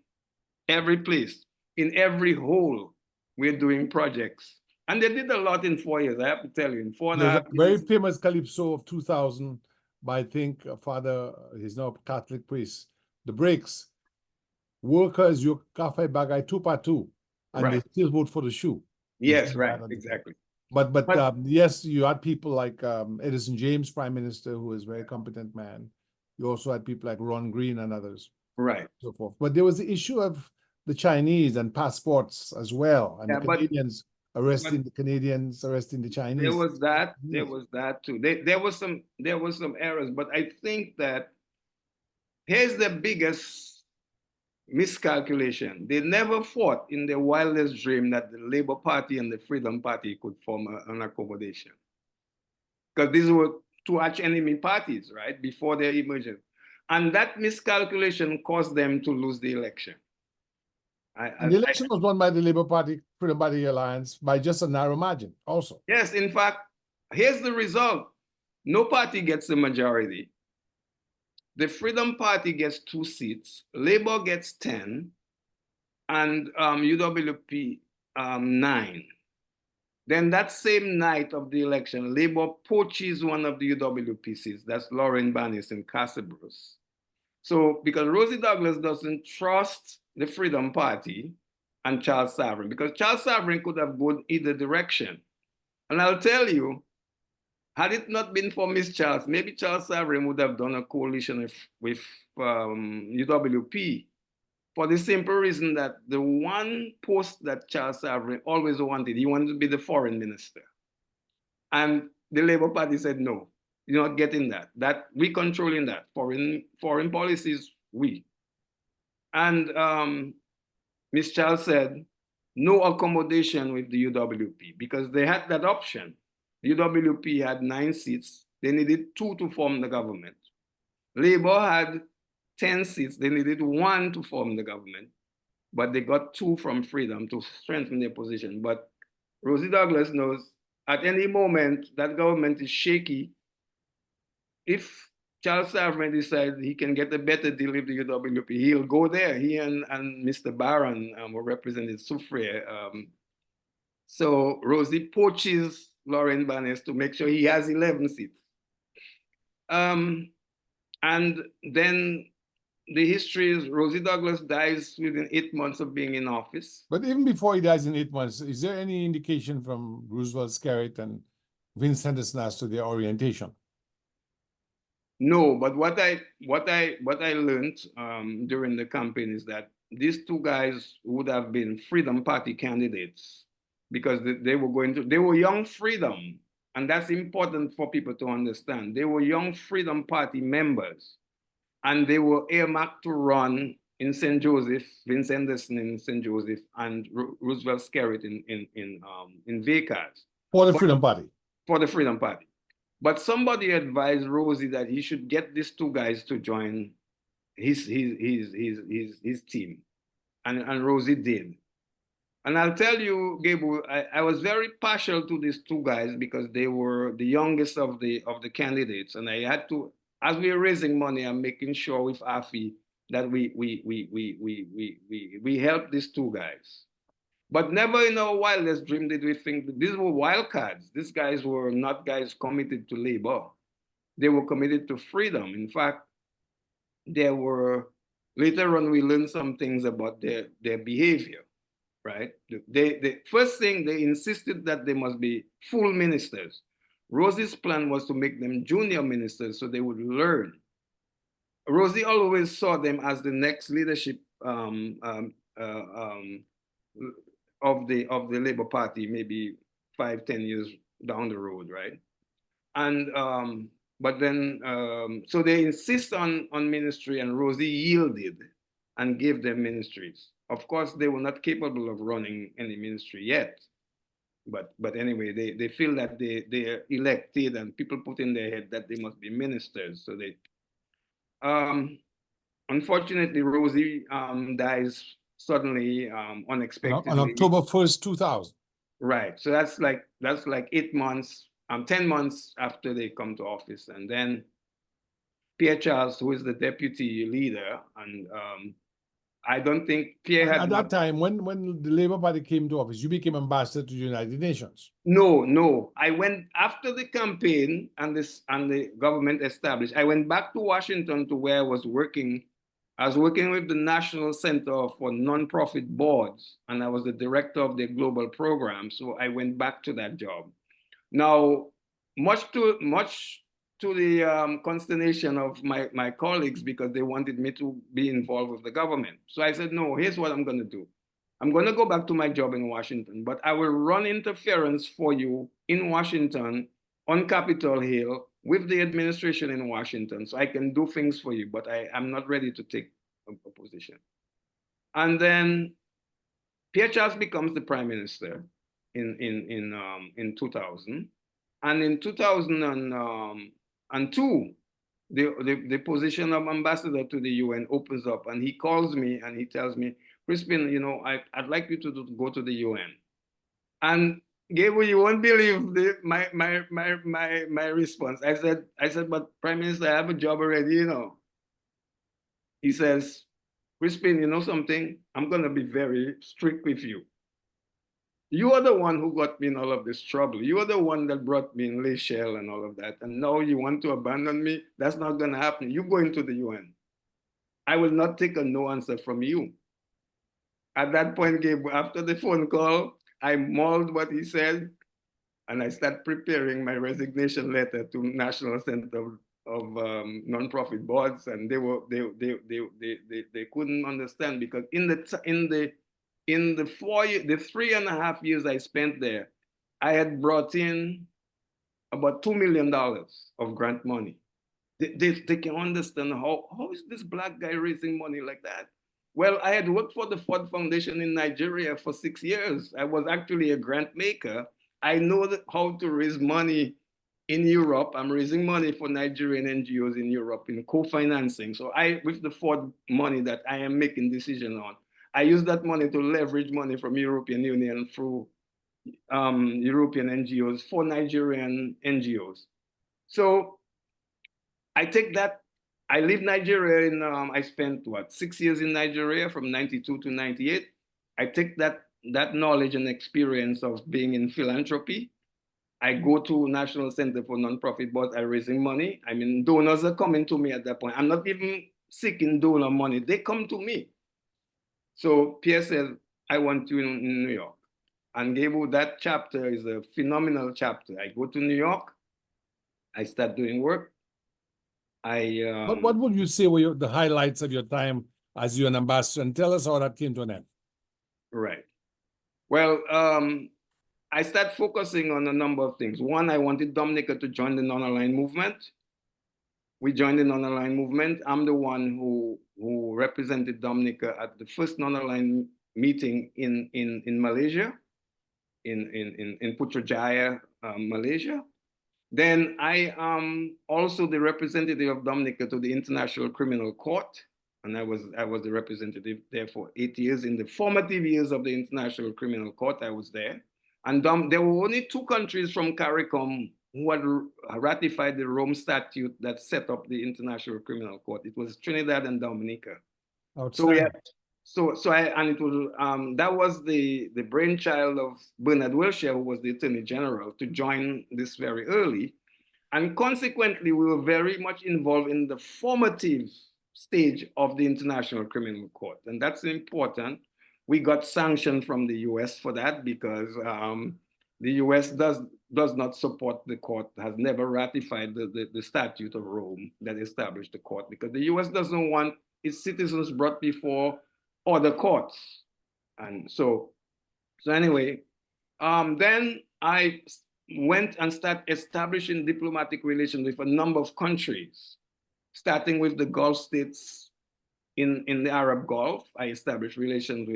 every place, in every hole. We're doing projects. And they did a lot in 4 years, I have to tell you. In 4.5 years. Very famous calypso of 2000 by, I think, Father, he's now a Catholic priest. The Breaks. Workers, you cafe bagay tupatu, and Right. they still vote for the shoe. Yes, right, exactly. But yes, you had people like Edison James, Prime Minister, who is a very competent man. You also had people like Ron Green and others. Right. So forth. But there was the issue of the Chinese and passports as well, and the Canadians arresting the Canadians, arresting the Chinese. There was that. There was that too. There was some errors, but I think that here's the biggest miscalculation. They never thought in their wildest dream that the Labour Party and the Freedom Party could form an accommodation, because these were two arch enemy parties, right, before their emergence. And that miscalculation caused them to lose the election. The election was won by the Labour Party, Freedom Party Alliance by just a narrow margin also. Yes, in fact, here's the result. No party gets the majority. The Freedom Party gets 2 seats, Labour gets 10, and UWP 9. Then that same night of the election, Labour poaches one of the UWP seats, that's Lauren Bannis in Castlebrus. So because Rosie Douglas doesn't trust the Freedom Party and Charles Sovereign, because Charles Sovereign could have gone either direction. And I'll tell you, had it not been for Miss Charles, maybe Charles Sovereign would have done a coalition with UWP, for the simple reason that the one post that Charles Sovereign always wanted, he wanted to be the foreign minister. And the Labour Party said, no, you're not getting that. That we controlling that. Foreign policies, we. And Miss Charles said, no accommodation with the UWP, because they had that option. The UWP had 9 seats. They needed 2 to form the government. Labour had 10 seats. They needed 1 to form the government, but they got 2 from Freedom to strengthen their position. But Rosie Douglas knows at any moment that government is shaky. If Charles Savary decided he can get a better deal with the UWP. He'll go there. He and Mr. Barron were represented Soufriere. So Rosie poaches Lauren Barnes to make sure he has 11 seats. And then the history is Rosie Douglas dies within 8 months of being in office. But even before he dies in 8 months, is there any indication from Roosevelt Skerritt and Vince Henderson as to their orientation? No, but what I learned during the campaign is that these two guys would have been Freedom Party candidates because they were young Freedom, and that's important for people to understand. They were young Freedom Party members, and they were earmarked to run in St. Joseph, Vince Henderson in St. Joseph, and Roosevelt Skerritt in Vegas. For the Freedom Party. For the Freedom Party. But somebody advised Rosie that he should get these two guys to join his team. And Rosie did. And I'll tell you, Gabriel, I was very partial to these two guys because they were the youngest of the candidates. And I had to, as we were raising money, I'm making sure with Afi that we help these two guys. But never in our wildest dream did we think that these were wild cards. These guys were not guys committed to labor. They were committed to freedom. In fact, later on we learned some things about their behavior, right? The first thing, they insisted that they must be full ministers. Rosie's plan was to make them junior ministers so they would learn. Rosie always saw them as the next leadership of the Labour Party, maybe 5-10 years down the road, right? And but then so they insist on ministry, and Rosie yielded and gave them ministries. Of course, they were not capable of running any ministry yet, but anyway, they feel that they're elected, and people put in their head that they must be ministers. So they unfortunately, Rosie dies suddenly, unexpectedly. On October 1st, 2000. Right. So that's like 8 months, 10 months after they come to office. And then Pierre Charles, who is the deputy leader, and I don't think Pierre had... At that time, when the Labour Party came to office, you became ambassador to the United Nations. No. I went after the campaign and the government established. I went back to Washington to where I was working. I was working with the National Center for Nonprofit Boards, and I was the director of their global program. So I went back to that job. Now, much to the consternation of my colleagues, because they wanted me to be involved with the government. So I said, no, here's what I'm going to do. I'm going to go back to my job in Washington, but I will run interference for you in Washington on Capitol Hill with the administration in Washington, so I can do things for you, but I'm not ready to take a position. And then Pierre Charles becomes the prime minister in 2000, and in 2002, the position of ambassador to the UN opens up, and he calls me and he tells me, Crispin, you know, I'd like you to go to the UN. And Gabriel, you won't believe my response. I said, but Prime Minister, I have a job already, you know. He says, Crispin, you know something? I'm going to be very strict with you. You are the one who got me in all of this trouble. You are the one that brought me in Les Shell and all of that. And now you want to abandon me? That's not going to happen. You go into the UN. I will not take a no answer from you. At that point, Gabriel, after the phone call, I mulled what he said, and I started preparing my resignation letter to National Center of Nonprofit Boards, and they couldn't understand, because in the 3.5 years I spent there, I had brought in about $2 million of grant money. They can understand how is this black guy raising money like that? Well, I had worked for the Ford Foundation in Nigeria for 6 years. I was actually a grant maker. I know how to raise money in Europe. I'm raising money for Nigerian NGOs in Europe in co-financing. So with the Ford money that I am making decisions on, I use that money to leverage money from European Union through European NGOs for Nigerian NGOs. So I take that. I leave Nigeria in. I spent what 6 years in Nigeria from '92 to '98. I take that knowledge and experience of being in philanthropy. I go to National Center for Nonprofit, but I'm raising money. I mean, donors are coming to me at that point. I'm not even seeking donor money. They come to me. So Pierre says, I want you in New York. And Gable, that chapter is a phenomenal chapter. I go to New York. I start doing work. What would you say were the highlights of your time as you an ambassador? And tell us how that came to an end. Right. Well, I started focusing on a number of things. One, I wanted Dominica to join the non-aligned movement. We joined the non-aligned movement. I'm the one who represented Dominica at the first non-aligned meeting in Malaysia, in Putrajaya, Malaysia. Then I am also the representative of Dominica to the International Criminal Court. And I was the representative there for 8 years. In the formative years of the International Criminal Court, I was there. And there were only 2 countries from CARICOM who had ratified the Rome Statute that set up the International Criminal Court. It was Trinidad and Dominica. So it was that was the brainchild of Bernard Wilshire, who was the Attorney General, to join this very early. And consequently, we were very much involved in the formative stage of the International Criminal Court. And that's important. We got sanctioned from the US for that because the US does not support the court, has never ratified the Statute of Rome that established the court, because the US doesn't want its citizens brought before other courts. And so anyway, then I went and started establishing diplomatic relations with a number of countries, starting with the Gulf states in the Arab Gulf. I established relations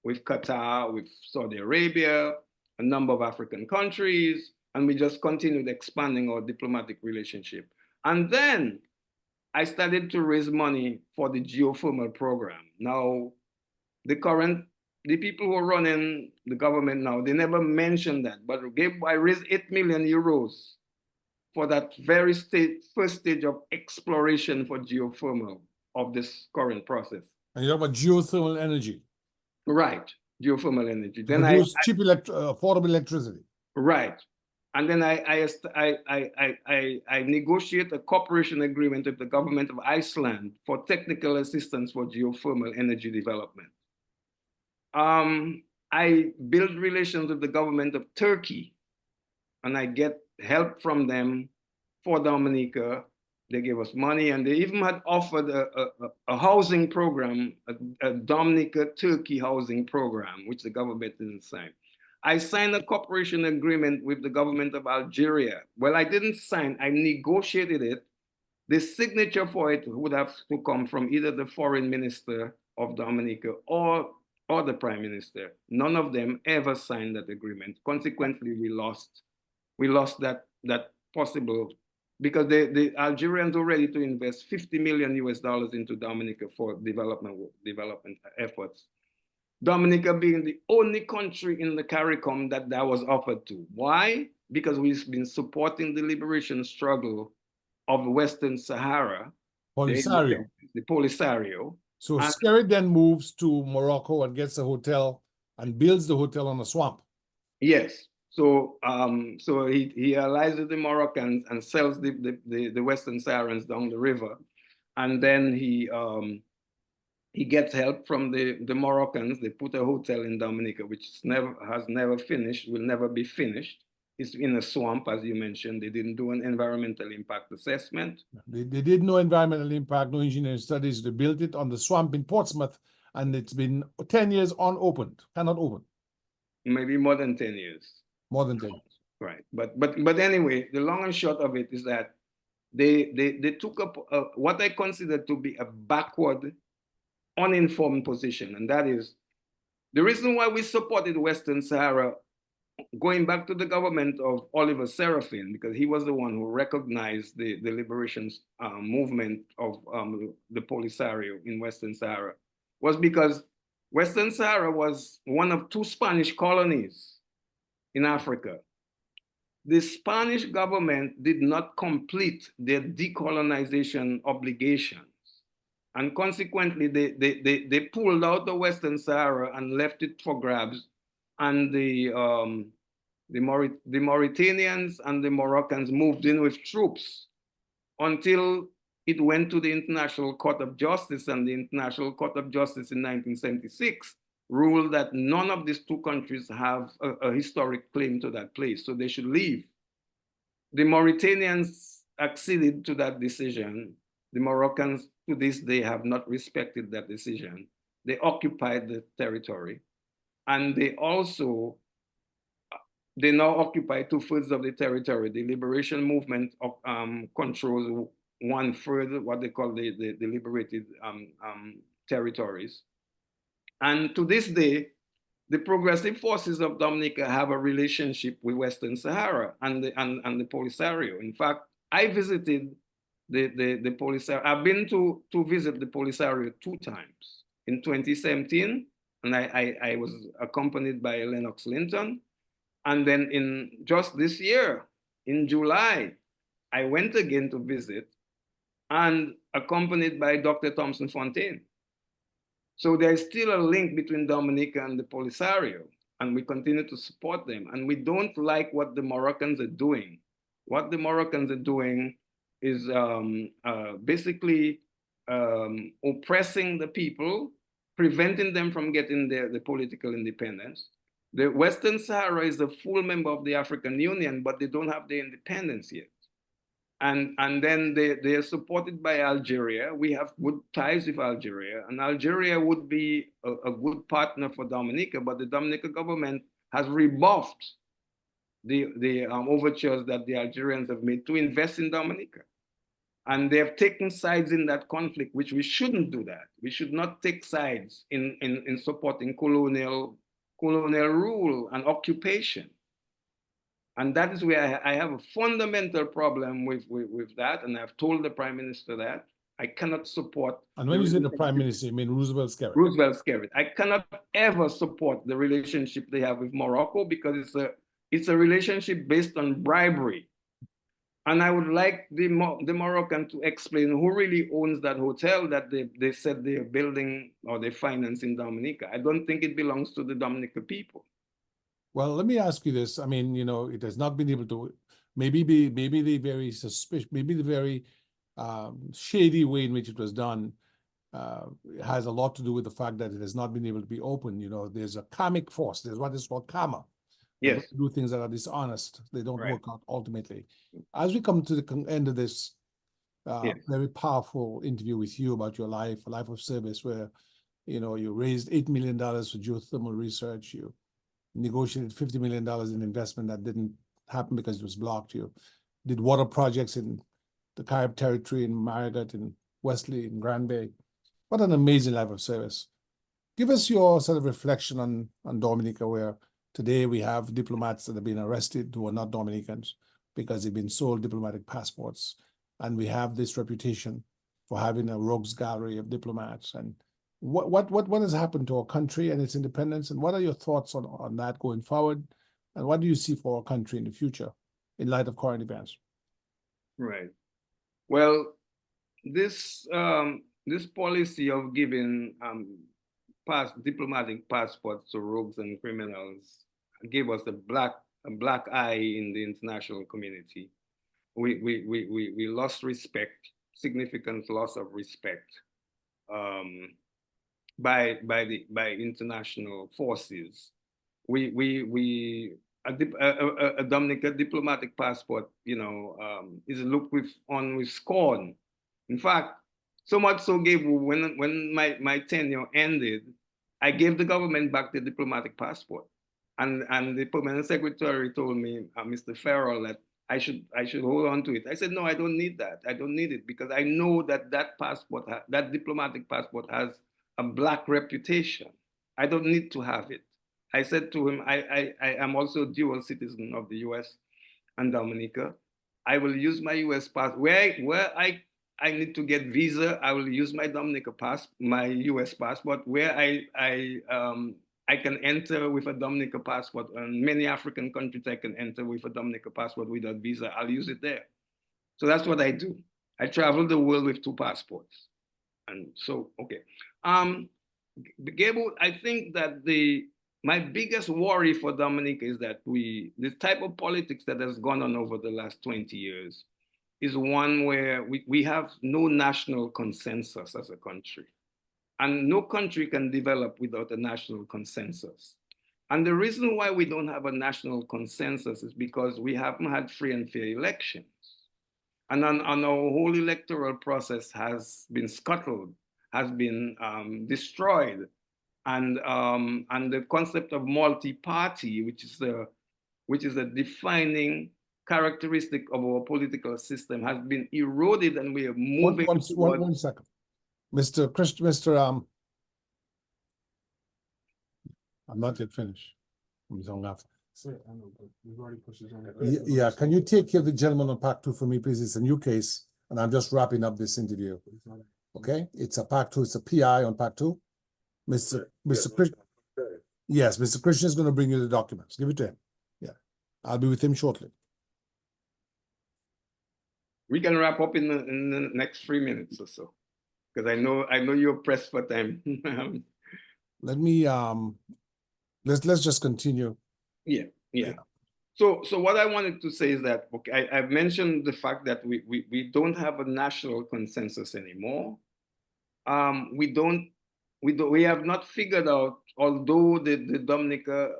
with Qatar, with Saudi Arabia, a number of African countries, and we just continued expanding our diplomatic relationship. And then I started to raise money for the geothermal program. Now, the people who are running the government now, they never mentioned that, but I raised 8 million euros for that very first stage of exploration for geothermal of this current process. And you have about geothermal energy. Right, geothermal energy. Then produce cheap affordable electricity. Right. And then I negotiate a cooperation agreement with the government of Iceland for technical assistance for geothermal energy development. I build relations with the government of Turkey, and I get help from them for Dominica. They gave us money, and they even had offered a housing program, a Dominica Turkey housing program, which the government didn't sign. I signed a cooperation agreement with the government of Algeria. Well, I didn't sign, I negotiated it. The signature for it would have to come from either the foreign minister of Dominica or the prime minister. None of them ever signed that agreement. Consequently, we lost that possible, because the Algerians were ready to invest $50 million into Dominica for development efforts. Dominica being the only country in the CARICOM that was offered to. Why? Because we've been supporting the liberation struggle of Western Sahara. Polisario. The Polisario. So Skerrit then moves to Morocco and gets a hotel and builds the hotel on a swamp. Yes. So he allies with the Moroccans and sells the Western Saharans down the river. And then he gets help from the Moroccans. They put a hotel in Dominica, which has never finished, will never be finished. It's in a swamp, as you mentioned. They didn't do an environmental impact assessment. They did no environmental impact, no engineering studies. They built it on the swamp in Portsmouth, and it's been 10 years unopened, cannot open. Maybe more than 10 years. More than 10 years. Right. But anyway, the long and short of it is that they took up what I consider to be a backward, uninformed position. And that is the reason why we supported Western Sahara, going back to the government of Oliver Serafin, because he was the one who recognized the liberation movement of the Polisario in Western Sahara, was because Western Sahara was one of 2 Spanish colonies in Africa. the Spanish government did not complete their decolonization obligations. And consequently, they pulled out the Western Sahara and left it for grabs. And the Mauritanians and the Moroccans moved in with troops until it went to the International Court of Justice, and the International Court of Justice in 1976 ruled that none of these two countries have a historic claim to that place, so they should leave. The Mauritanians acceded to that decision. The Moroccans, to this day, have not respected that decision. They occupied the territory, and they now occupy 2/3 of the territory. The liberation movement controls 1/3, what they call the liberated territories. And to this day, the progressive forces of Dominica have a relationship with Western Sahara and the Polisario. In fact, I visited the Polisario. I've been to visit the Polisario 2 times. In 2017, and I was accompanied by Lennox Linton. And then in just this year, in July, I went again to visit and accompanied by Dr. Thompson Fontaine. So there's still a link between Dominica and the Polisario, and we continue to support them. And we don't like what the Moroccans are doing. What the Moroccans are doing is basically oppressing the people, preventing them from getting the political independence. The Western Sahara is a full member of the African Union, but they don't have their independence yet. And then they are supported by Algeria. We have good ties with Algeria, and Algeria would be a good partner for Dominica, but the Dominica government has rebuffed the overtures that the Algerians have made to invest in Dominica. And they have taken sides in that conflict, which we shouldn't do that. We should not take sides in supporting colonial rule and occupation. And that is where I have a fundamental problem with that. And I've told the Prime Minister that I cannot support. And when you say the Prime Minister, you mean Roosevelt Skerrit? Roosevelt Skerrit. I cannot ever support the relationship they have with Morocco, because it's a relationship based on bribery. And I would like the Moroccan to explain who really owns that hotel that they said they're building or they finance in Dominica. I don't think it belongs to the Dominica people. Well, let me ask you this. I mean, it has not been able to, maybe the very suspicious, maybe the very shady way in which it was done has a lot to do with the fact that it has not been able to be open. There's a karmic force. There's what is called karma. Yes. Do things that are dishonest. They don't Right. work out ultimately. As we come to the end of this Yes. very powerful interview with you about your life, a life of service, where you raised $8 million for geothermal research. You negotiated $50 million in investment that didn't happen because it was blocked. You did water projects in the Carib territory, in Marigot, in Wesley, in Grand Bay. What an amazing life of service. Give us your sort of reflection on Dominica, where today we have diplomats that have been arrested who are not Dominicans because they've been sold diplomatic passports. And we have this reputation for having a rogues gallery of diplomats. And what has happened to our country and its independence? And what are your thoughts on that going forward? And what do you see for our country in the future in light of current events? Right. Well, this policy of giving diplomatic passports to rogues and criminals gave us a black eye in the international community. We lost respect, significant loss of respect by international forces. A Dominica diplomatic passport, is looked on with scorn. In fact, so much so when my tenure ended, I gave the government back the diplomatic passport, and the permanent secretary told me, Mr. Farrell, that I should hold on to it. I said, no, I don't need that. I don't need it, because I know that that diplomatic passport has a black reputation. I don't need to have it. I said to him, I am also a dual citizen of the US and Dominica. I will use my US passport. Where I need to get visa, I will use my my US passport. Where I I can enter with a Dominica passport, and many African countries I can enter with a Dominica passport without visa. I'll use it there. So that's what I do. I travel the world with 2 passports. And so, okay. Gable, I think that my biggest worry for Dominica is that the type of politics that has gone on over the last 20 years is one where we have no national consensus as a country. And no country can develop without a national consensus. And the reason why we don't have a national consensus is because we haven't had free and fair elections. And our whole electoral process has been scuttled, has been destroyed. And the concept of multi-party, which is a defining characteristic of our political system, has been eroded, and we are moving towards... One second. Mr. I'm not yet finished. He's on after. We've already pushed his own. Yeah, can you take care of the gentleman on Pack 2 for me, please? It's a new case, and I'm just wrapping up this interview. Okay, it's a Pack 2, it's a PI on Pack 2. Mr. Christian. Yes, Mr. Christian is going to bring you the documents. Give it to him. Yeah, I'll be with him shortly. We can wrap up in the next 3 minutes or so, because I know you're pressed for time. Let me let's just continue. Yeah. So what I wanted to say is that, okay, I've mentioned the fact that we don't have a national consensus anymore. We have not figured out, although the Dominica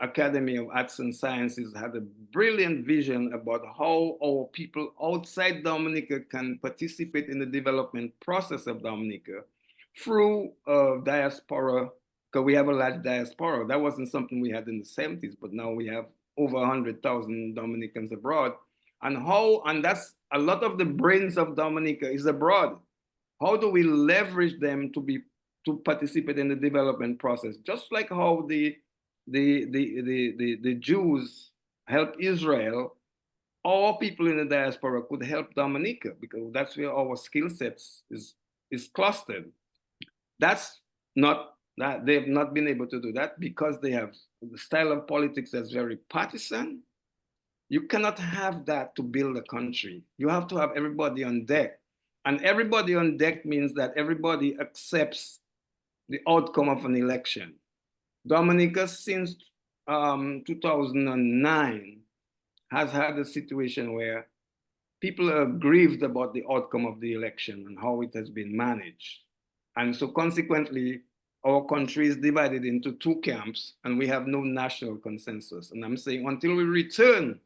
Academy of Arts and Sciences had a brilliant vision about how our people outside Dominica can participate in the development process of Dominica through diaspora, because we have a large diaspora. That wasn't something we had in the 70s, but now we have over 100,000 Dominicans abroad. And that's a lot of the brains of Dominica is abroad. How do we leverage them to participate in the development process? Just like how the Jews helped Israel, all people in the diaspora could help Dominica, because that's where our skill sets is clustered. That's not that they've not been able to do that because they have the style of politics that's very partisan. You cannot have that to build a country. You have to have everybody on deck. And everybody on deck means that everybody accepts the outcome of an election. Dominica, since 2009, has had a situation where people are grieved about the outcome of the election and how it has been managed. And so consequently, our country is divided into 2 camps, and we have no national consensus. And I'm saying until we return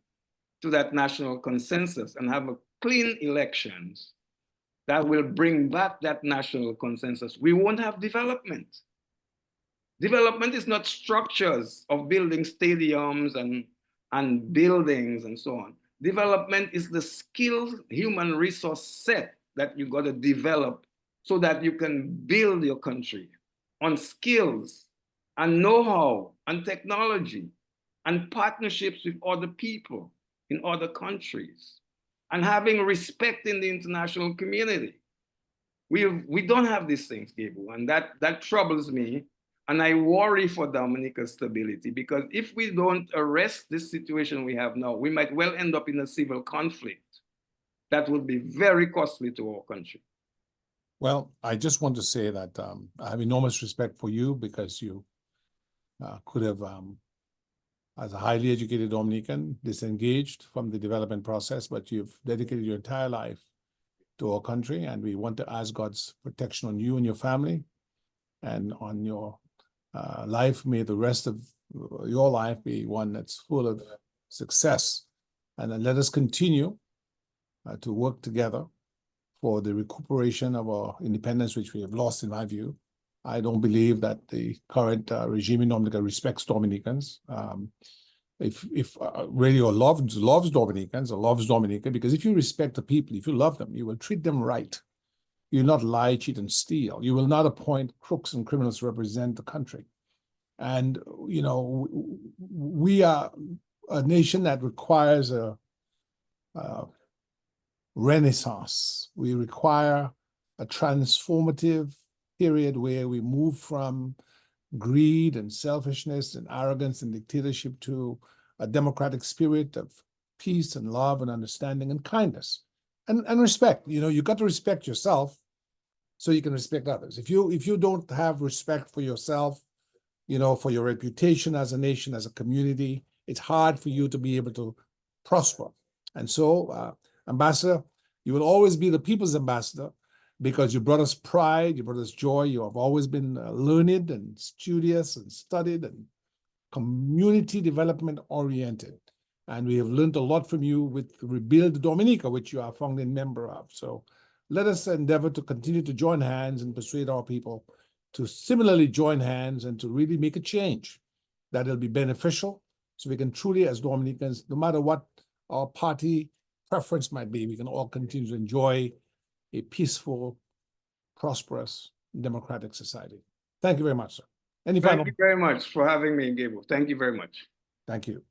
to that national consensus and have a clean elections that will bring back that national consensus, we won't have development. Development is not structures of building stadiums and buildings and so on. Development is the skilled human resource set that you got to develop so that you can build your country on skills and know-how and technology and partnerships with other people in other countries and having respect in the international community. We don't have these things, Gable, and that troubles me. And I worry for Dominica's stability, because if we don't arrest this situation we have now, we might well end up in a civil conflict that would be very costly to our country. Well, I just want to say that I have enormous respect for you, because you could have, as a highly educated Dominican, disengaged from the development process, but you've dedicated your entire life to our country, and we want to ask God's protection on you and your family and on your life. May the rest of your life be one that's full of success. And then let us continue to work together for the recuperation of our independence, which we have lost, in my view. I don't believe that the current regime in Dominica respects Dominicans. If radio loves Dominicans or loves Dominica, because if you respect the people, if you love them, you will treat them right. You will not lie, cheat, and steal. You will not appoint crooks and criminals to represent the country. And, you know, we are a nation that requires a renaissance. We require a transformative period where we move from greed and selfishness and arrogance and dictatorship to a democratic spirit of peace and love and understanding and kindness and respect. You know, you got to respect yourself so you can respect others. If you don't have respect for yourself, you know, for your reputation as a nation, as a community, it's hard for you to be able to prosper. And so, Ambassador, you will always be the people's ambassador because you brought us pride, you brought us joy. You have always been learned and studious and studied and community development oriented. And we have learned a lot from you with Rebuild Dominica, which you are a founding member of. So let us endeavor to continue to join hands and persuade our people to similarly join hands and to really make a change that will be beneficial so we can truly, as Dominicans, no matter what our party preference might be, we can all continue to enjoy a peaceful, prosperous, democratic society. Thank you very much, sir. Any final? Thank you very much for having me, Gabriel. Thank you very much. Thank you.